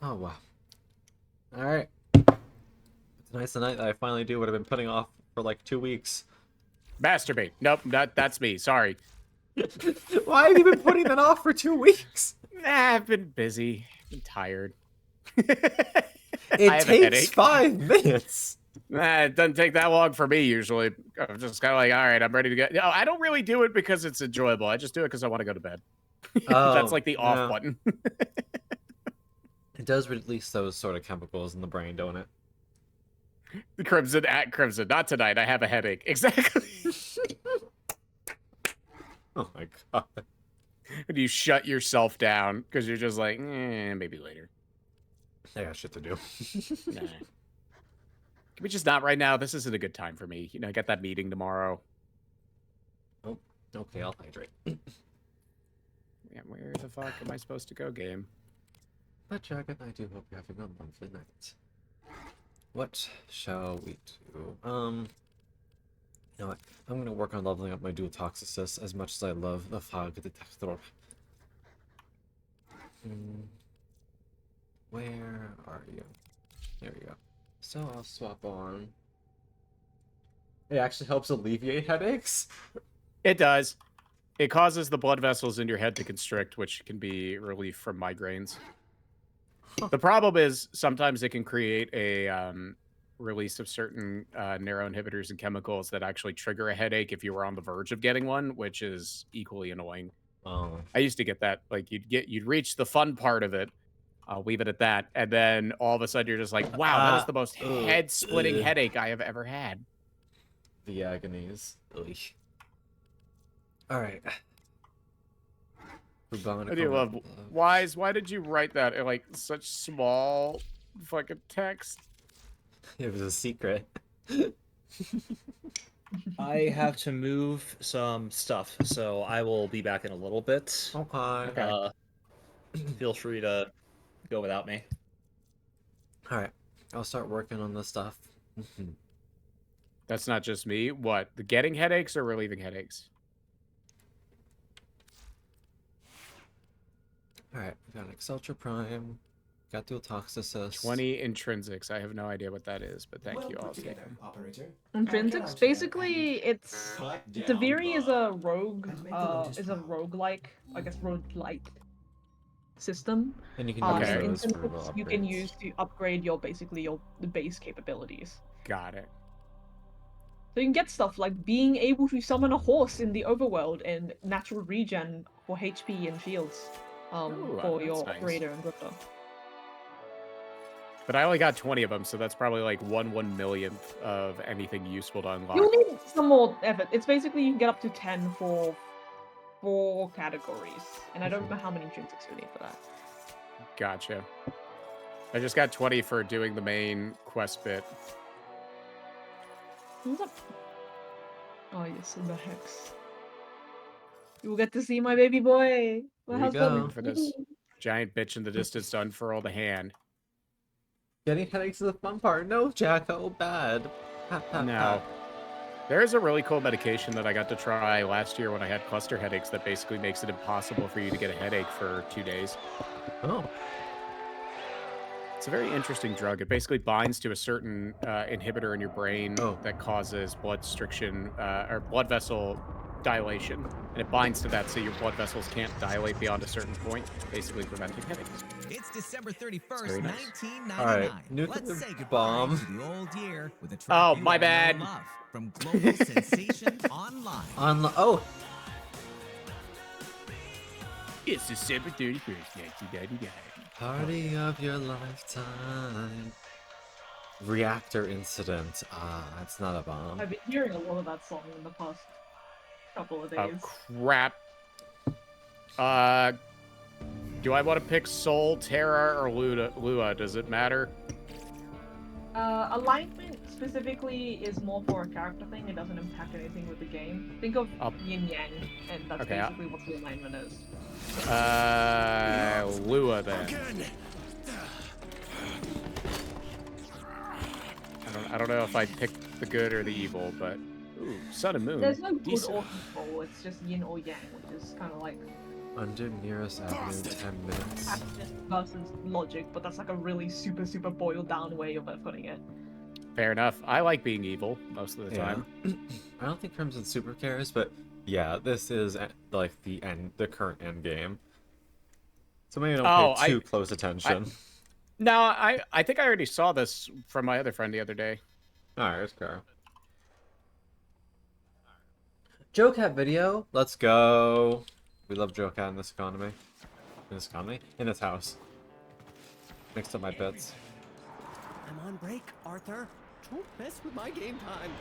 Oh, wow. Alright. Tonight's the night that I finally do what I've been putting off for like 2 weeks. Masturbate. Nope, that's me. Sorry. Why have you been putting that off for 2 weeks? I've been busy. I'm tired. It takes 5 minutes. Nah, it doesn't take that long for me usually. I'm just kind of like, all right, I'm ready to get. No, I don't really do it because it's enjoyable. I just do it because I want to go to bed. That's like the off button. It does release those sort of chemicals in the brain, don't it? The Crimson at Crimson. Not tonight. I have a headache. Exactly. Oh my god. And you shut yourself down because you're just like, maybe later. I got shit to do. Nah. Can we just not right now? This isn't a good time for me. You know, I got that meeting tomorrow. Oh, okay, I'll hydrate. Yeah, where the fuck am I supposed to go, game? But Jacket, I do hope you're having a lovely night. What shall we do? You know what? I'm gonna work on leveling up my dual toxicist as much as I love the fog detector. Where are you? There we go. So I'll swap on. It actually helps alleviate headaches? It does. It causes the blood vessels in your head to constrict, which can be relief from migraines. The problem is sometimes it can create a release of certain neuroinhibitors and chemicals that actually trigger a headache if you were on the verge of getting one, which is equally annoying. Oh. I used to get that. Like you'd reach the fun part of it. I'll leave it at that. And then all of a sudden you're just like, wow, that is the most head-splitting headache I have ever had. The agonies. Ugh. Alright. I do love Wise. Why did you write that in like such small fucking text? It was a secret. I have to move some stuff, so I will be back in a little bit. Okay. Feel free to go without me. Alright. I'll start working on this stuff. That's not just me. What? The getting headaches or relieving headaches? Alright, we got Exceltra Prime. Got Dual Toxicist. 20 intrinsics. I have no idea what that is, but thank you all. Intrinsics, basically, it's Deviri is a rogue, roguelike, I guess roguelite system. And you can use Okay. those for Intrinsics you can upgrades. use to upgrade your the base capabilities. Got it. So you can get stuff like being able to summon a horse in the overworld and natural regen for HP and shields, Ooh, for that's your nice. operator and grifter. But I only got 20 of them, so that's probably like 1/1,000,000th of anything useful to unlock. You'll need some more effort. It's basically you can get up to 10 for 4 categories, and I don't know how many intrinsics you need for that. Gotcha. I just got 20 for doing the main quest bit. What's up? Oh yes, in the hex. You will get to see my baby boy. My There you go. husband. For this giant bitch in the distance to unfurl the hand. Getting headaches is the fun part. No, Jacko, bad. No. There is a really cool medication that I got to try last year when I had cluster headaches that basically makes it impossible for you to get a headache for 2 days. Oh. It's a very interesting drug. It basically binds to a certain inhibitor in your brain Oh. that causes blood striction or blood vessel dilation. And it binds to that so your blood vessels can't dilate beyond a certain point, basically preventing headaches. It's December 31st, Very nice. 1999. Alright, nuclear Let's say goodbye bomb. to the old year with a track Oh, you my all bad. love from Global Sensation Online. Oh. It's December 31st, 1999. Party of your lifetime. Reactor incident. Ah, it's not a bomb. I've been hearing a lot of that song in the past couple of Oh, days. crap. Do I want to pick Soul, Terra, or Lua? Does it matter? Alignment specifically is more for a character thing. It doesn't impact anything with the game. Think of yin yang, and that's Okay, basically what the alignment is. Lua then. I don't know if I picked the good or the evil, but ooh, Sun and Moon. There's no good Decent. or evil. It's just yin or yang, which is kind of like Under nearest avenue, 10 minutes. practice versus logic. But that's like a really super boiled down way of putting it. Fair enough. I like being evil most of the Yeah. time. I don't think Crimson super cares, but yeah, this is like the current end game. So maybe don't pay too close attention. No, I think I already saw this from my other friend the other day. Alright, let's go. Joe Cat video. Let's go. We love Joe Cat in this economy. In this economy? In this house. Mixed up my bits. I'm on break, Arthur. Don't mess with my game time.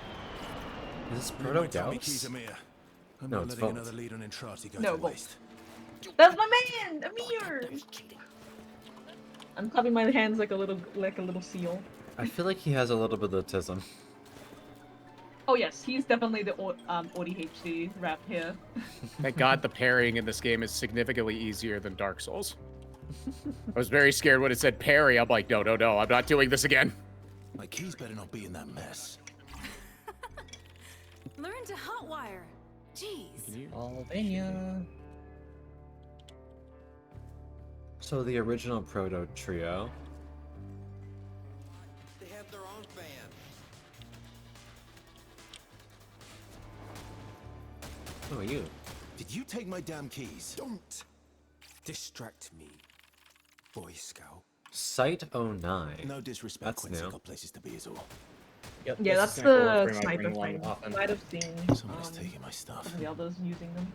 Is this Proto Gauss? I'm No, not it's letting Volt. another lead on Entrati go No, to Volt. waste. That's my man, Amir. I'm clapping my hands like a little seal. I feel like he has a little bit of autism. Oh yes, he's definitely the ODHD rap here. Thank God the parrying in this game is significantly easier than Dark Souls. I was very scared when it said parry. I'm like, no, I'm not doing this again. My keys better not be in that mess. Learn to hotwire. Jeez. Albania. So the original Proto Trio. They have their own band. Who are you? Did you take my damn keys? Don't distract me, Boy Scout. Site 09. No disrespect, That's Quincy new. got places to be is all. Yep, Yeah, this that's is gonna go the Warframe, I sniper bring one thing. often. Might have seen Somebody's taking my stuff. some of the others using them.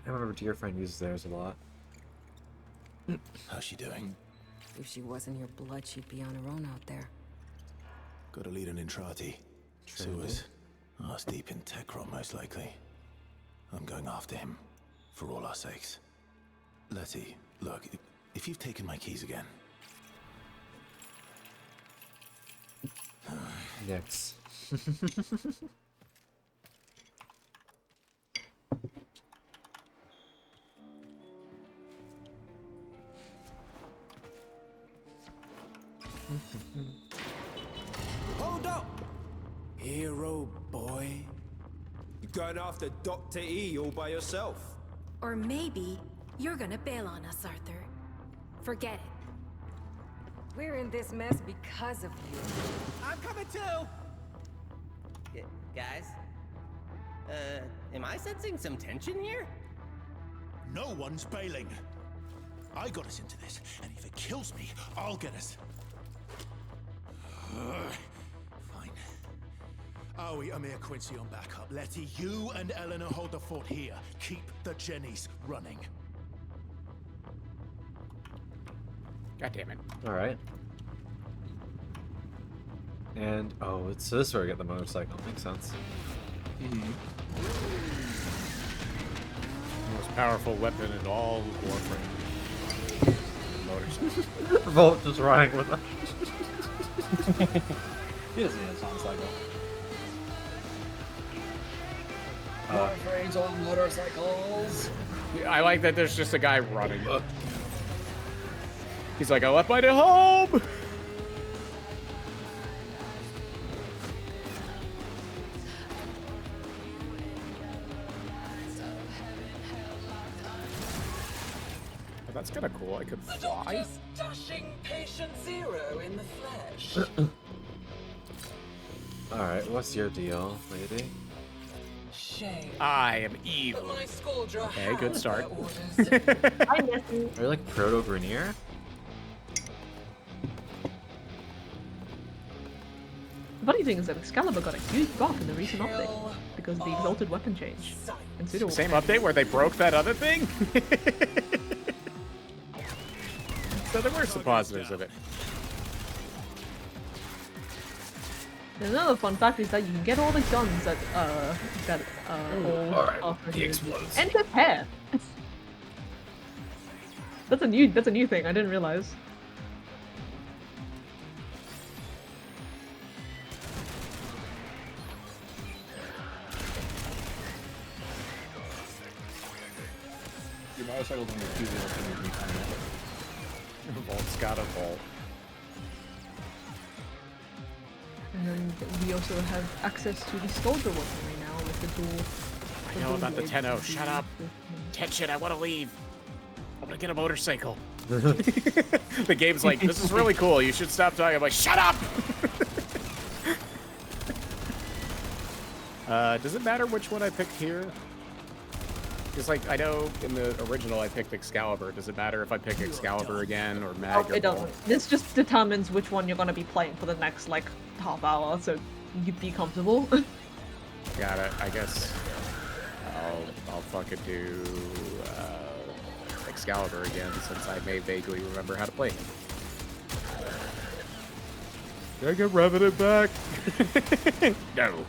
I remember dear friend uses theirs a lot. How's she doing? If she wasn't your blood, she'd be on her own out there. Got a lead on Entrati. Sewers. Arse deep in Techron, most likely. I'm going after him. For all our sakes. Letty, look, if you've taken my keys again. Nix. Hold up! Hero boy. You're going after Dr. E all by yourself. Or maybe you're gonna bail on us, Arthur. Forget it. We're in this mess because of you. I'm coming too! Guys? Am I sensing some tension here? No one's bailing. I got us into this, and if it kills me, I'll get us. Fine. Aoi, Amir, Quincy on backup. Letty, you and Eleanor hold the fort here. Keep the Jennies running. God damn it. Alright. And, oh, it's this where I get the motorcycle. Makes sense. Most powerful weapon in all of Warframe. Motorcycle. Volt just running with us. He doesn't need a sound cycle. Warframes on motorcycles. I like that there's just a guy running. He's like, I left mine at home! Oh, that's kind of cool. I could fly. Dashing patient zero in the flesh. Alright, what's your deal, lady? Shame. I am evil. But my Skuldra Okay, good had start. their orders. I miss you. Are you like Proto Grenier? The funny thing is that Excalibur got a huge buff in the recent update because of the exalted weapon change. And Pseudo Same update where they broke that other thing? So there were some positives of it. And another fun fact is that you can get all the guns that all He explodes. and his hair. That's a new thing. I didn't realize. Your motorcycle's on your two wheels and you can kind of Volt's got a Volt. And then we also have access to the soldier weaponry now with the dual. I know about the Tenno. Shut up. Tension, I want to leave. I'm gonna get a motorcycle. The game's like, this is really cool. You should stop talking. I'm like, shut up! Does it matter which one I picked here? Because, like, I know in the original I picked Excalibur. Does it matter if I pick Excalibur again or Mag Oh, or it Ball? doesn't. This just determines which one you're gonna be playing for the next, like, half hour, so you'd be comfortable. Got it. I guess I'll fucking do Excalibur again since I may vaguely remember how to play him. Can I get Revenant back? No.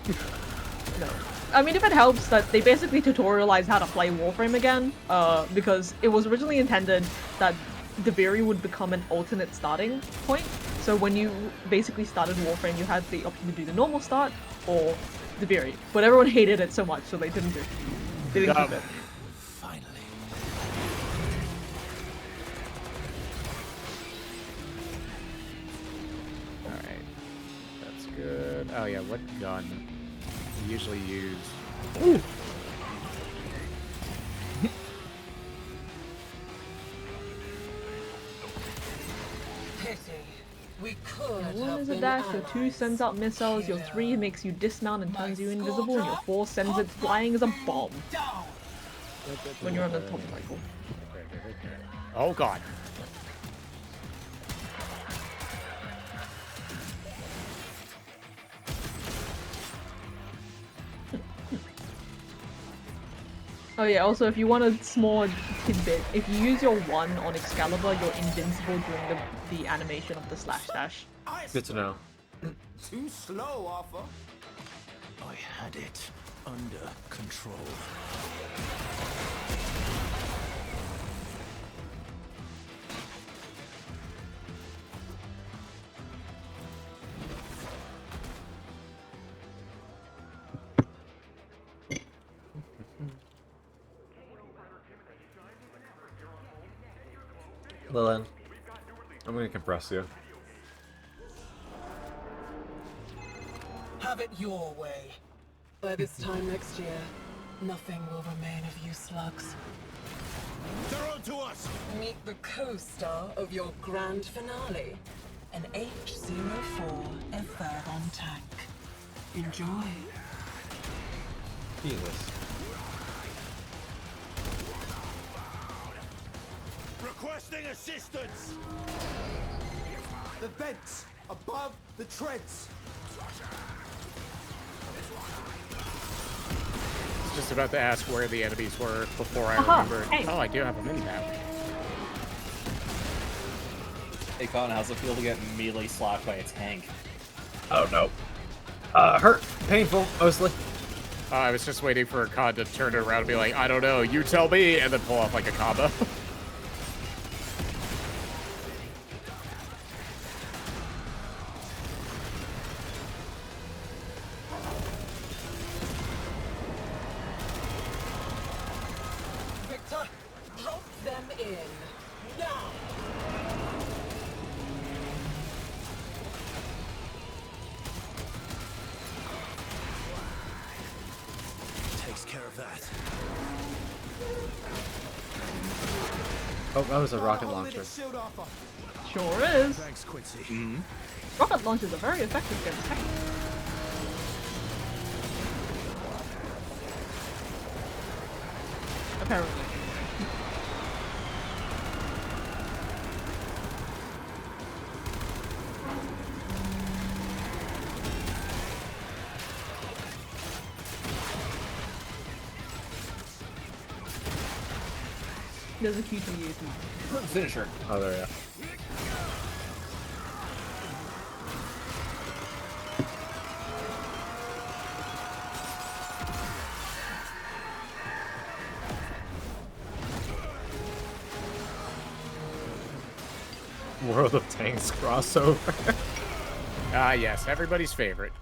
No. I mean, if it helps that they basically tutorialized how to play Warframe again, because it was originally intended that Deviri would become an alternate starting point. So when you basically started Warframe, you had the option to do the normal start or Deviri. But everyone hated it so much, so they didn't do it. They didn't keep it. Finally. Alright. That's good. Oh yeah, what gun? I usually use... Ooh. Pity. We could Your 1 have is a been dash, your 2 allies. sends out missiles, your 3 makes you dismount and turns you invisible, and your 4 sends it flying as a bomb when you're on the top cycle. Oh god. Oh yeah, also if you want a small tidbit, if you use your 1 on Excalibur, you're invincible during the animation of the slash dash. Good to know. Too slow, Arthur. I had it under control. Lillian, I'm gonna compress you. Have it your way. By this time next year, nothing will remain of you slugs. They're on to us! Meet the co-star of your grand finale, an H-04 Evergon tank. Enjoy. Jesus. Requesting assistance! The vents above the treads. I was just about to ask where the enemies were before I Aha, remembered. hey. Oh, I do have a mini-map. Hey Colin, how's it feel to get melee slapped by a tank? Oh no. Hurt. Painful, mostly. I was just waiting for a Khan to turn it around and be like, I don't know, you tell me, and then pull off like a combo. Victor, drop them in. Now! Takes care of that. Oh, that was a rocket launcher. Shield, Arthur. Sure is. Thanks, Quincy. Rocket launchers are very effective against tech. Apparently. There's a Q2 too. Finisher. Oh, there, yeah. World of Tanks crossover. Ah, yes, everybody's favorite.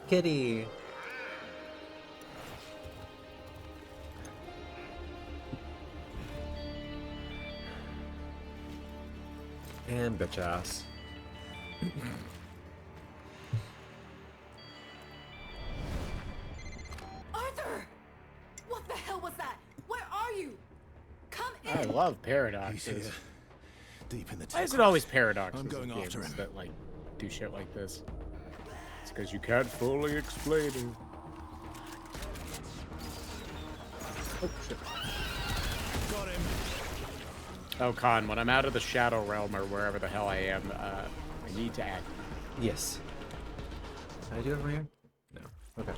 Kitty. And bitch ass. Arthur! What the hell was that? Where are you? Come in! I love paradoxes. He's here, deep in the Why is it Tacrom. always paradoxes I'm going in after games him. that like do shit like this? It's because you can't fully explain it. Oh shit. Got him. Oh, Khan, when I'm out of the Shadow Realm or wherever the hell I am, I need to act. Yes. Can I do it over here? No. Okay.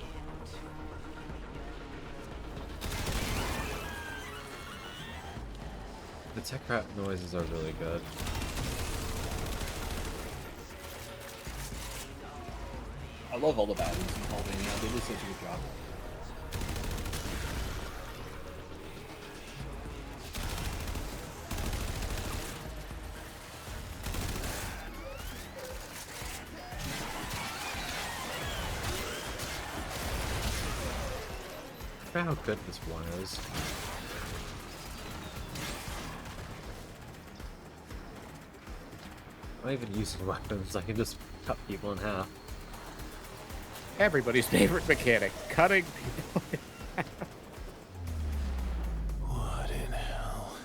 The tech rat noises are really good. I love all the battles in Albania. They did such a good job. I forgot how good this one is. I'm not even using weapons, I can just cut people in half. Everybody's favorite mechanic, cutting people in half. What in hell?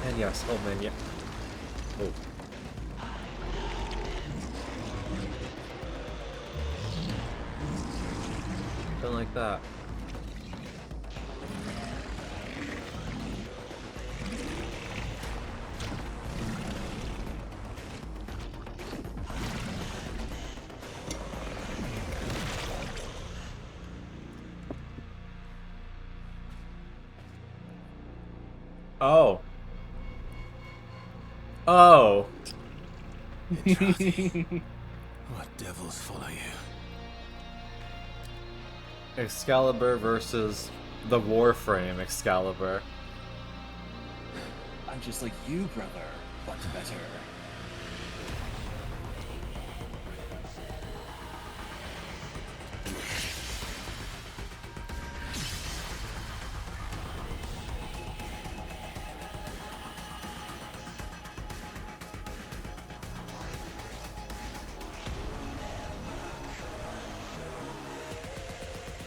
And yes, oh man, yeah. Oh. Don't like that. Oh. Oh. What devils follow you? Excalibur versus the Warframe Excalibur. I'm just like you, brother, but better.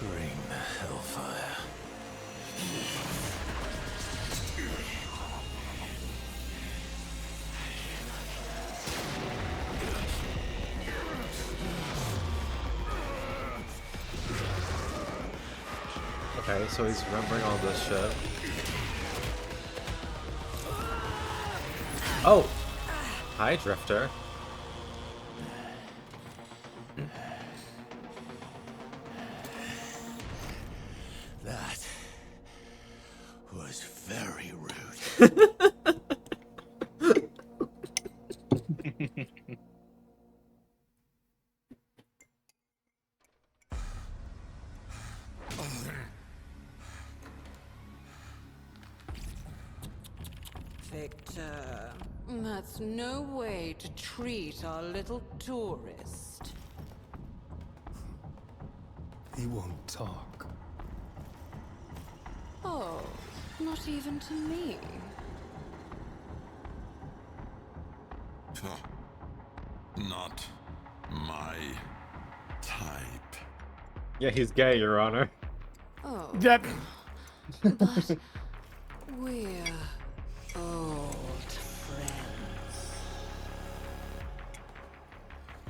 Bring the hellfire. Okay, so he's remembering all this shit. Oh! Hi, Drifter. That was very rude. Victor, that's no way to treat our little tourist. He won't talk. Oh, not even to me. Not my type. Yeah, he's gay, Your Honor. Oh. Yep. But we're old friends.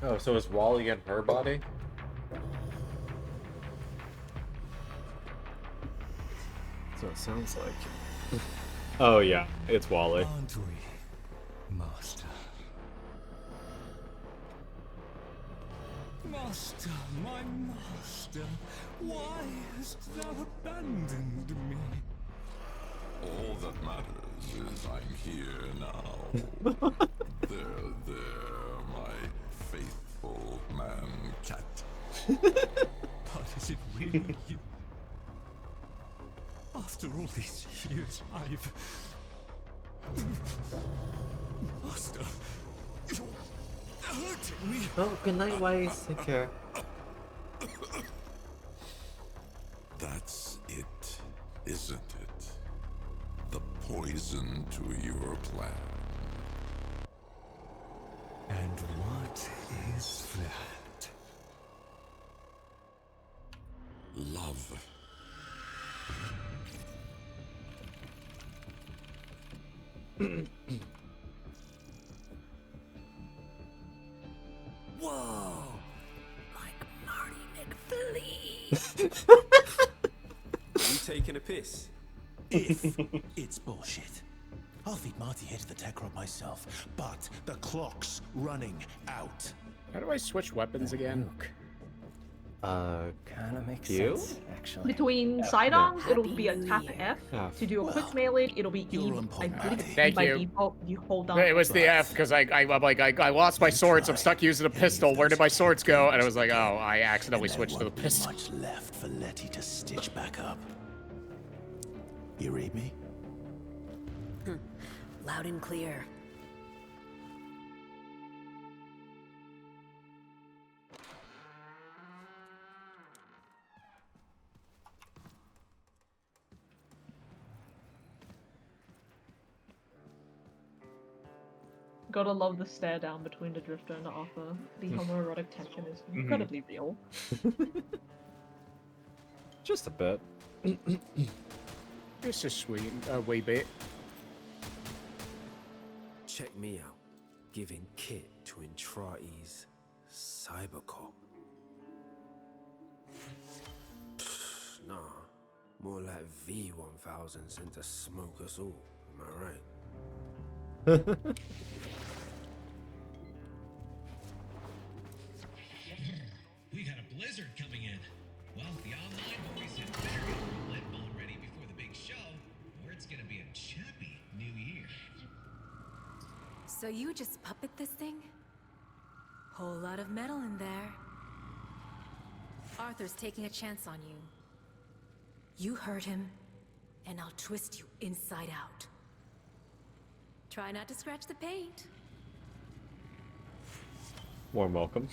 Oh, so is Wally in her body? So it sounds like. Oh yeah, it's Wally. Aren't we, Master? Master, my master, why hast thou abandoned me? All that matters is I'm here now. there, my faithful man-cat. But is it really you? After all these years, Master, Oh, good night, Weiss. Take care. That's it, isn't it? The poison to your plan. And what is that? Love. Whoa! Like Marty McFlea. You taking a piss? If it's bullshit. I'll feed Marty here to the tech rod myself, but the clock's running out. How do I switch weapons again? Kinda makes you? sense, actually. Between sidearms, it'll be a tap F. Yeah. To do a quick melee, it'll be E. I believe it's E Thank by you. default. You hold down. It was the F because I'm like I lost my swords. I'm stuck using a pistol. Where did my swords go? And I was like, oh, I accidentally switched to the pistol. Much left for Letty to stitch back up. You read me? Loud and clear. Gotta love the stare down between the Drifter and the Arthur. The homoerotic tension is incredibly real. Just a bit. It's a sweet, wee bit. Check me out. Giving kit to Entrati's Cybercop. Nah, more like V1000 sent to smoke us all. Am I right? We got a blizzard coming in. Well, the online boys had better get the roulette ball ready before the big show, or it's gonna be a choppy new year. So you just puppet this thing? Whole lot of metal in there. Arthur's taking a chance on you. You hurt him, and I'll twist you inside out. Try not to scratch the paint. Warm welcome.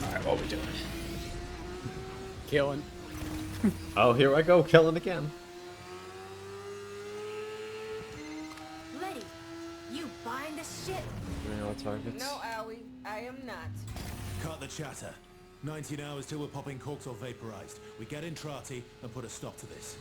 Alright, what are we doing? Killing. Oh, here I go, killing again. Letty, you buying this shit? Targets. No, Owie, I am not. Cut the chatter. 19 hours till we're popping corks or vaporized. We get Entrati and put a stop to this.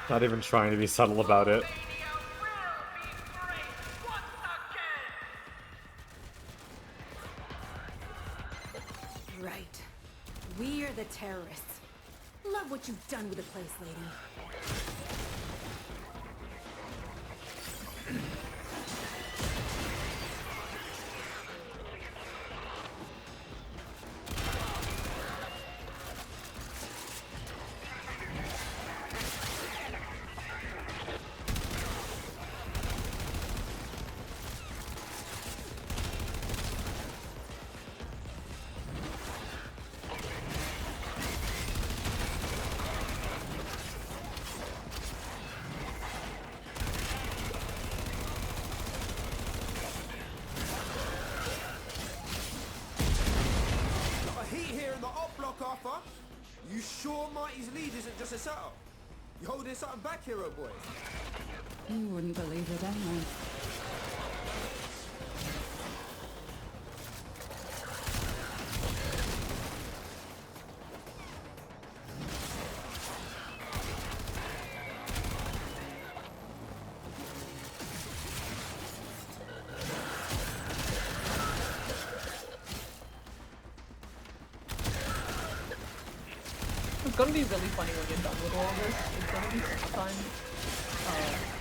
Not even trying to be subtle about it. Right. We're the terrorists. Love what you've done with the place, lady. You sure Marty's lead isn't just a setup? You holding something back, hero boy? You wouldn't believe it anyway. gonna be really funny when you're done with all of this. It's gonna be summertime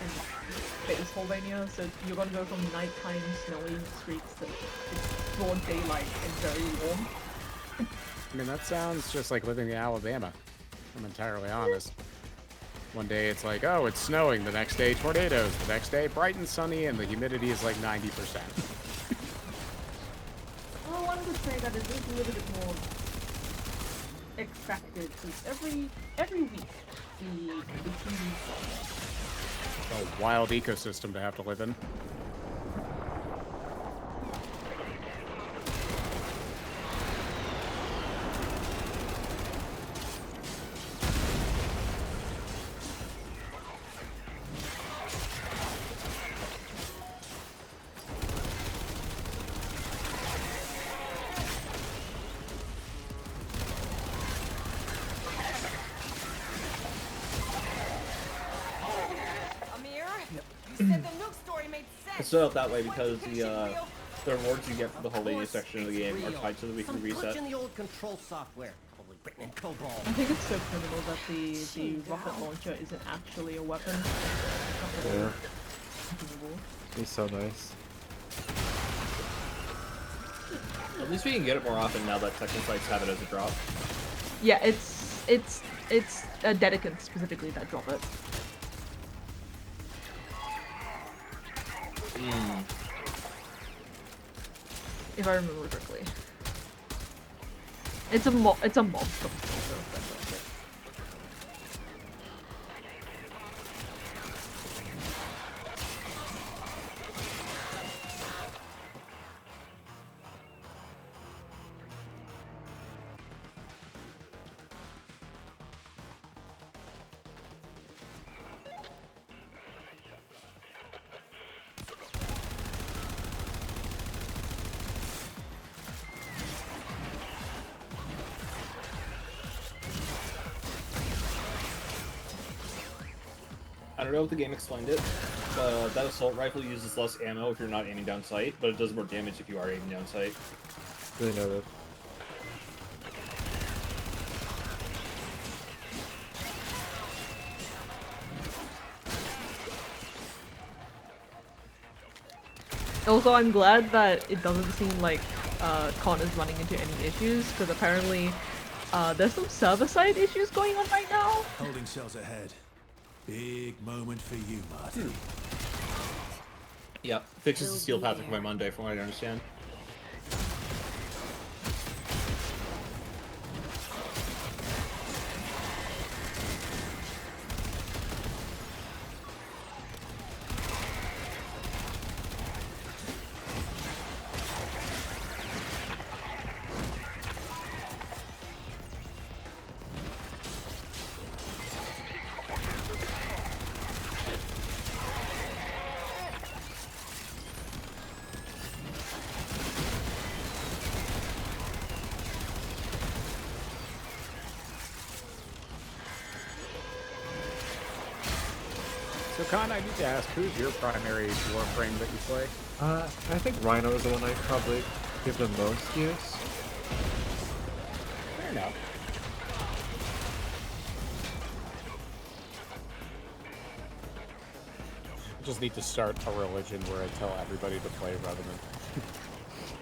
in Pennsylvania, so you're gonna go from nighttime snowy streets to it's broad daylight and very warm. I mean, that sounds just like living in Alabama, if I'm entirely honest. One day it's like, oh, it's snowing. The next day, tornadoes. The next day, bright and sunny, and the humidity is like 90%. Well, one would say that it is a little bit more expected, because every week the TV A wild ecosystem to have to live in. It's set up that way because the rewards you get for the holiday section of the game are tied to the weekly reset. In the old control software, probably written in COBOL. I think it's so criminal that the rocket launcher isn't actually a weapon. Yeah. He's so nice. At least we can get it more often now that Tekken sites have it as a drop. Yeah, it's Dedekin specifically that drop it. If I remember correctly. It's a mob from I don't know if the game explained it. That assault rifle uses less ammo if you're not aiming down sight, but it does more damage if you are aiming down sight. Really know that. Also, I'm glad that it doesn't seem like Con is running into any issues, because apparently there's some server-side issues going on right now. Holding cells ahead. Big moment for you, Marty. Yep, fixes the steel patrick by Monday, from what I understand. So, Con, I need to ask, who's your primary Warframe that you play? I think Rhino is the one I probably give the most use. Fair enough. I just need to start a religion where I tell everybody to play Revenant.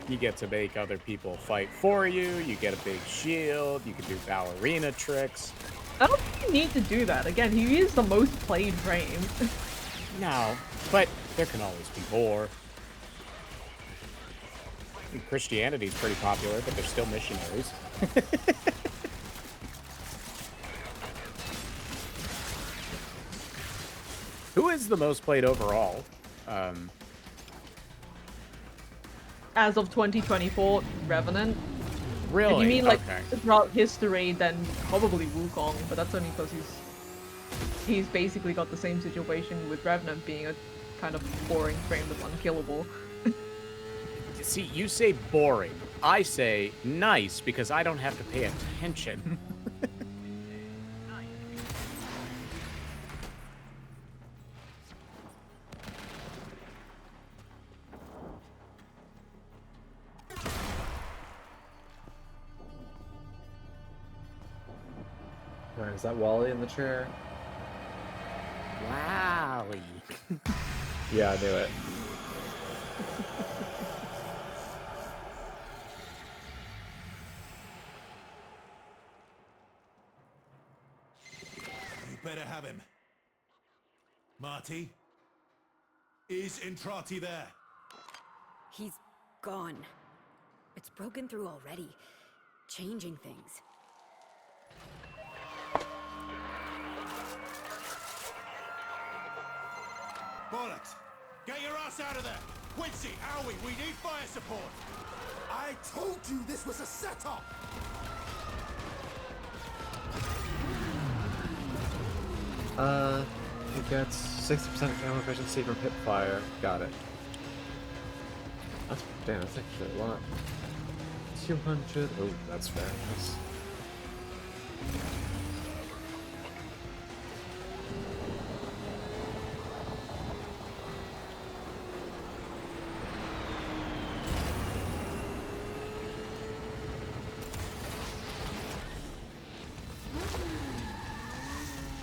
You get to make other people fight for you, you get a big shield, you can do ballerina tricks. I don't think you need to do that. Again, he is the most played frame. No, but there can always be more. Christianity's pretty popular, but they're still missionaries. Who is the most played overall? As of 2024, Revenant. Really? If you mean like Okay. throughout history, then probably Wukong, but that's only because he's basically got the same situation with Revenant being a kind of boring frame that's unkillable. See, you say boring. I say nice because I don't have to pay attention. Alright, is that Wally in the chair? Wowie. Yeah, I knew it. You better have him. Marty? Is Entrati there? He's gone. It's broken through already, changing things. Bollocks! Get your ass out of there! Quincy, Howie, we need fire support! I told you this was a setup! It gets 60% ammo efficiency from hip fire. Got it. Damn, that's actually a lot. 200. Oh, that's very nice.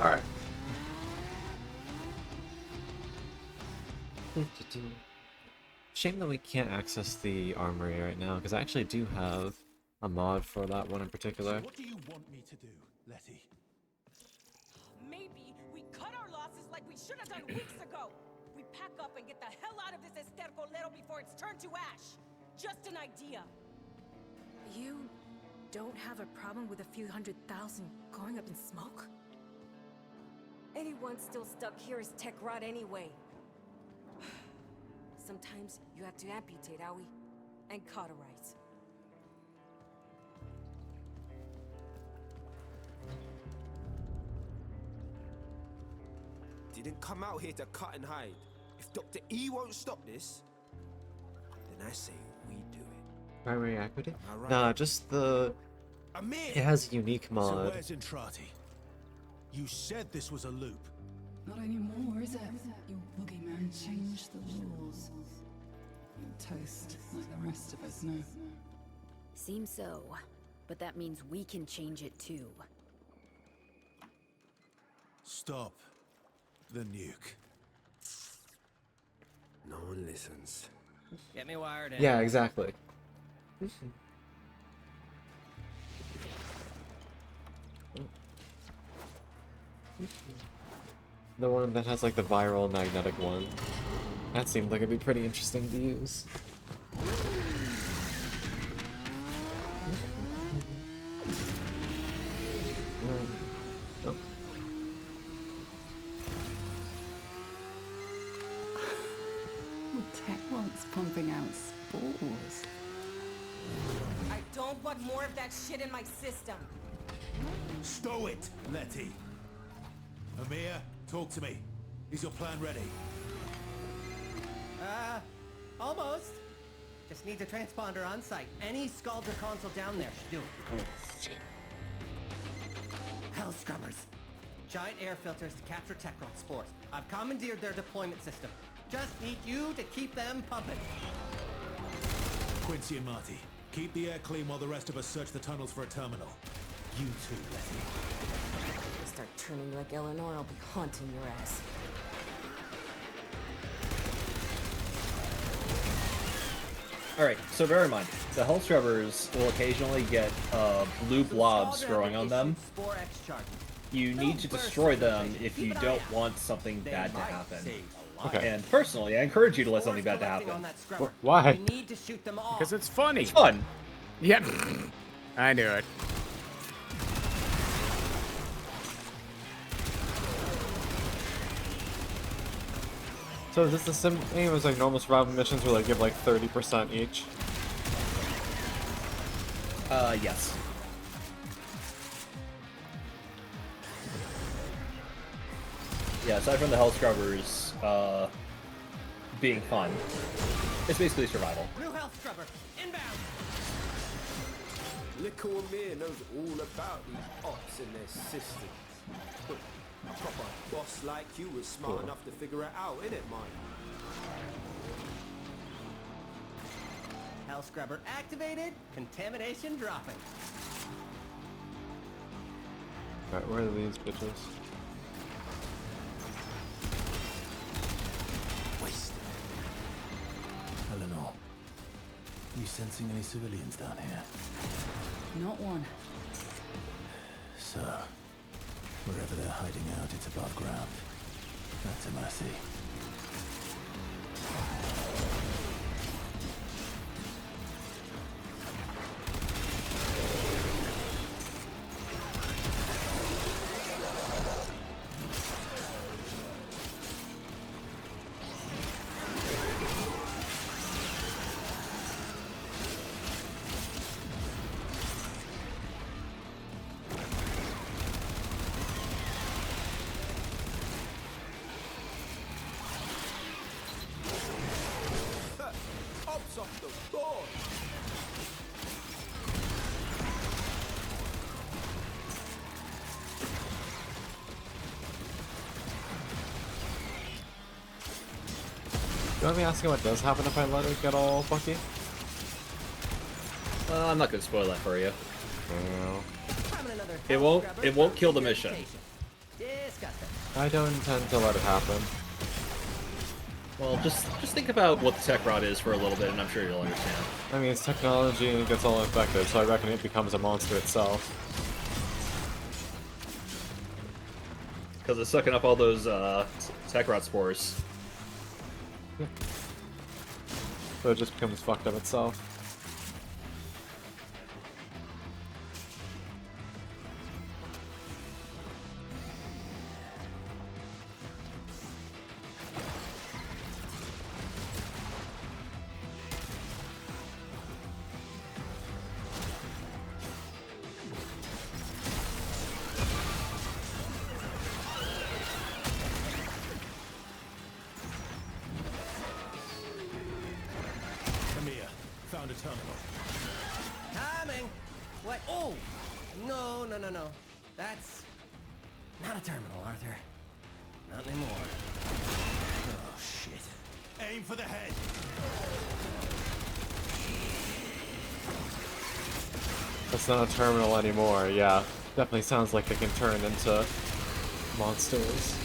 Alright. Shame that we can't access the armory right now, because I actually do have a mod for that one in particular. What do you want me to do, Letty? Maybe we cut our losses like we should have done weeks ago. We pack up and get the hell out of this estercolero before it's turned to ash. Just an idea. You don't have a problem with a few 100,000 going up in smoke? Anyone still stuck here is tech rot anyway. Sometimes you have to amputate, Owie, and cauterize. Didn't come out here to cut and hide. If Dr. E won't stop this, then I say we do it. Primary equity? Am I right? Nah, just the... Amir! It has a unique So mod. where's Entrati? You said this was a loop. Not anymore, is it? Your boogeyman changed the rules. You're toast, like the rest of us know. Seems so, but that means we can change it too. Stop the nuke. No one listens. Get me wired in. Yeah, exactly. The one that has like the viral magnetic one. That seemed like it'd be pretty interesting to use. Oh. Tech wants pumping out spores. I don't want more of that shit in my system. Stow it, Letty. Amir, talk to me. Is your plan ready? Almost. Just needs a transponder on site. Any Scalder console down there should do it. Hell scrubbers. Giant air filters to capture Techron spores. I've commandeered their deployment system. Just need you to keep them pumping. Quincy and Marty, keep the air clean while the rest of us search the tunnels for a terminal. You too, Letty. If you start turning like Eleanor, I'll be haunting your ass. Alright, so bear in mind, the Hell Scrubbers will occasionally get blue blobs growing on them. Spore X charges. You need to destroy them if you don't want something bad to happen. Okay. And personally, I encourage you to let something bad to happen. Why? We need to shoot them all. Because it's funny. It's fun. Yep. I knew it. So is this the same aim as like normal survival missions where they give like 30% each? Yes. Yeah, aside from the Hell Scrubbers, being fun, it's basically survival. New health scrubber, inbound. Little Amir knows all about these ops and their systems. A proper boss like you was smart enough to figure it out, innit, mine? Health scrubber activated, contamination dropping. Alright, where are these bitches? Wasted. Eleanor, you sensing any civilians down here? Not one. So, wherever they're hiding out, it's above ground. That's a mercy. Ops off the board. You want me asking what does happen if I let it get all fucky? I'm not gonna spoil that for you. No. It won't kill the mission. Disgusting. I don't intend to let it happen. Well, just think about what the tech rod is for a little bit, and I'm sure you'll understand. I mean, it's technology and it gets all infected, so I reckon it becomes a monster itself. Because it's sucking up all those tech rod spores. So it just becomes fucked up itself. Found a terminal. Coming! What? Oh! No, no, no, no. That's not a terminal, Arthur. Not anymore. Oh, shit. Aim for the head. That's not a terminal anymore, yeah. Definitely sounds like they can turn into monsters.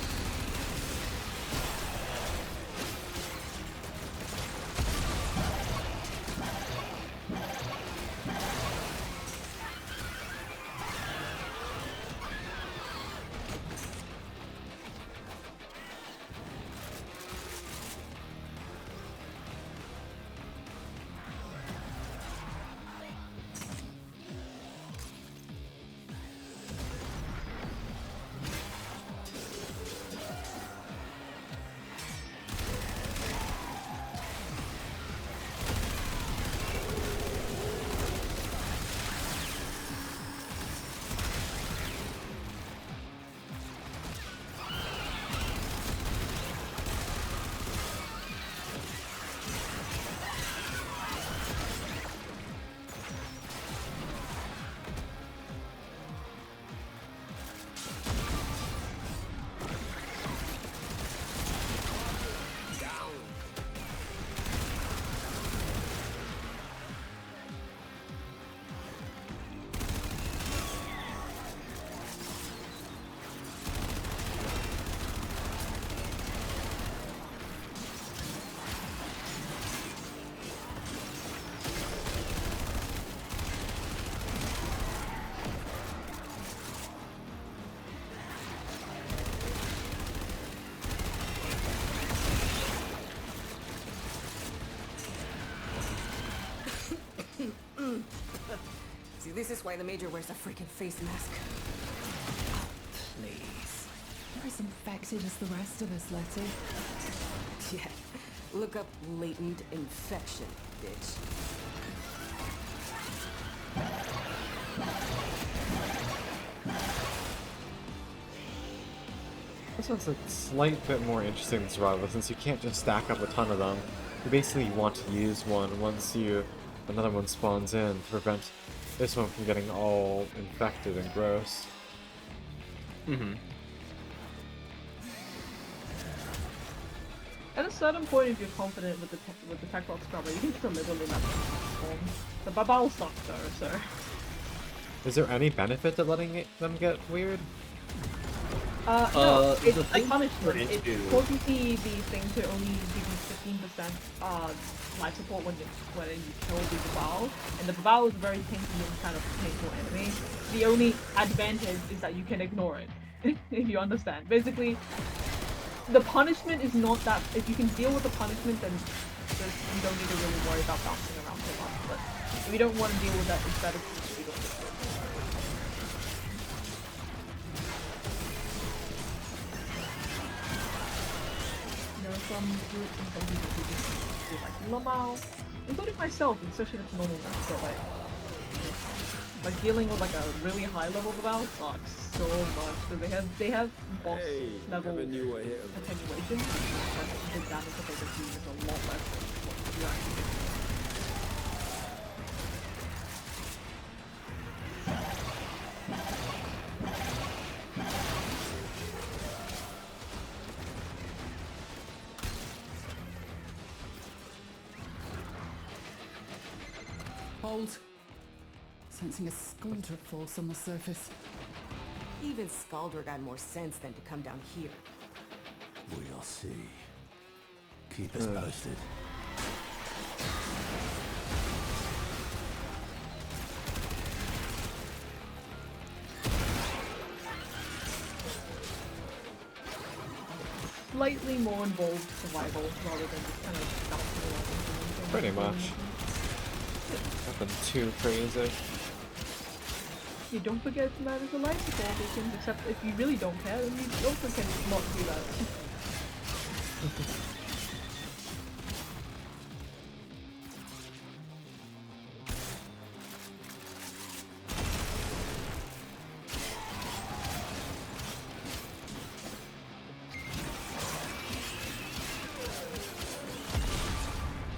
See, this is why the Major wears a freaking face mask. Please. You're as infected as the rest of us, Letty. Yeah. Look up latent infection, bitch. This one's a slight bit more interesting than survival since you can't just stack up a ton of them. You basically want to use one once another one spawns in to prevent this one from getting all infected and gross. Mm-hmm. At a certain point, if you're confident with the tech rock scrubber, you can just remove them in that form. The Babal sucks though, so. Is there any benefit to letting them get weird? No, it's the a thing punishment. we're It into- causes the thing to only give you 15% life support when you kill the Babaal. And the Babaal is a very tanky and kind of painful enemy. The only advantage is that you can ignore it, if you understand. Basically, the punishment is not that... If you can deal with the punishment, then you don't need to really worry about bouncing around too much. But if you don't want to deal with that, it's better to just do it. There are some groups and some people who just do like normal, including myself, especially if it's normal now. So like dealing with like a really high level battle sucks so much because they have boss level attenuation. The damage that they can do is a lot less than what you actually do. Hold. Sensing a Skuldra force on the surface. Even Skuldra got more sense than to come down here. We'll see. Keep us posted. Slightly more involved survival rather than just kind of bouncing around. Pretty much. Nothing too crazy. You don't forget to manage the life support items, except if you really don't care, then you also can not do that.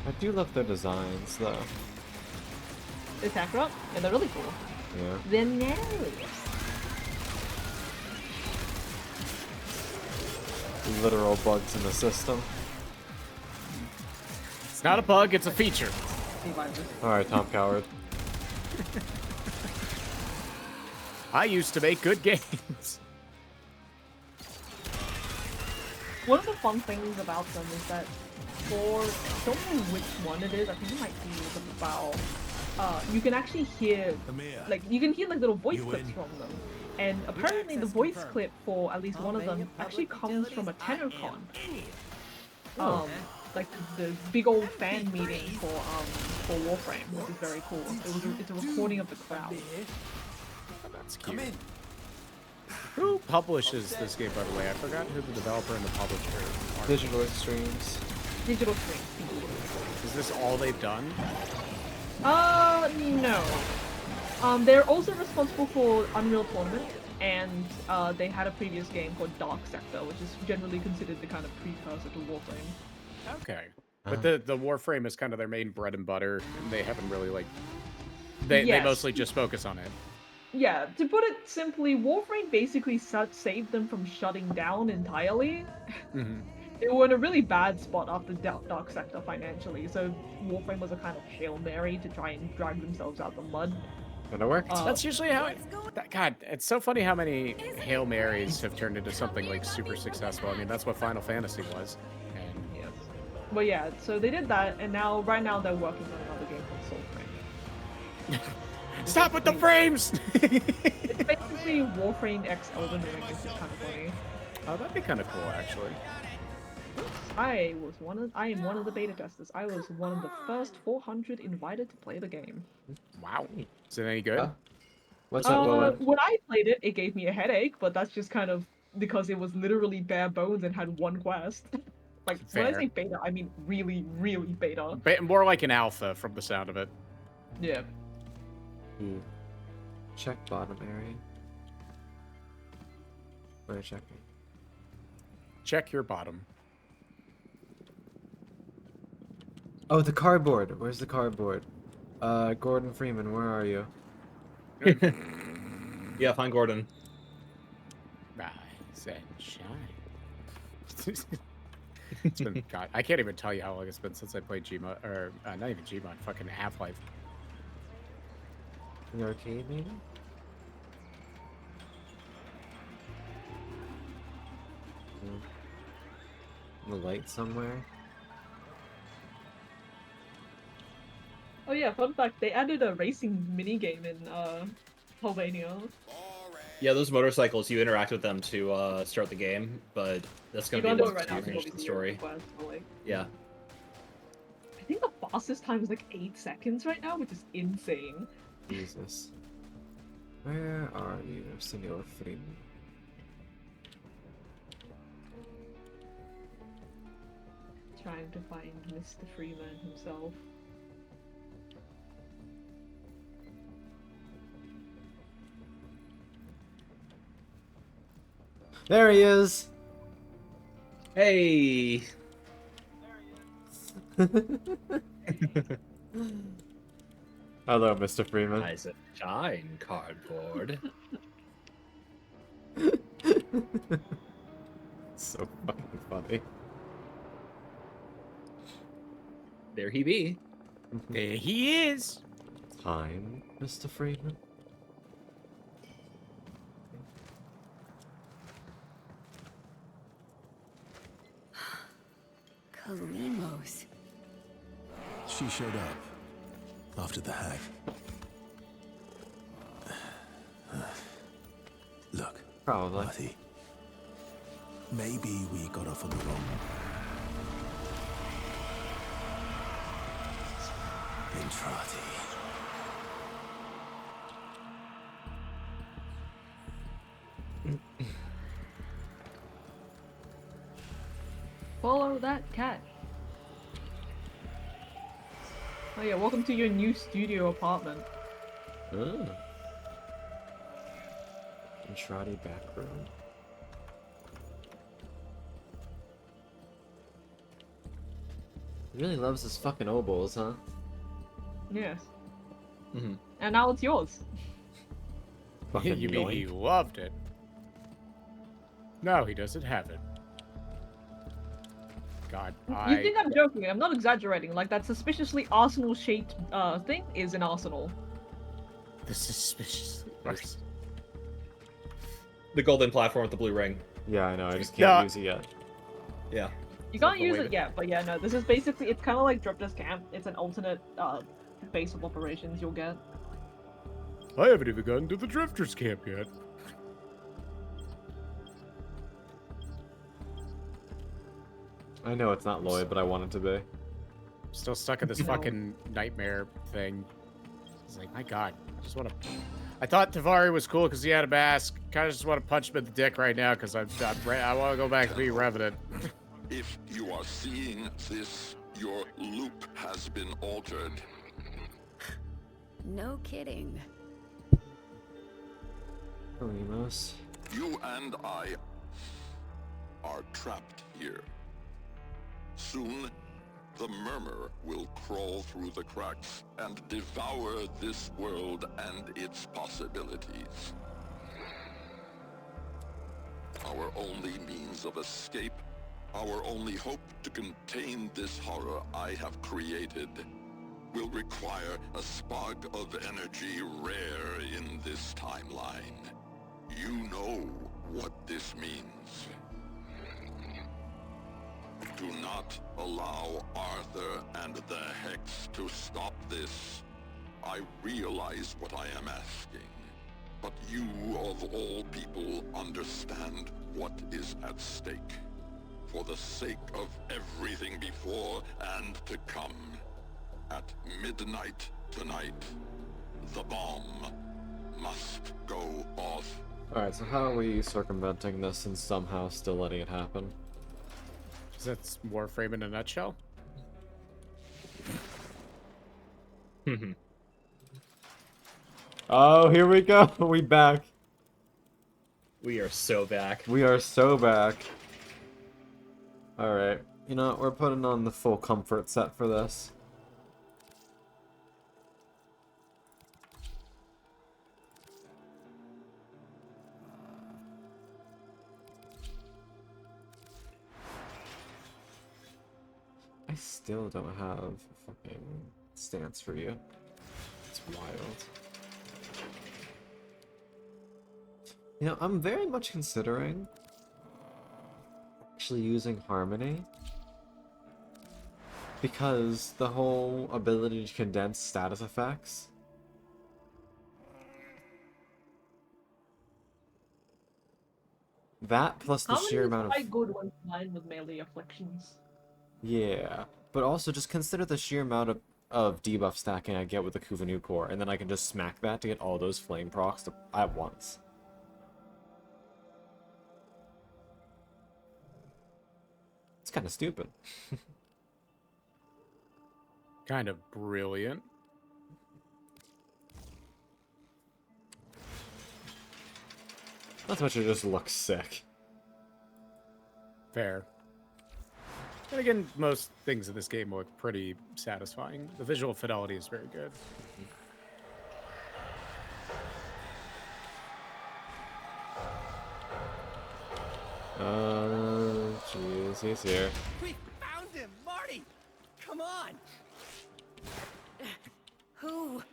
I do love their designs, though. The attack rock? Yeah, they're really cool. Yeah. They're nice. Literal bugs in the system. It's not a bug, it's a feature. Alright, Tom Coward. I used to make good games. One of the fun things about them is that for, I don't know which one it is, I think it might be the Bow. You can actually hear, like, you can hear like little voice clips from them. And apparently the voice clip for at least one of them actually comes from a TennoCon. Like the big old fan meeting for Warframe, which is very cool. It's a recording of the crowd. That's cute. Who publishes this game, by the way? I forgot who the developer and the publisher are. Digital Extremes. Digital Extremes. Is this all they've done? No. They're also responsible for Unreal Tournament, and they had a previous game called Dark Sector, which is generally considered the kind of precursor to Warframe. Okay. But the Warframe is kind of their main bread and butter, and they haven't really, like... They mostly just focus on it. Yeah, to put it simply, Warframe basically saved them from shutting down entirely. They were in a really bad spot after Dark Sector financially, so Warframe was a kind of Hail Mary to try and drag themselves out the mud. And it worked. That's usually how God, it's so funny how many Hail Marys have turned into something like super successful. I mean, that's what Final Fantasy was. And yes. But yeah, so they did that, and right now they're working on another game called Soul Frame. Stop with the frames! It's basically Warframe X Elden Ring, which is kind of funny. Oh, that'd be kind of cool, actually. I am one of the beta testers. I was one of the first 400 invited to play the game. Wow. Is it any good? What's that? When I played it, it gave me a headache, but that's just kind of because it was literally bare bones and had one quest. Like, when I Fair. say beta, I mean really, really beta. More like an alpha from the sound of it. Yeah. Check bottom area. Where checking? Check your bottom. Oh, the cardboard. Where's the cardboard? Gordon Freeman, where are you? Yeah, find Gordon. Rise and shine. It's been, God, I can't even tell you how long it's been since I played Gmod, or not even Gmod, fucking Half-Life. In the arcade, maybe? the light somewhere. Oh yeah, fun fact, they added a racing minigame in Albania. Yeah, those motorcycles, you interact with them to start the game, but that's You gonna can't be do it once right now you because finish the obviously you're in story. the quest, but like... Yeah. I think the fastest time is like 8 seconds right now, which is insane. Jesus. Where are you, Senor Freeman? Trying to find Mr. Freeman himself. There he is! Hey! Hello, Mr. Freeman. Rise and shine, cardboard. So fucking funny. There he be. There he is. Time, Mr. Freeman. Kalimos. She showed up after the hack. Look, Probably. Marty, maybe we got off on the wrong. Entrati. Follow that cat. Oh yeah, welcome to your new studio apartment. Oh. Entrati back room. He really loves his fucking obols, huh? Yes. Mm-hmm. And now it's yours. Fucking You mean he yoink. loved it? No, he doesn't have it. God, You think I'm joking? I'm not exaggerating. Like that suspiciously Arsenal-shaped thing is an Arsenal. The suspicious. The golden platform with the blue ring. Yeah, I know, I just can't use it yet. Yeah. You can't use it yet, but yeah, no. This is basically it's kind of like Drifter's Camp. It's an alternate base of operations you'll get. I haven't even gotten to the Drifters camp yet. I know it's not Lloyd, but I want it to be. Still stuck in this fucking nightmare thing. It's like, my god, I just want to. I thought Tavari was cool because he had a mask. Kind of just want to punch him in the dick right now because I want to go back to being Revenant. If you are seeing this, your loop has been altered. No kidding. Kalimos. You and I are trapped here. Soon, the murmur will crawl through the cracks and devour this world and its possibilities. Our only means of escape, our only hope to contain this horror I have created, will require a spark of energy rare in this timeline. You know what this means. Do not allow Arthur and the Hex to stop this. I realize what I am asking, but you of all people understand what is at stake. For the sake of everything before and to come, at midnight tonight, the bomb must go off. Alright, so how are we circumventing this and somehow still letting it happen? That's Warframe in a nutshell. Oh, here we go. We back. We are so back. We are so back. Alright. You know what? We're putting on the full comfort set for this. I still don't have a fucking stance for you. It's wild. You know, I'm very much considering actually using Harmony Because the whole ability to condense status effects. That plus the Comedy sheer is amount of... quite good when combined with melee afflictions. Yeah, but also just consider the sheer amount of debuff stacking I get with the Kuvanu core, and then I can just smack that to get all those flame procs at once. It's kind of stupid. Kind of brilliant. Not so much it just looks sick. Fair. And again, most things in this game look pretty satisfying. The visual fidelity is very good. Jeez, he's here. We found him, Marty! Come on! Who?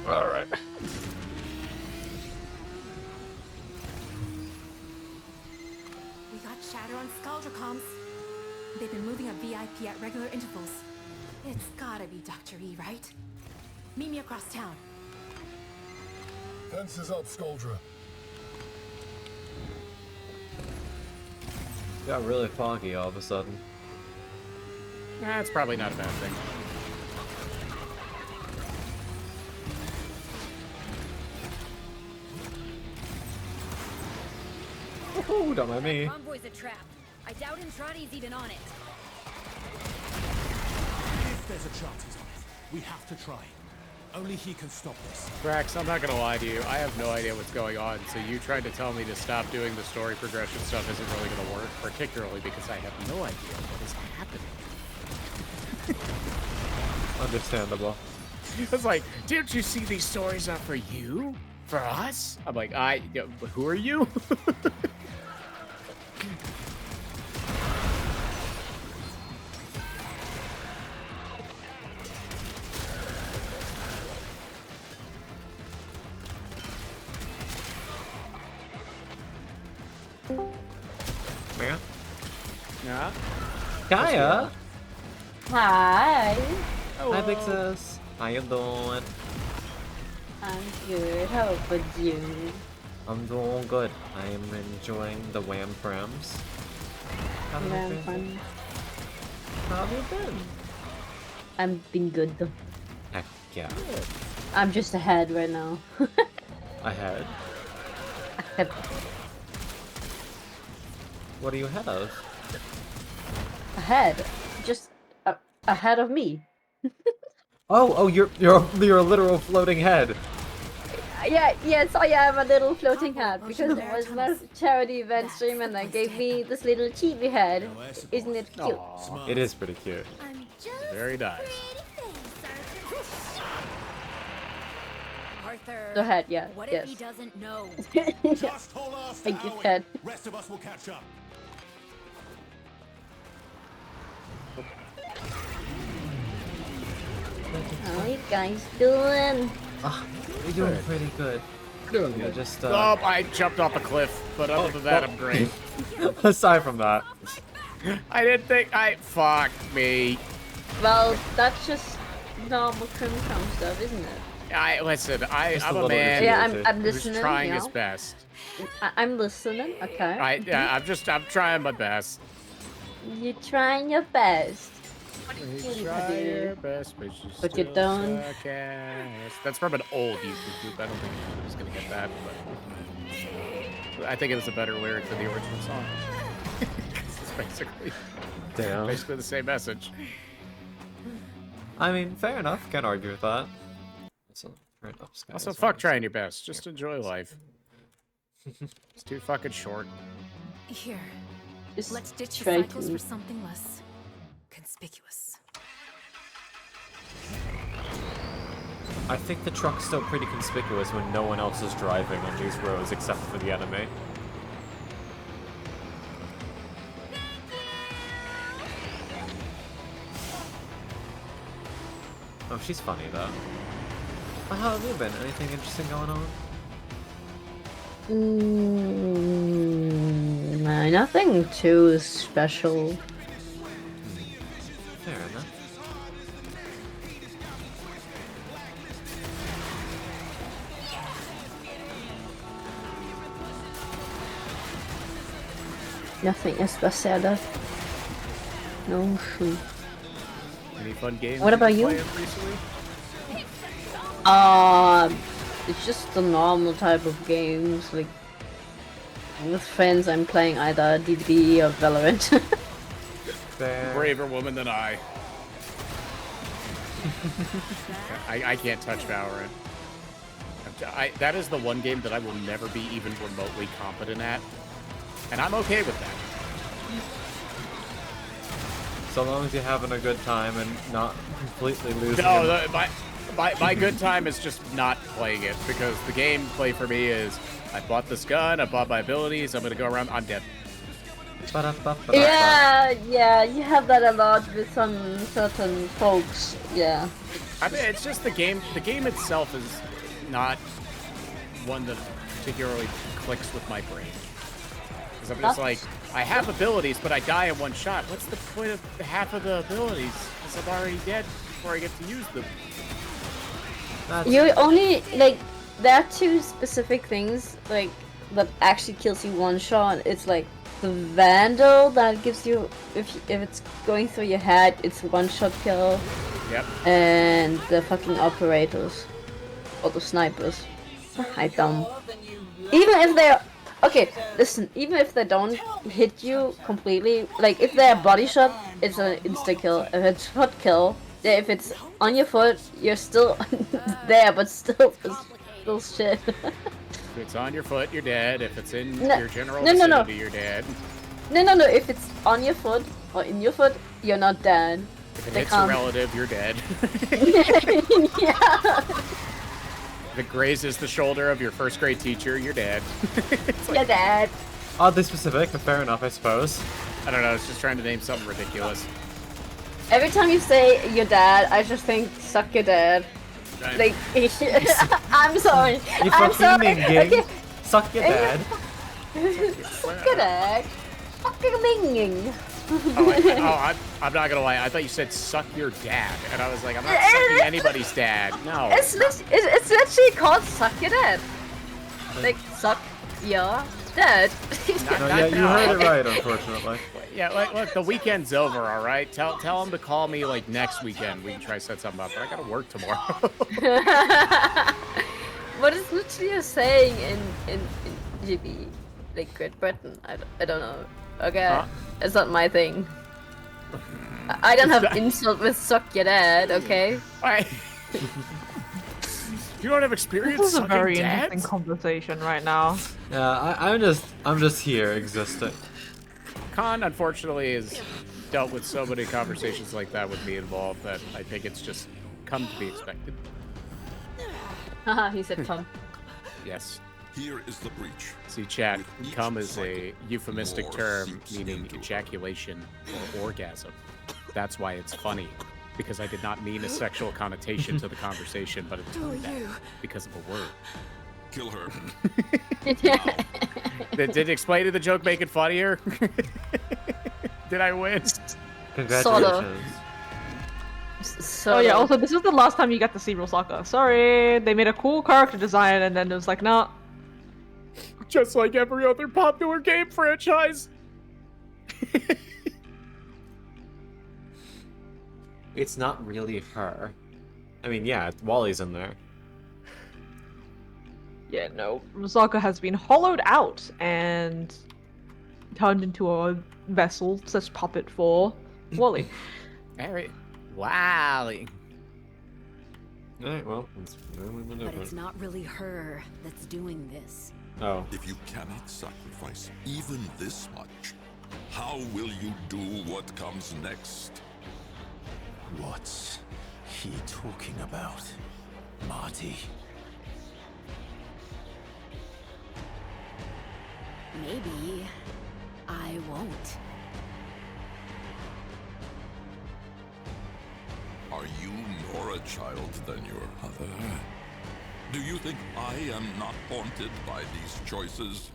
All right. We got chatter on Scaldra comms. They've been moving a VIP at regular intervals. It's gotta be Dr. E, right? Meet me across town. Fences up, Scaldra. Got really foggy all of a sudden. That's probably not a bad thing. Oh, don't mind me. Convoy's a trap. I doubt Entrati's even on it. If there's a chance he's on it, we have to try. Only he can stop this. Brax, I'm not gonna lie to you. I have no idea what's going on, so you trying to tell me to stop doing the story progression stuff isn't really gonna work, particularly because I have no idea what is happening. Understandable. It's like, didn't you see these stories are for you? For us? I'm like, who are you? Mega? Yeah? Kaya? Hi. Hi, Big Sis. How you doing? I'm good. How about you? I'm doing good. I am enjoying the Warframes. How have you been? How have you been? I'm been good though. Heck yeah. I'm just ahead right now. Ahead? What are you ahead of? Ahead, just ahead of me. Oh, you're a literal floating head. Yes, I am a little floating head because it was a charity event stream and they gave me this little chibi head. Isn't it cute? Aww. It is pretty cute. Very nice. Arthur. Go ahead, yeah. What yes. if he doesn't know? Just hold us Thank you, down. Ted. Rest of us will catch up. How you guys doing? You're doing pretty good. Yeah, just Oh, I jumped off a cliff, but other than that, I'm great. Aside from that. I didn't think fuck me. Well, that's just normal Crimson stuff, isn't it? Listen, Just I'm a a little man Yeah, I'm listening. who's trying you his know. best. I'm listening, okay. I'm trying my best. You're trying your best. You try your best, but you don't. suck ass. That's from an old YouTube group. I don't think I was gonna get that, but I think it was a better lyric than the original song. It's basically the same message. I mean, fair enough. Can't argue with that. Also, fuck trying your best. Just enjoy life. It's too fucking short. Here. Just let's ditch the try cycles to. for something less conspicuous. I think the truck's still pretty conspicuous when no one else is driving on these roads except for the enemy. she's funny though. Well, how have you been? Anything interesting going on? Nothing too special. Fair enough. Nothing especial. No shoot. Any fun games? What about you? Playing recently? It's just the normal type of games. Like with friends, I'm playing either DBD or Valorant. Braver woman than I. I can't touch Valorant. That is the one game that I will never be even remotely competent at, and I'm okay with that. So long as you're having a good time and not completely losing. No, my good time is just not playing it, because the gameplay for me is I bought this gun, I bought my abilities, I'm gonna go around, I'm dead. Yeah, you have that a lot with some certain folks. Yeah. I mean, it's just the game. The game itself is not one that particularly clicks with my brain. Because I'm just like, I have abilities, but I die in one shot. What's the point of half of the abilities? Because I'm already dead before I get to use them. You only like there are two specific things like that actually kills you one shot. It's like the Vandal that gives you if it's going through your head, it's one shot kill. Yep. And the fucking operators or the snipers. I dumb. Even if they're okay, listen. Even if they don't hit you completely, like if they're body shot, it's an insta kill. If it's foot kill, if it's on your foot, you're still there, but still shit. If it's on your foot, you're dead. If it's in your general vicinity, you're dead. No. If it's on your foot or in your foot, you're not dead. If it hits a relative, you're dead. Yeah. If it grazes the shoulder of your first grade teacher, you're dead. You're dead. Oddly specific, but fair enough, I suppose. I don't know, I was just trying to name something ridiculous. Every time you say your dad, I just think suck your dad. Like, I'm sorry. You I'm fucking sorry. minging. Okay. Suck your dad. Suck your dad. Fucking minging. I'm not gonna lie. I thought you said suck your dad, and I was like, I'm not sucking anybody's dad. No. It's literally called suck your dad. Like suck your dad. No, yeah, you heard it right, unfortunately. Yeah, look, the weekend's over, all right? Tell him to call me, like, next weekend. We can try to set something up, but I gotta work tomorrow. What is literally a saying in GB? Like Great Britain? I don't know. Okay, Huh? it's not my thing. I don't have insult with suck your dad, okay? You don't have experience This is a sucking very dads? interesting conversation right now. Yeah, I'm just here existing. Khan, unfortunately, has dealt with so many conversations like that with me involved that I think it's just come to be expected. Haha, he said come. Yes. Here is the breach. See, chat, cum is a euphemistic term meaning ejaculation or orgasm. That's why it's funny, because I did not mean a sexual connotation to the conversation, but it turned that because of a word. Kill her. Did it explain the joke, make it funnier? Did I win? Congratulations. Oh yeah, also this is the last time you got to see Rosaka. Sorry, they made a cool character design and then it was like, nah. Just like every other popular game franchise. It's not really her. I mean, yeah, Wally's in there. Yeah, no. Rosaka has been hollowed out and turned into a vessel / puppet for Wally. Alright. Wally. Alright, well, it's But it's not really her that's doing this. Oh. If you cannot sacrifice even this much, how will you do what comes next? What's he talking about, Marty? Maybe I won't. Are you Nora child than your other. Do you think I am not haunted by these choices?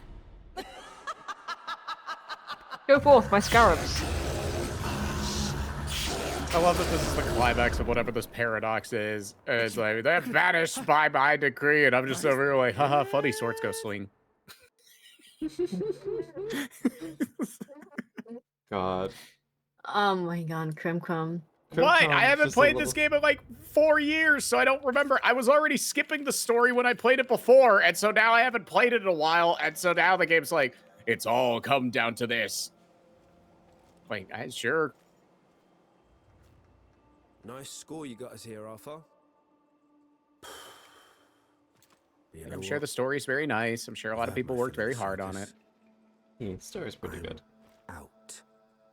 Go forth, my scarabs. I love that this is the climax of whatever this paradox is. It's like, they're vanished by my decree, and I'm just over here like, haha, funny, swords go swing. God. Oh my god, Crim Crumb. What? I haven't played this game in like 4 years, so I don't remember. I was already skipping the story when I played it before, and so now I haven't played it in a while, and so now the game's like, it's all come down to this. Like, sure. Nice score you got us here, Arthur. You know I'm sure what? the story's very nice. I'm sure a lot of people worked very hard on it. Yeah, the story's pretty good. Out.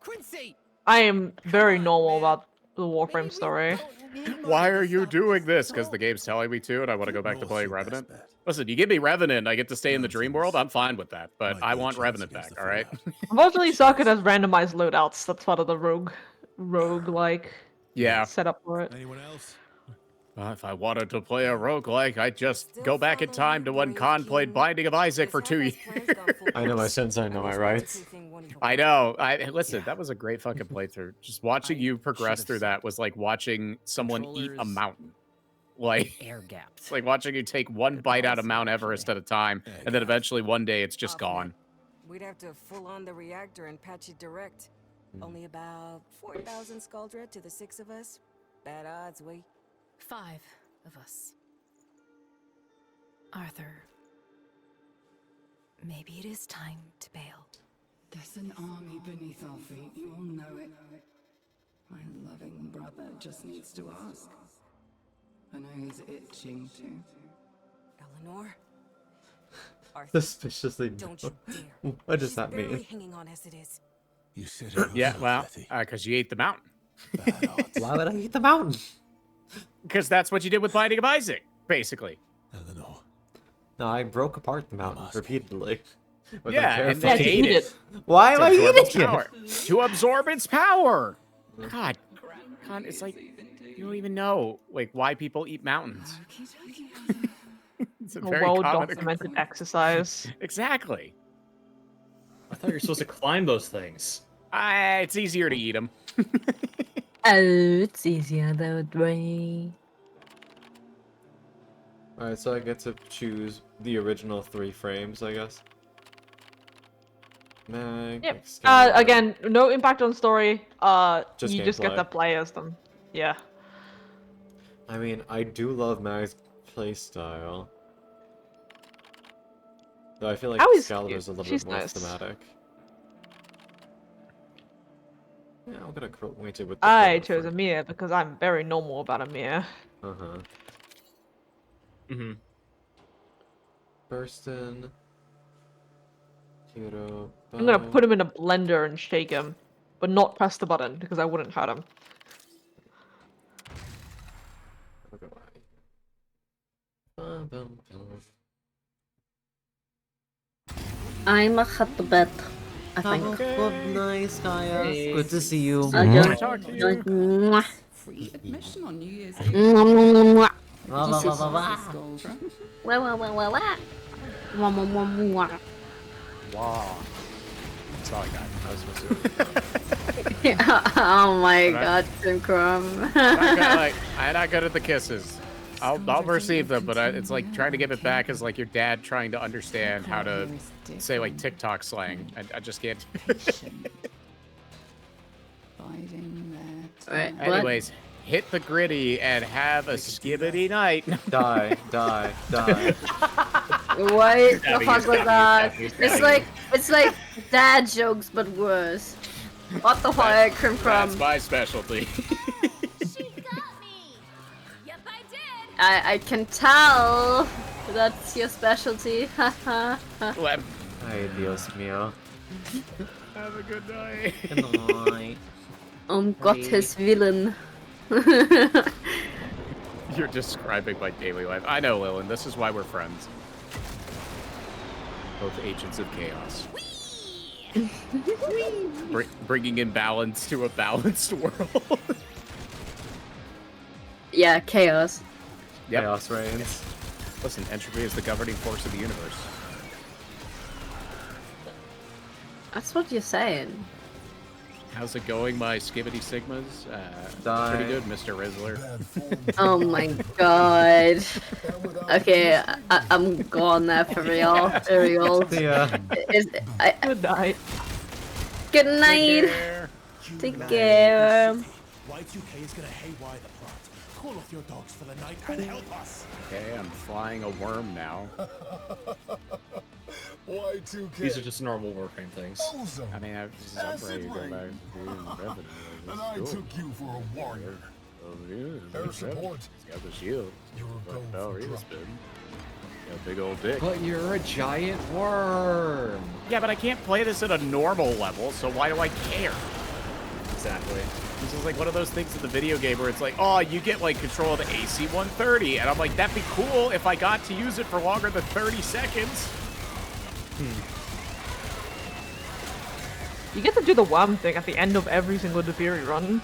Quincy! I am very normal about the Warframe story. Why are you doing this? Because the game's telling me to, and I want to go back to playing Revenant. Listen, you give me Revenant, I get to stay in the dream world, I'm fine with that. But I want Revenant back, alright? Unfortunately, Socket has randomized loadouts. That's part of the rogue-like setup for it. Anyone else? If I wanted to play a roguelike, I'd just go back in time to when Khan played Binding of Isaac for 2 years. I know my sense, I know my rights. I know. Listen, that was a great fucking playthrough. Just watching you progress through that was like watching someone eat a mountain. Like, air gapped. It's like watching you take one bite out of Mount Everest at a time, and then eventually one day it's just gone. We'd have to full on the reactor and patch it direct. Only about 4,000 Skuldra to the 6 of us. Bad odds, we. 5 of us. Arthur, maybe it is time to bail. There's an army beneath our feet, you all know it. My loving brother just needs to ask. I know he's itching to. Eleanor? Arthur, Suspiciously. don't you dare. What does She's that barely mean? hanging on as it is. You said it Yeah, yourself, well, Letty. because you ate the mountain. Why would I eat the mountain? Because that's what you did with Binding of Isaac, basically. Eleanor. No, I broke apart the mountain repeatedly. With Yeah, and unfair then fate. ate it. Why am To I absorb eating its it? power. To absorb its power. God, it's like you don't even know like why people eat mountains. It's a very common well-documented exercise. Exactly. I thought you were supposed to climb those things. It's easier to eat them. Oh, it's easier that way. Alright, so I get to choose the original 3 frames, I guess. Mag, Yep. Excalibur. Again, no impact on story. Just You just get gameplay. to play as them. Yeah. I mean, I do love Mag's playstyle. Though I feel like How is Excalibur's cute. a little She's bit more nice. thematic. Yeah, I'm gonna acquaint it with the I color chose frame. Amir because I'm very normal about Amir. Uh-huh. Mm-hmm. Burstin. Hero. I'm gonna put him in a blender and shake him, but not press the button because I wouldn't hurt him. I'm a hotbed. I think. Nice, Kaya. Good to see you. Free admission on New Year's Mwah. Wah, wah, wah, wah, wah. Wah, wah, wah, wah, wah. Wah, wah, wah, wah. Wow. That's all I got. I was supposed to. Oh my But I- god, Tim Crumb. I'm not good at the kisses. I'll receive them, but it's like trying to give it back is like your dad trying to understand how to say like TikTok slang. I just can't. Alright, Anyways, hit the gritty and have a skibbity night. Die, die, die. What the Stabby, fuck was stabby, that? stabby. It's like dad jokes but worse. What the fuck, Crim Crumb? That's my specialty. I can tell that's your specialty. Haha. Ay, Dios mío. Have a good night. Good night. Gottes Willen. You're describing my daily life. I know, Lillian. This is why we're friends. Both agents of chaos. Bringing in balance to a balanced world. Yeah, chaos. Yep. Chaos reigns. Listen, entropy is the governing force of the universe. That's what you're saying. How's it going, my skibbity sigmas? Pretty good, Mr. Rizzler. Oh my god. Okay, I'm gone there for real. For real. Yeah. Good night. Good night. Take care. Y2K is gonna haywire the plot. Call off your dogs for the night and help us. Okay, I'm flying a worm now. Y2K. These are just normal Warframe things. I mean, I'm ready to go back to being revenue. And I took you for a warrior. Air support. He's got the shield. Ballerina spin. Got a big old dick. But you're a giant worm. Yeah, but I can't play this at a normal level, so why do I care? Exactly. This is like one of those things in the video game where it's like, oh, you get like control of the AC-130, and I'm like, that'd be cool if I got to use it for longer than 30 seconds. You get to do the worm thing at the end of every single Defiri run.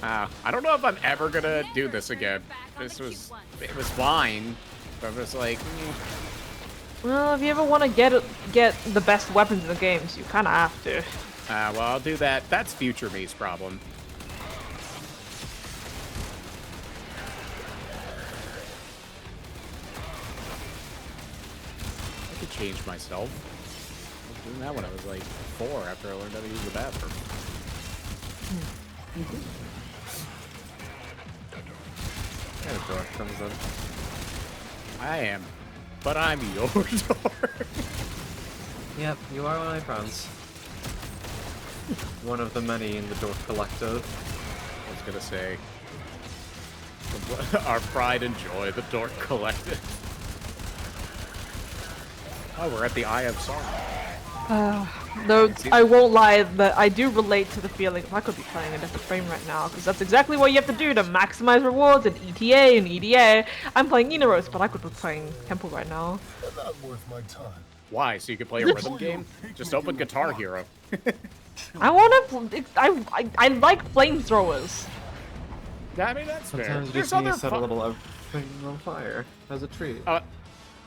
I don't know if I'm ever gonna do this again. It was fine, but I'm just like, Well, if you ever want to get the best weapons in the games, you kind of have to. well, I'll do that. That's future me's problem. I could change myself. I was doing that when I was like 4 after I learned how to use the bathroom. And a door comes in. I am, but I'm your door. Yep, you are one of my friends. One of the many in the Dork Collective. I was gonna say, our pride and joy, the Dork Collective. Oh, we're at the Eye of Sauron. Though I won't lie, that I do relate to the feeling of I could be playing a different frame right now, because that's exactly what you have to do to maximize rewards in ETA and EDA. I'm playing Inaros, but I could be playing Temple right now. Not worth my time. Why? So you can play a rhythm game? Just open Guitar Hero. I want to. I like flamethrowers. I mean, that's fair. Sometimes you There's just need to other set a little everything on fire as a treat.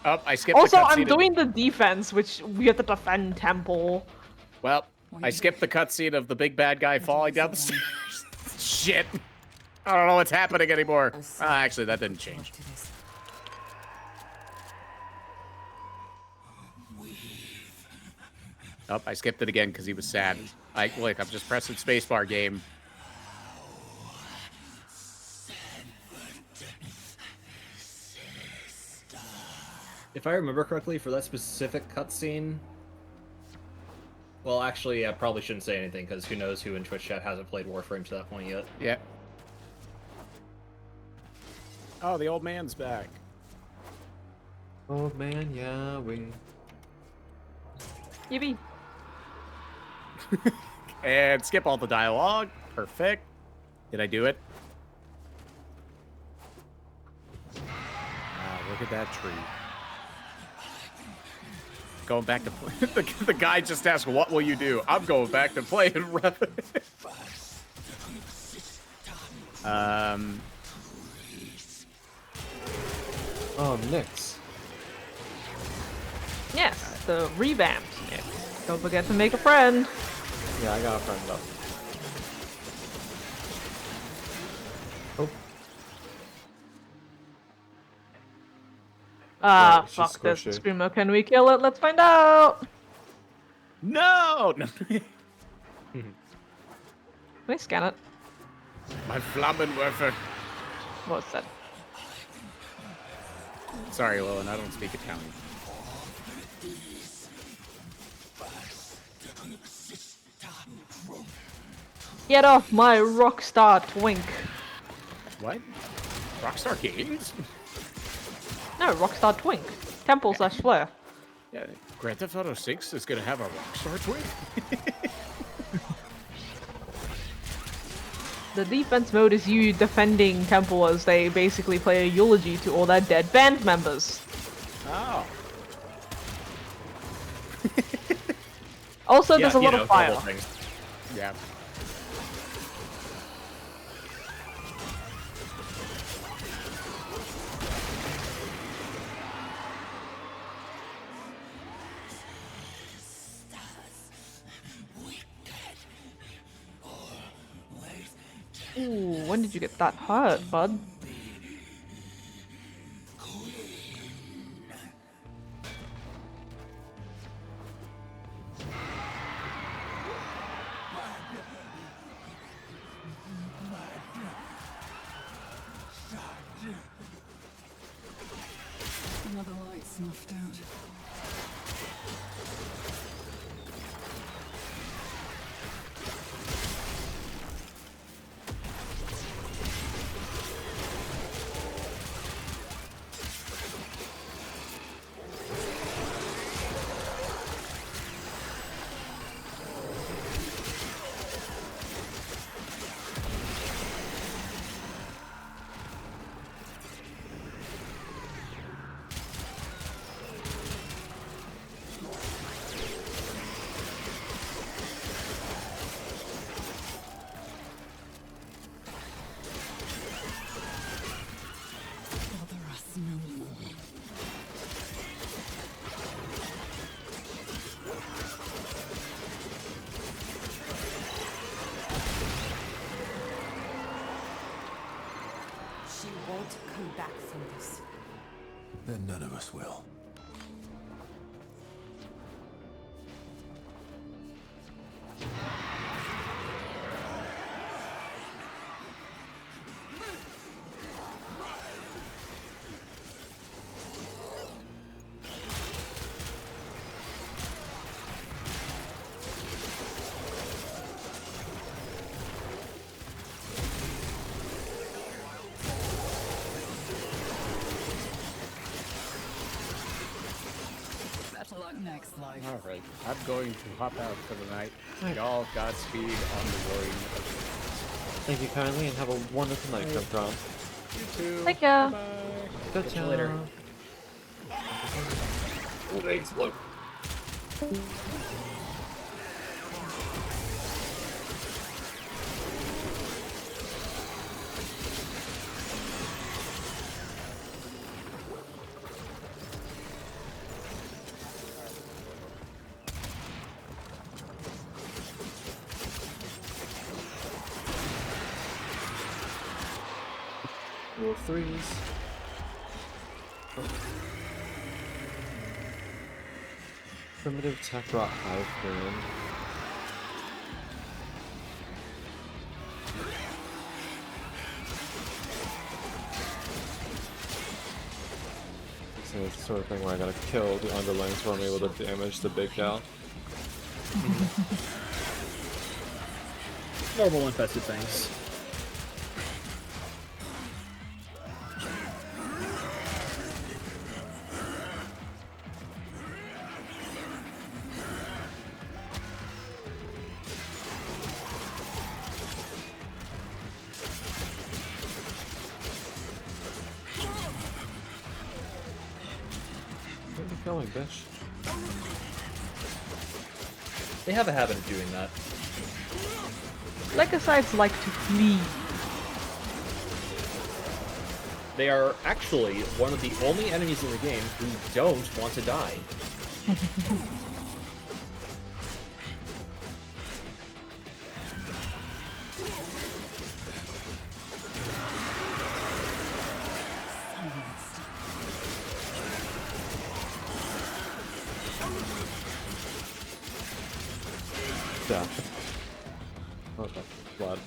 I skipped Also, the I'm cutscene. doing the defense, which we have to defend Temple. Well, I skipped the cutscene of the big bad guy falling down the stairs. Shit. I don't know what's happening anymore. Actually, that didn't change. Oh, I skipped it again because he was sad. Look, I'm just pressing spacebar game. If I remember correctly, for that specific cutscene... Well, actually, I probably shouldn't say anything, because who knows who in Twitch chat hasn't played Warframe to that point yet. Yeah. Oh, the old man's back. Old man, yeah, we... Yippee. And skip all the dialogue. Perfect. Did I do it? Look at that tree. Going back to play. The guy just asked, what will you do? I'm going back to playing Revenant. Oh, Nyx. Yes, the revamped Nick. Don't forget to make a friend. Yeah, I got a friend up. Oh. Ah, she's fuck this. squishy. Screamo, can we kill it? Let's find out. No! Can we scan it? My Flammenwerfer. What's that? Sorry, Lillian, I don't speak Italian. Get off my Rockstar Twink. What? Rockstar Games? No, Rockstar Twink. Temple slash Flare. Yeah, Grand Theft Auto 6 is gonna have a Rockstar Twink? The defense mode is you defending Temple as they basically play a eulogy to all their dead band members. Oh. Also, there's a lot of fire. Yeah. Ooh, when did you get that hurt, bud? Another light snuffed out. Bother us no more. She won't come back from this. Then none of us will. Better luck next life. Alright, I'm going to hop out for the night. Y'all Godspeed on the warring. Thank you kindly and have a wonderful night, Jumptron. You too. Take care. Bye. Good Catch you later. job. Oh, they explode. Rule 3s. Primitive tech rot hive burn. So it's the sort of thing where I gotta kill the underlings before I'm able to damage the big cow. Normal infested things. Where are you going, bitch? They have a habit of doing that. Legocides like to flee. They are actually one of the only enemies in the game who don't want to die. Death. Okay, blood.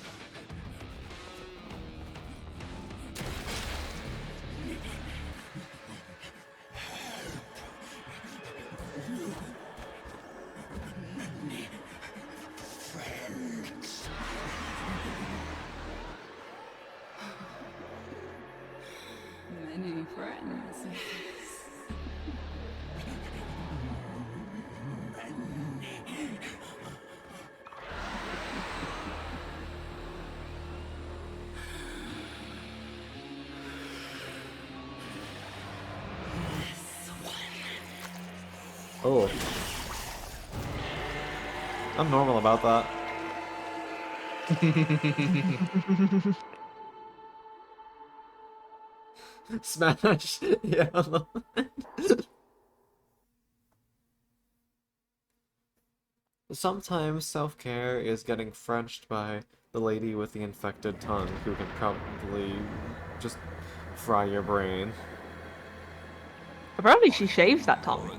Many friends. Oh. I'm normal about that. Smash! Yeah. Sometimes self-care is getting frenched by the lady with the infected tongue who can probably just fry your brain. Apparently she shaves that tongue.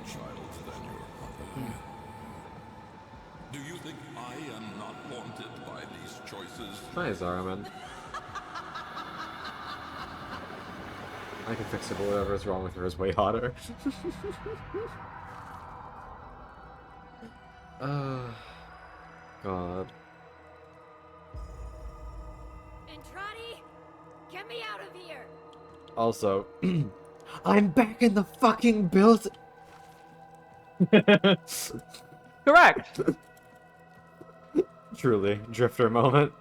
Do you think I am not wanted by these choices? Hi, Zaraman. I can fix it, but whatever's wrong with her is way hotter. God. Entrati, get me out of here. Also, I'm back in the fucking build. Correct. Truly, drifter moment.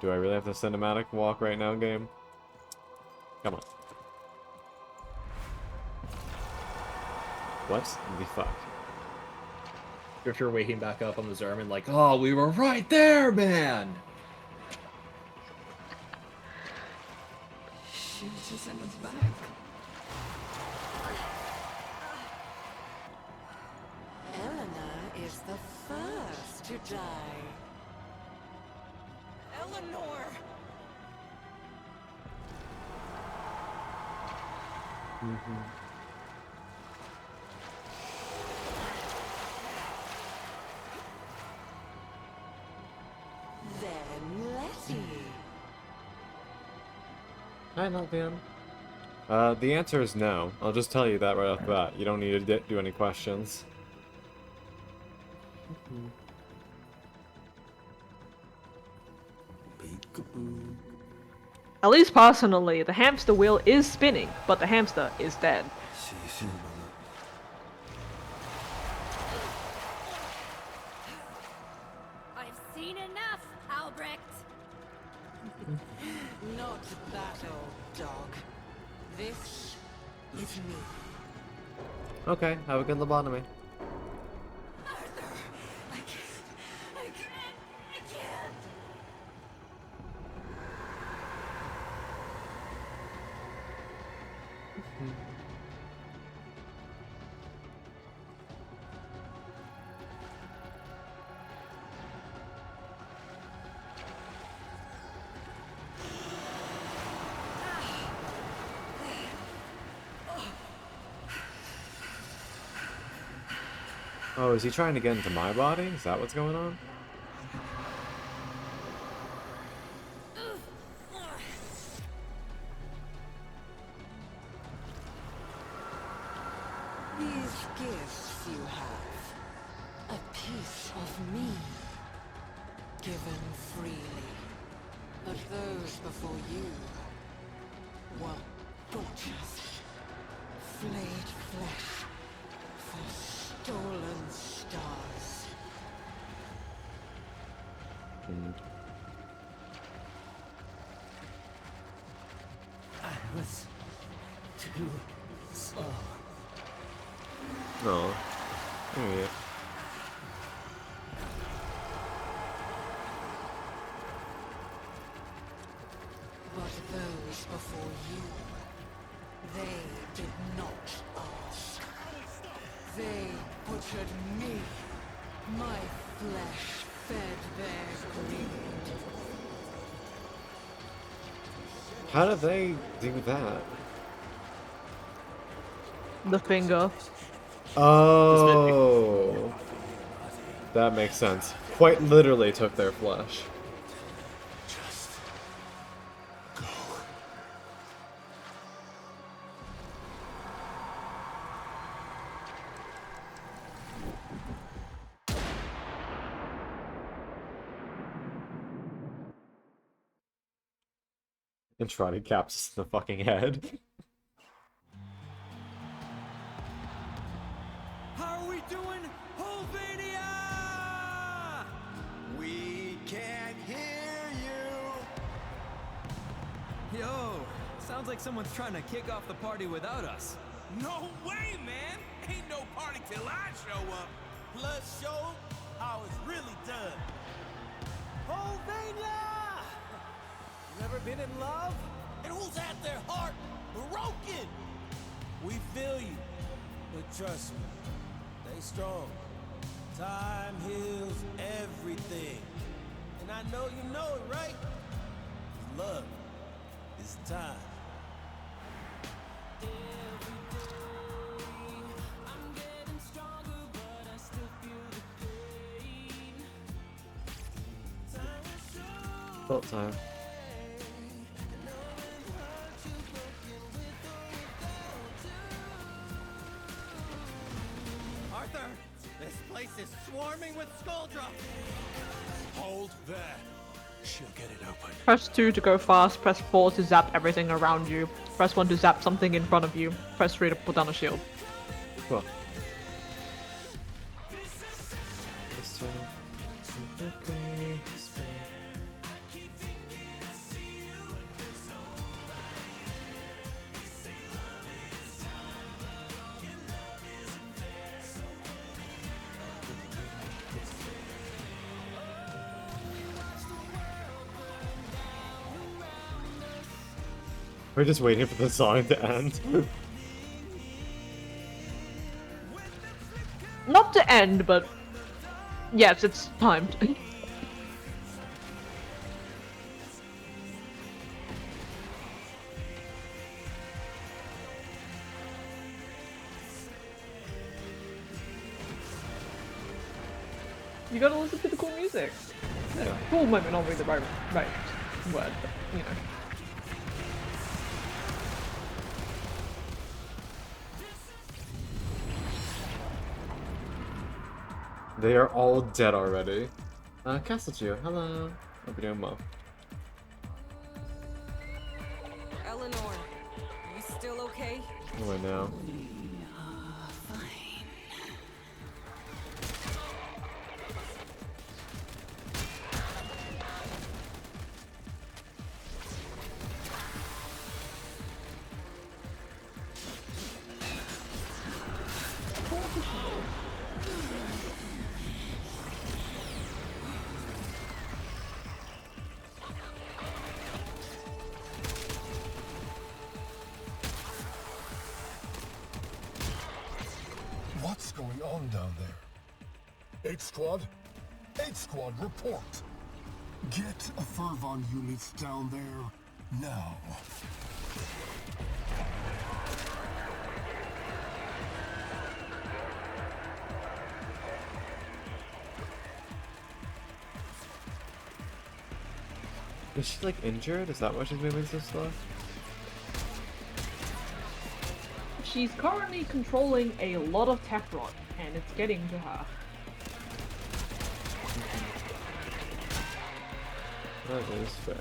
Do I really have the cinematic walk right now, game? Come on. What the fuck? Drifter waking back up on the Zerman like, oh, we were right there, man! Shoot us in the back. Eleanor is the first to die. Eleanor! Then Letty. Hi, Nalvian. The answer is no. I'll just tell you that right off the bat. You don't need to do any questions. At least personally, the hamster wheel is spinning, but the hamster is dead. I've seen enough, Albrecht. Not that old dog. This is me. Okay, have a good lobotomy. Oh, is he trying to get into my body? Is that what's going on? These gifts you have, a piece of me, given freely. But those before you were tortures, flayed flesh for stolen stars. I was too slow. No. Yeah. But those before you, they did not ask. They butchered me. My flesh fed their greed. How do they do that? The finger. Oh. That makes sense. Quite literally took their flesh. And Trotty caps the fucking head. How are we doing, Holvania? We can't hear you. Yo, sounds like someone's trying to kick off the party without us. No way, man. Ain't no party till I show up. Plus show how it's really done. Holvania! Never been in love? And who's had their heart broken? We feel you. But trust me, stay strong. Time heals everything. And I know you know it, right? Love is time. About time. Arthur, this place is swarming with skull drops. Hold there. She'll get it open. Press 2 to go fast, press 4 to zap everything around you, press 1 to zap something in front of you, press 3 to put down a shield. Cool. We're just waiting for the song to end. Not to end, but yes, it's timed. You gotta listen to the cool music. Yeah. Cool might not be the right word, but you know. They are all dead already. Castlechio, hello. Hope you're doing well. Eleanor, you still okay? Oh, I know. What's going on down there? 8 Squad? 8 Squad, report. Get a Fervon units down there now. Is she like injured? Is that why she's moving so slow? She's currently controlling a lot of Teflon, and it's getting to her. That is fair.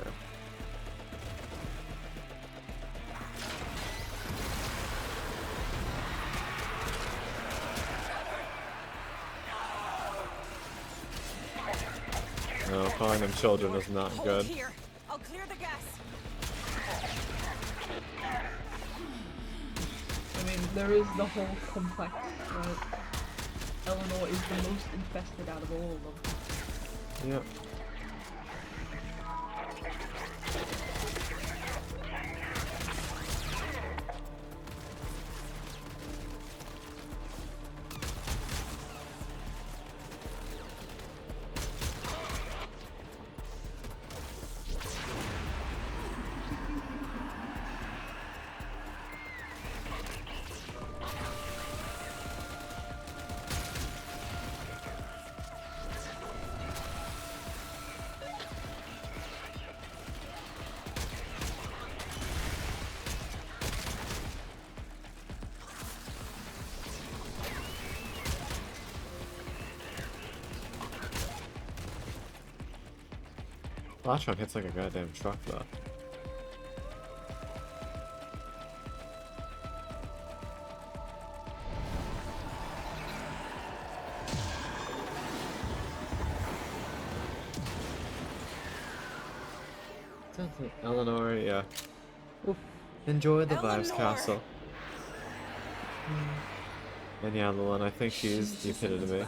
No, calling them children is not Hold good. here. I'll clear the gas. I mean, there is the whole complex, right? Eleanor is the most infested out of all of them. Yep. Flash truck hits like a goddamn truck though. Eleanor, yeah. Oof. Enjoy the Vibes Castle. And yeah, Lilin, I think she's the epitome.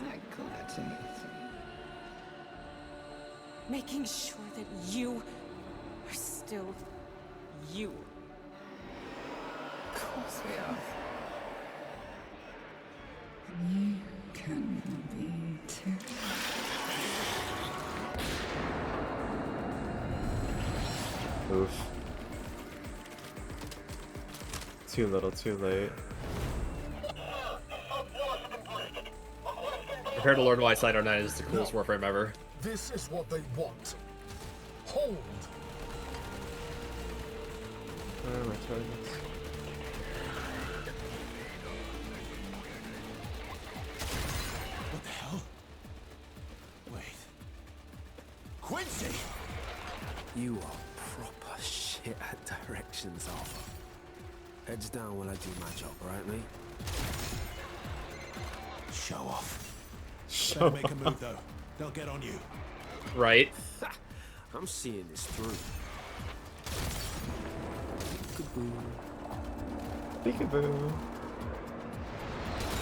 Making sure that you are still you. Of course we are. You can be too. Oof. Too little, too late. Prepare to learn why Side 9 is the coolest Warframe ever. This is what they want. Hold. Where are my targets? What the hell? Wait. Quincy! You are proper shit at directions, Arthur. Heads down while I do my job, right, mate? Show off. Show Better make a move, though. They'll get on you. Right? I'm seeing this through. Peekaboo.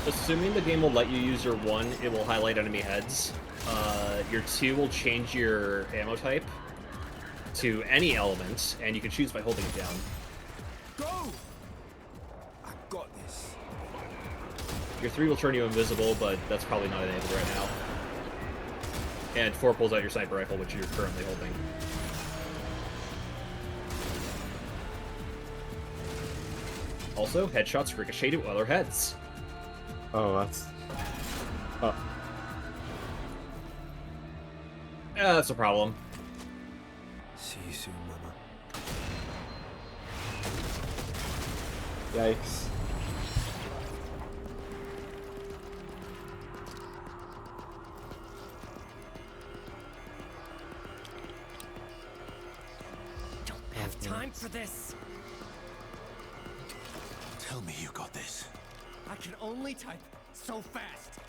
Assuming the game will let you use your 1, it will highlight enemy heads. Your 2 will change your ammo type to any element, and you can choose by holding it down. Go! I got this. Your 3 will turn you invisible, but that's probably not enabled right now. And 4 pulls out your sniper rifle, which you're currently holding. Also, headshots ricochet to other heads. Oh, that's... Oh. Yeah, that's a problem. See you soon, Mama. Yikes. Don't have time for this. Tell me you got this. I can only type so fast.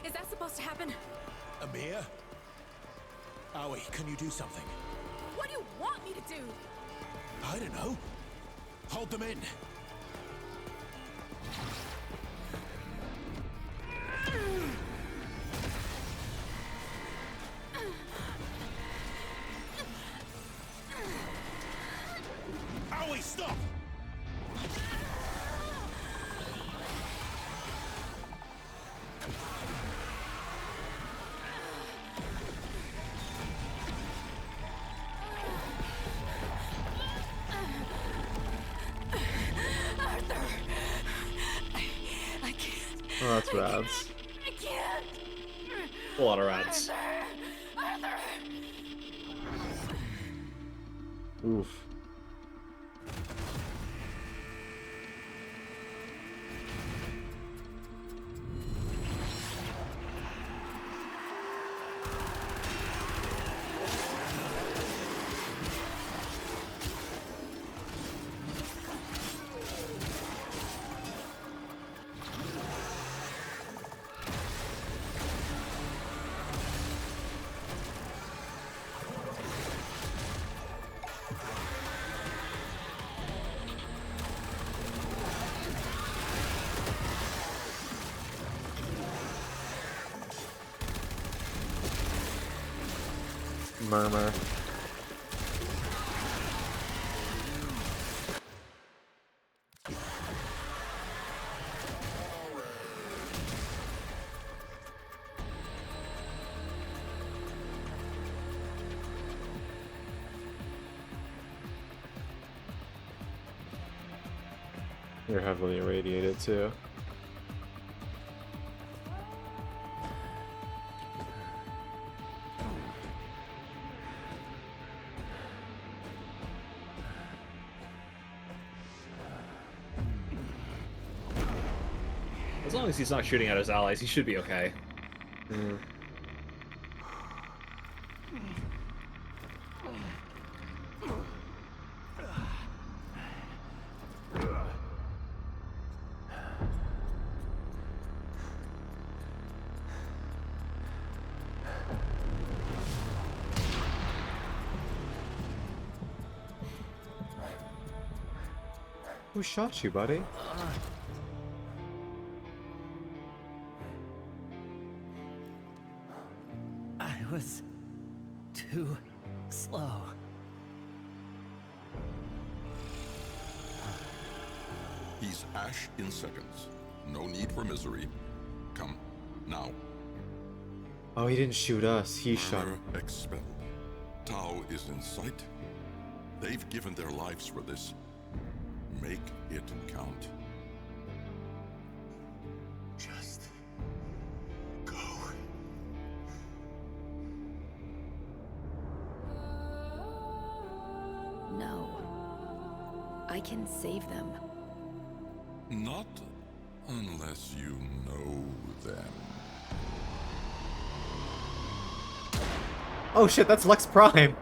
Is that supposed to happen? Amir? Aoi, can you do something? What do you want me to do? I don't know. Hold them in. Aoi, stop! I can't. Oh, that's rads. I can't. A lot of rads. Arthur. Oof. Murmur. You're heavily irradiated too. As long as he's not shooting at his allies, he should be okay. Mm. Who shot you, buddy? I was too slow. He's Ash in seconds. No need for misery. Come, now. Oh, he didn't shoot us. He shot. Murder expelled. Tau is in sight. They've given their lives for this. Make it count. Just go. No. I can save them. Not unless you know them. Oh shit, that's Lex Prime.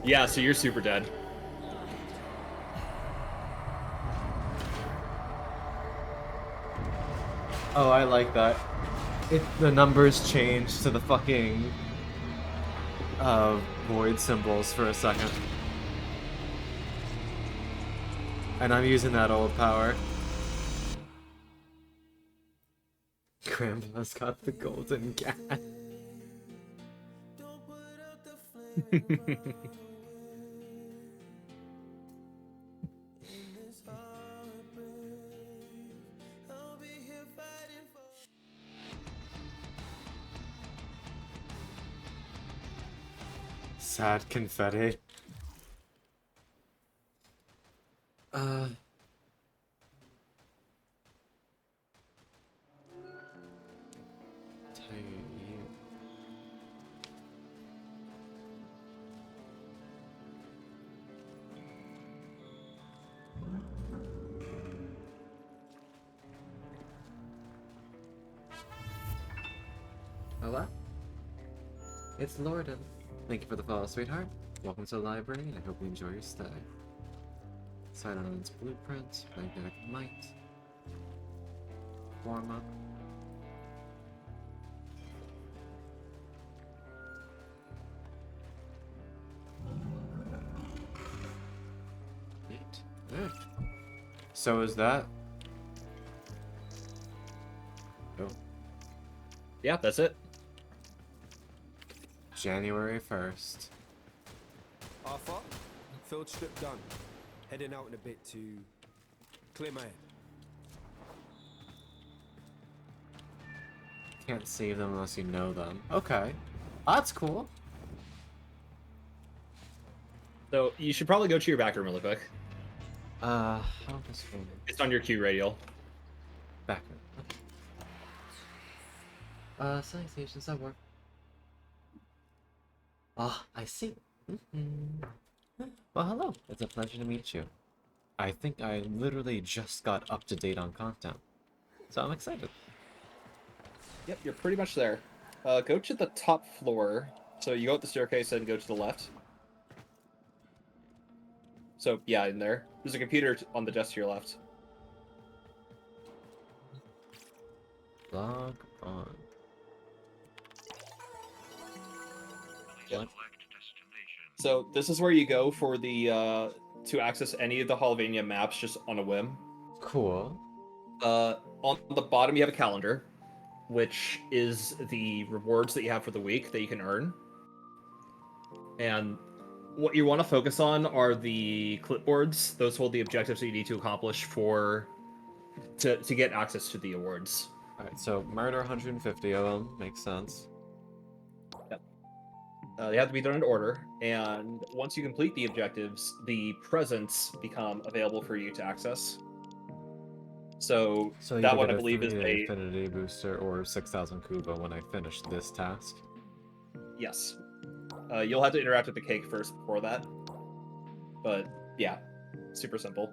Yeah, so you're super dead. Oh, I like that. The numbers changed to the fucking void symbols for a second. And I'm using that old power. Grandpa's got the golden cat. Sad confetti. Hello? It's Lorden. Thank you for the follow, sweetheart. Welcome to the library, and I hope you enjoy your stay. Side Island's blueprint, magnetic might, warm up. Neat. Alright. So is that? Oh. Yeah, that's it. January 1st. Arthur, field strip done. Heading out in a bit to clear my head. Can't save them unless you know them. Okay. That's cool. So you should probably go to your back room really quick. How this one? It's on your Q radial. Back room. Okay. Selling stations that work. Ah, I see. Well, hello. It's a pleasure to meet you. I think I literally just got up to date on content, so I'm excited. Yep, you're pretty much there. Go to the top floor. So you go up the staircase and go to the left. So yeah, in there. There's a computer on the desk to your left. Log on. Yep. So this is where you go for the to access any of the Hallvania maps just on a whim. Cool. On the bottom you have a calendar, which is the rewards that you have for the week that you can earn. And what you want to focus on are the clipboards. Those hold the objectives that you need to accomplish to get access to the awards. Alright, so murder 150 of them. Makes sense. Yep. They have to be done in order, and once you complete the objectives, the presents become available for you to access. So that one, I believe, is a Infinity Booster or 6,000 Kuba when I finish this task. Yes. You'll have to interact with the cake first before that. But yeah, super simple.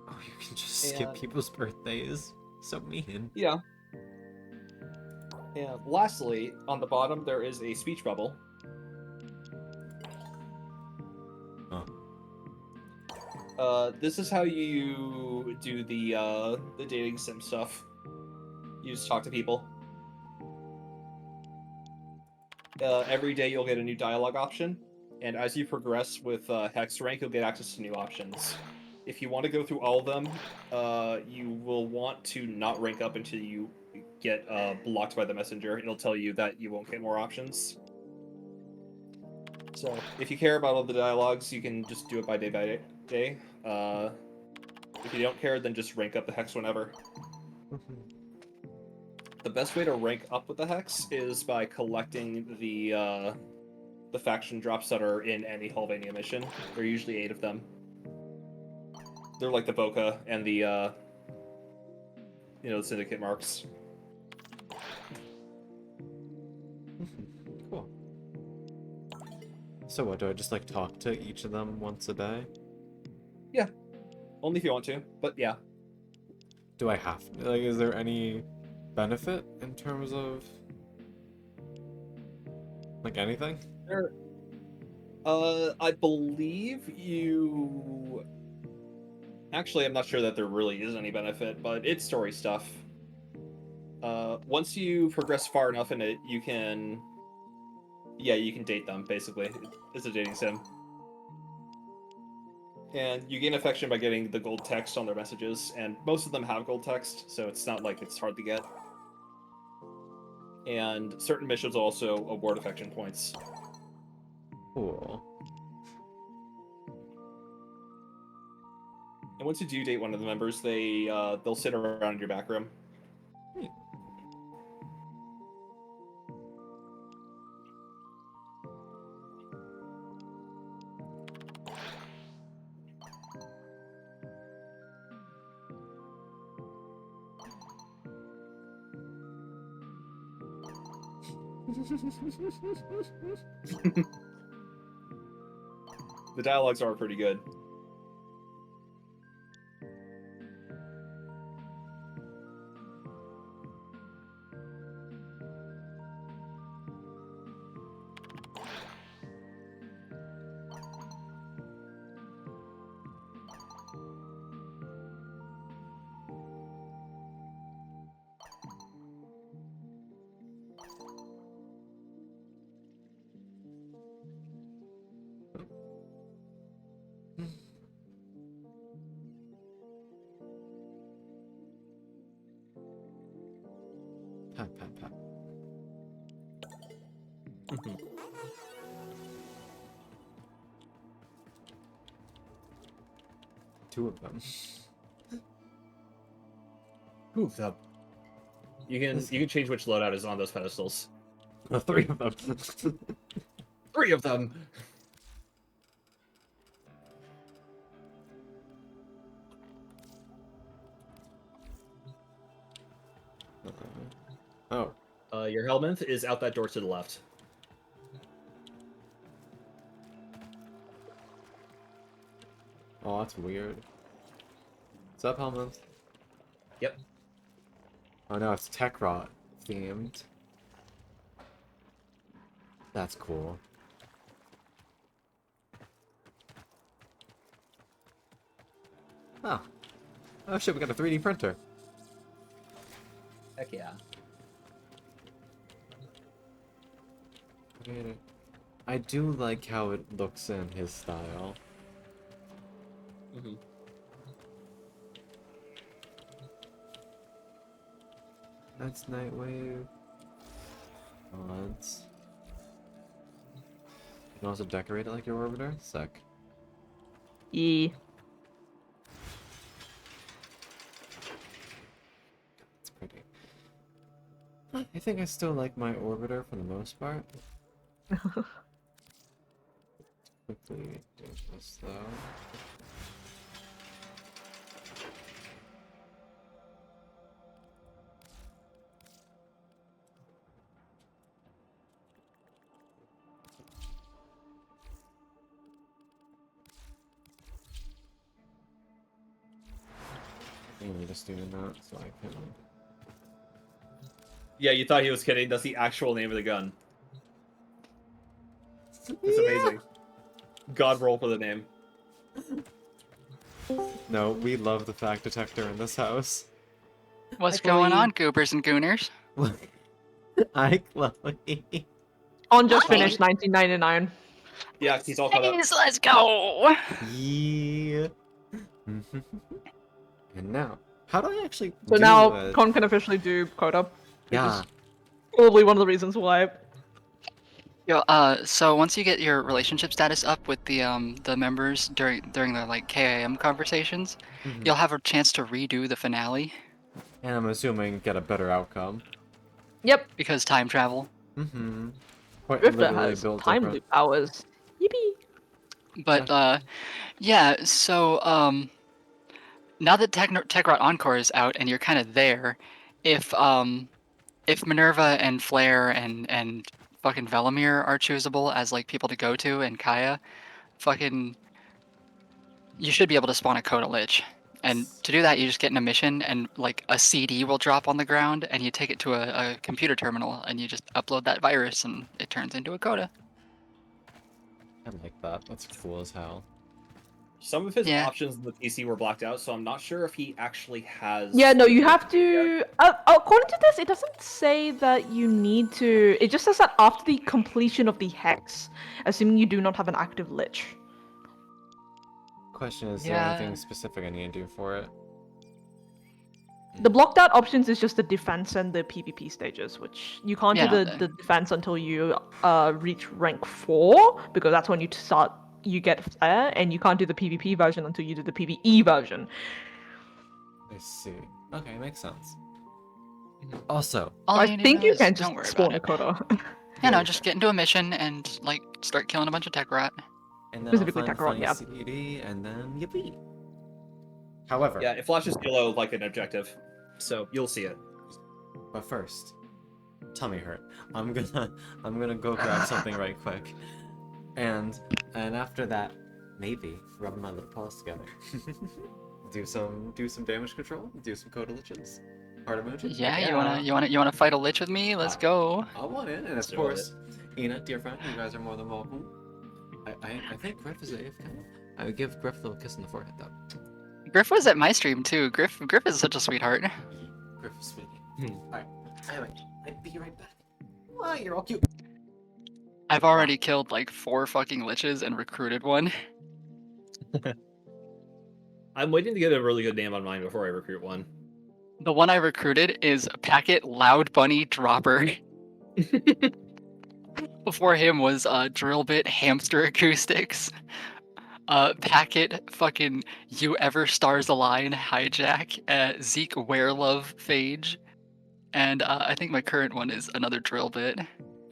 Oh, you can just skip people's birthdays. So mean. Yeah. And lastly, on the bottom there is a speech bubble. Oh. This is how you do the dating sim stuff. You just talk to people. Every day you'll get a new dialogue option, and as you progress with Hex rank, you'll get access to new options. If you want to go through all of them, you will want to not rank up until you get blocked by the messenger. It'll tell you that you won't get more options. So if you care about all the dialogues, you can just do it by day by day. Day. If you don't care, then just rank up the hex whenever. The best way to rank up with the hex is by collecting the faction drops that are in any Hulvania mission. There are usually 8 of them. They're like the Boca and the the Syndicate marks. Cool. So what, do I just like talk to each of them once a day? Yeah. Only if you want to, but yeah. Do I have to? Like, is there any benefit in terms of like anything? There, I believe you. Actually, I'm not sure that there really is any benefit, but it's story stuff. Once you progress far enough in it, you can. Yeah, you can date them, basically. It's a dating sim. And you gain affection by getting the gold text on their messages, and most of them have gold text, so it's not like it's hard to get. And certain missions also award affection points. Cool. And once you do date one of the members, they'll sit around in your back room. The dialogues are pretty good. Pat, pat, pat. Two of them. Two of them. You can change which loadout is on those pedestals. 3 of them. 3 of them. Oh. Your helmet is out that door to the left. Oh, that's weird. What's up, Helmut? Yep. Oh no, it's Tech Rot themed. That's cool. Oh. Oh shit, we got a 3D printer. Heck yeah. I do like how it looks in his style. Mm-hmm. That's Nightwave. Mods. You can also decorate it like your orbiter. Sick. E. That's pretty. I think I still like my orbiter for the most part. Quickly do this though. I'm just doing that so I can. Yeah, you thought he was kidding. That's the actual name of the gun. It's amazing. God roll for the name. No, we love the fact detector in this house. What's going on, goobers and gooners? Hi, Chloe. On just finished 1999. Yeah, he's all caught up. Please, let's go. Yeah. And now, how do I actually So do now it? Con can officially do quota. Yeah. Probably one of the reasons why Yo, so once you get your relationship status up with the members during the like KIM conversations, Mhm. you'll have a chance to redo the finale. And I'm assuming get a better outcome. Yep. Because time travel. Mm-hmm. Quite Drifter literally has built time different. loop powers. Yippee! But yeah. So now that Tekrot Encore is out and you're kind of there, if Minerva and Flare and fucking Velamir are choosable as like people to go to, and Kaya, fucking, you should be able to spawn a Coda Lich. And to do that, you just get in a mission, and like a CD will drop on the ground, and you take it to a computer terminal, and you just upload that virus, and it turns into a Coda. I like that. That's cool as hell. Some of his Yeah. options in the PC were blacked out, so I'm not sure if he actually has. Yeah, no, you have to. According to this, it doesn't say that you need to. It just says that after the completion of the hex, assuming you do not have an active lich. Question is, there Yeah. anything specific I need to do for it? The blocked out options is just the defense and the PvP stages, which you can't Yeah, do the defense until you reach rank 4, because that's when you get flare, and you can't do the PvP version until you do the PvE version. I see. Okay, makes sense. Also, All I you need think to know you is can don't just worry spawn about a it. Coda. Yeah, no, just get into a mission and like start killing a bunch of Tekrot. And then Specifically I'll find Tekrot, the yeah. CD, and then yippee. However, Yeah, it flashes yellow like an objective, so you'll see it. But first, tummy hurt. I'm gonna go grab something right quick, and after that, maybe rub my little paws together. do some damage control. Do some Coda Liches. Heart emoji. Yeah, you wanna fight a lich with me? Let's go. I want in, and of course, Ina, dear friend, you guys are more than welcome. I think Griff is AFK. I would give Griff a little kiss on the forehead though. Griff was at my stream too. Griff is such a sweetheart. Griff is sweet. Alright. Anyway, I'll be right back. Wow, you're all cute. I've already killed like 4 fucking liches and recruited one. I'm waiting to get a really good name on mine before I recruit one. The one I recruited is Packet Loud Bunny Dropper. Before him was Drillbit Hamster Acoustics. Packet fucking You Ever Stars Align Hijack, Zeke Werelove Phage, and I think my current one is another Drillbit.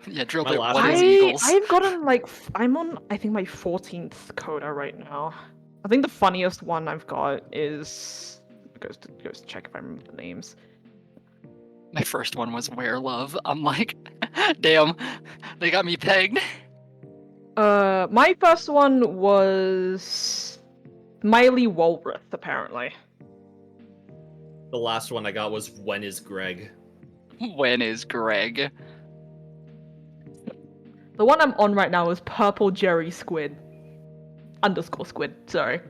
Yeah, Drillbit What is Eagles? I've gotten like I'm on I think my 14th Coda right now. I think the funniest one I've got is goes to check if I remember the names. My first one was Werelove. I'm like, damn, they got me pegged. My first one was Miley Walrath, apparently. The last one I got was When is Greg? When is Greg? The one I'm on right now is Purple Jerry Squid. _ squid, sorry.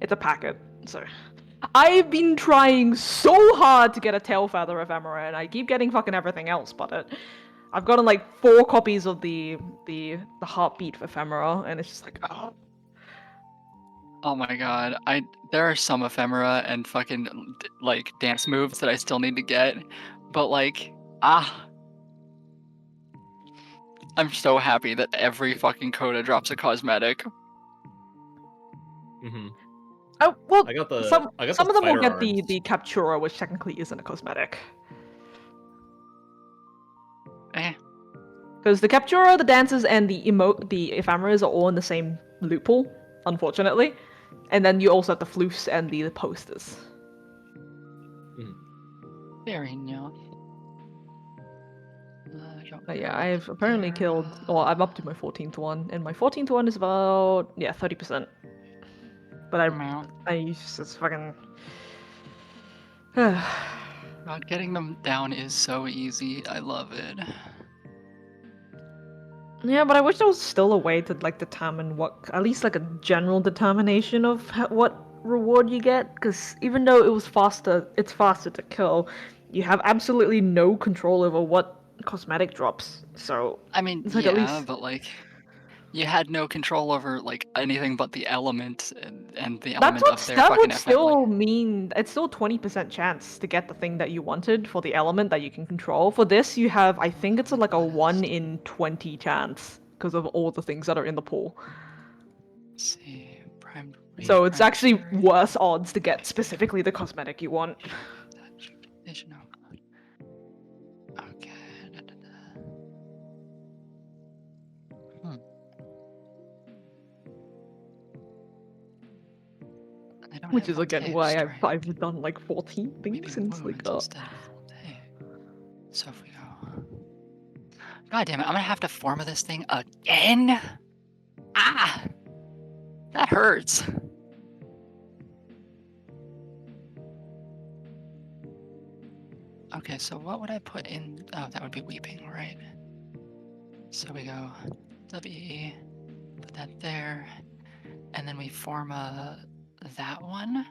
It's a packet, so. I've been trying so hard to get a tail feather ephemera, and I keep getting fucking everything else but it. I've gotten like 4 copies of the heartbeat ephemera, and it's just like, oh. Oh my god, there are some ephemera and fucking like dance moves that I still need to get, but like, I'm so happy that every fucking Coda drops a cosmetic. Mm-hmm. Oh well, I got the some of them will get arms. the Captura, which technically isn't a cosmetic. Because the Captura, the dances, and the ephemeras are all in the same loophole, unfortunately. And then you also have the floofs and the posters. Very enough. But yeah, I've apparently killed. Well, I'm up to my 14th one, and my 14th one is about 30%. But I use this fucking. God, getting them down is so easy. I love it. Yeah, but I wish there was still a way to like determine what, at least like a general determination of what reward you get. Because even though it was faster, it's faster to kill. You have absolutely no control over what cosmetic drops. So I mean, it's like yeah, at least. but like, you had no control over like anything but the element and the That's element what of their that fucking would F family. still mean it's still 20% chance to get the thing that you wanted for the element that you can control. For this, you have I think it's like a 1 in 20 chance because of all the things that are in the pool. Let's see, primed. So it's actually worse odds to get specifically the cosmetic you want. Okay. Hmm. Which is again why I've done like 14 things since like Instead of voltaic. So if we go, God damn it! I'm gonna have to forma this thing again. Ah, that hurts. Okay, so what would I put in? Oh, that would be weeping, right? So we go WE, put that there, and then we forma that one,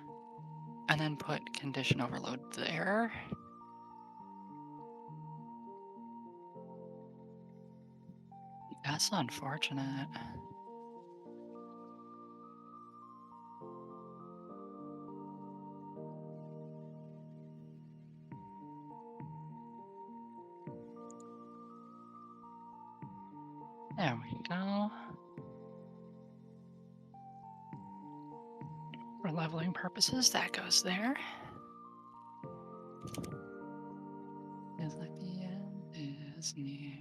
and then put condition overload there. That's unfortunate. There we go. For leveling purposes, that goes there. Feels like the end is near.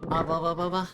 Blah blah blah blah blah.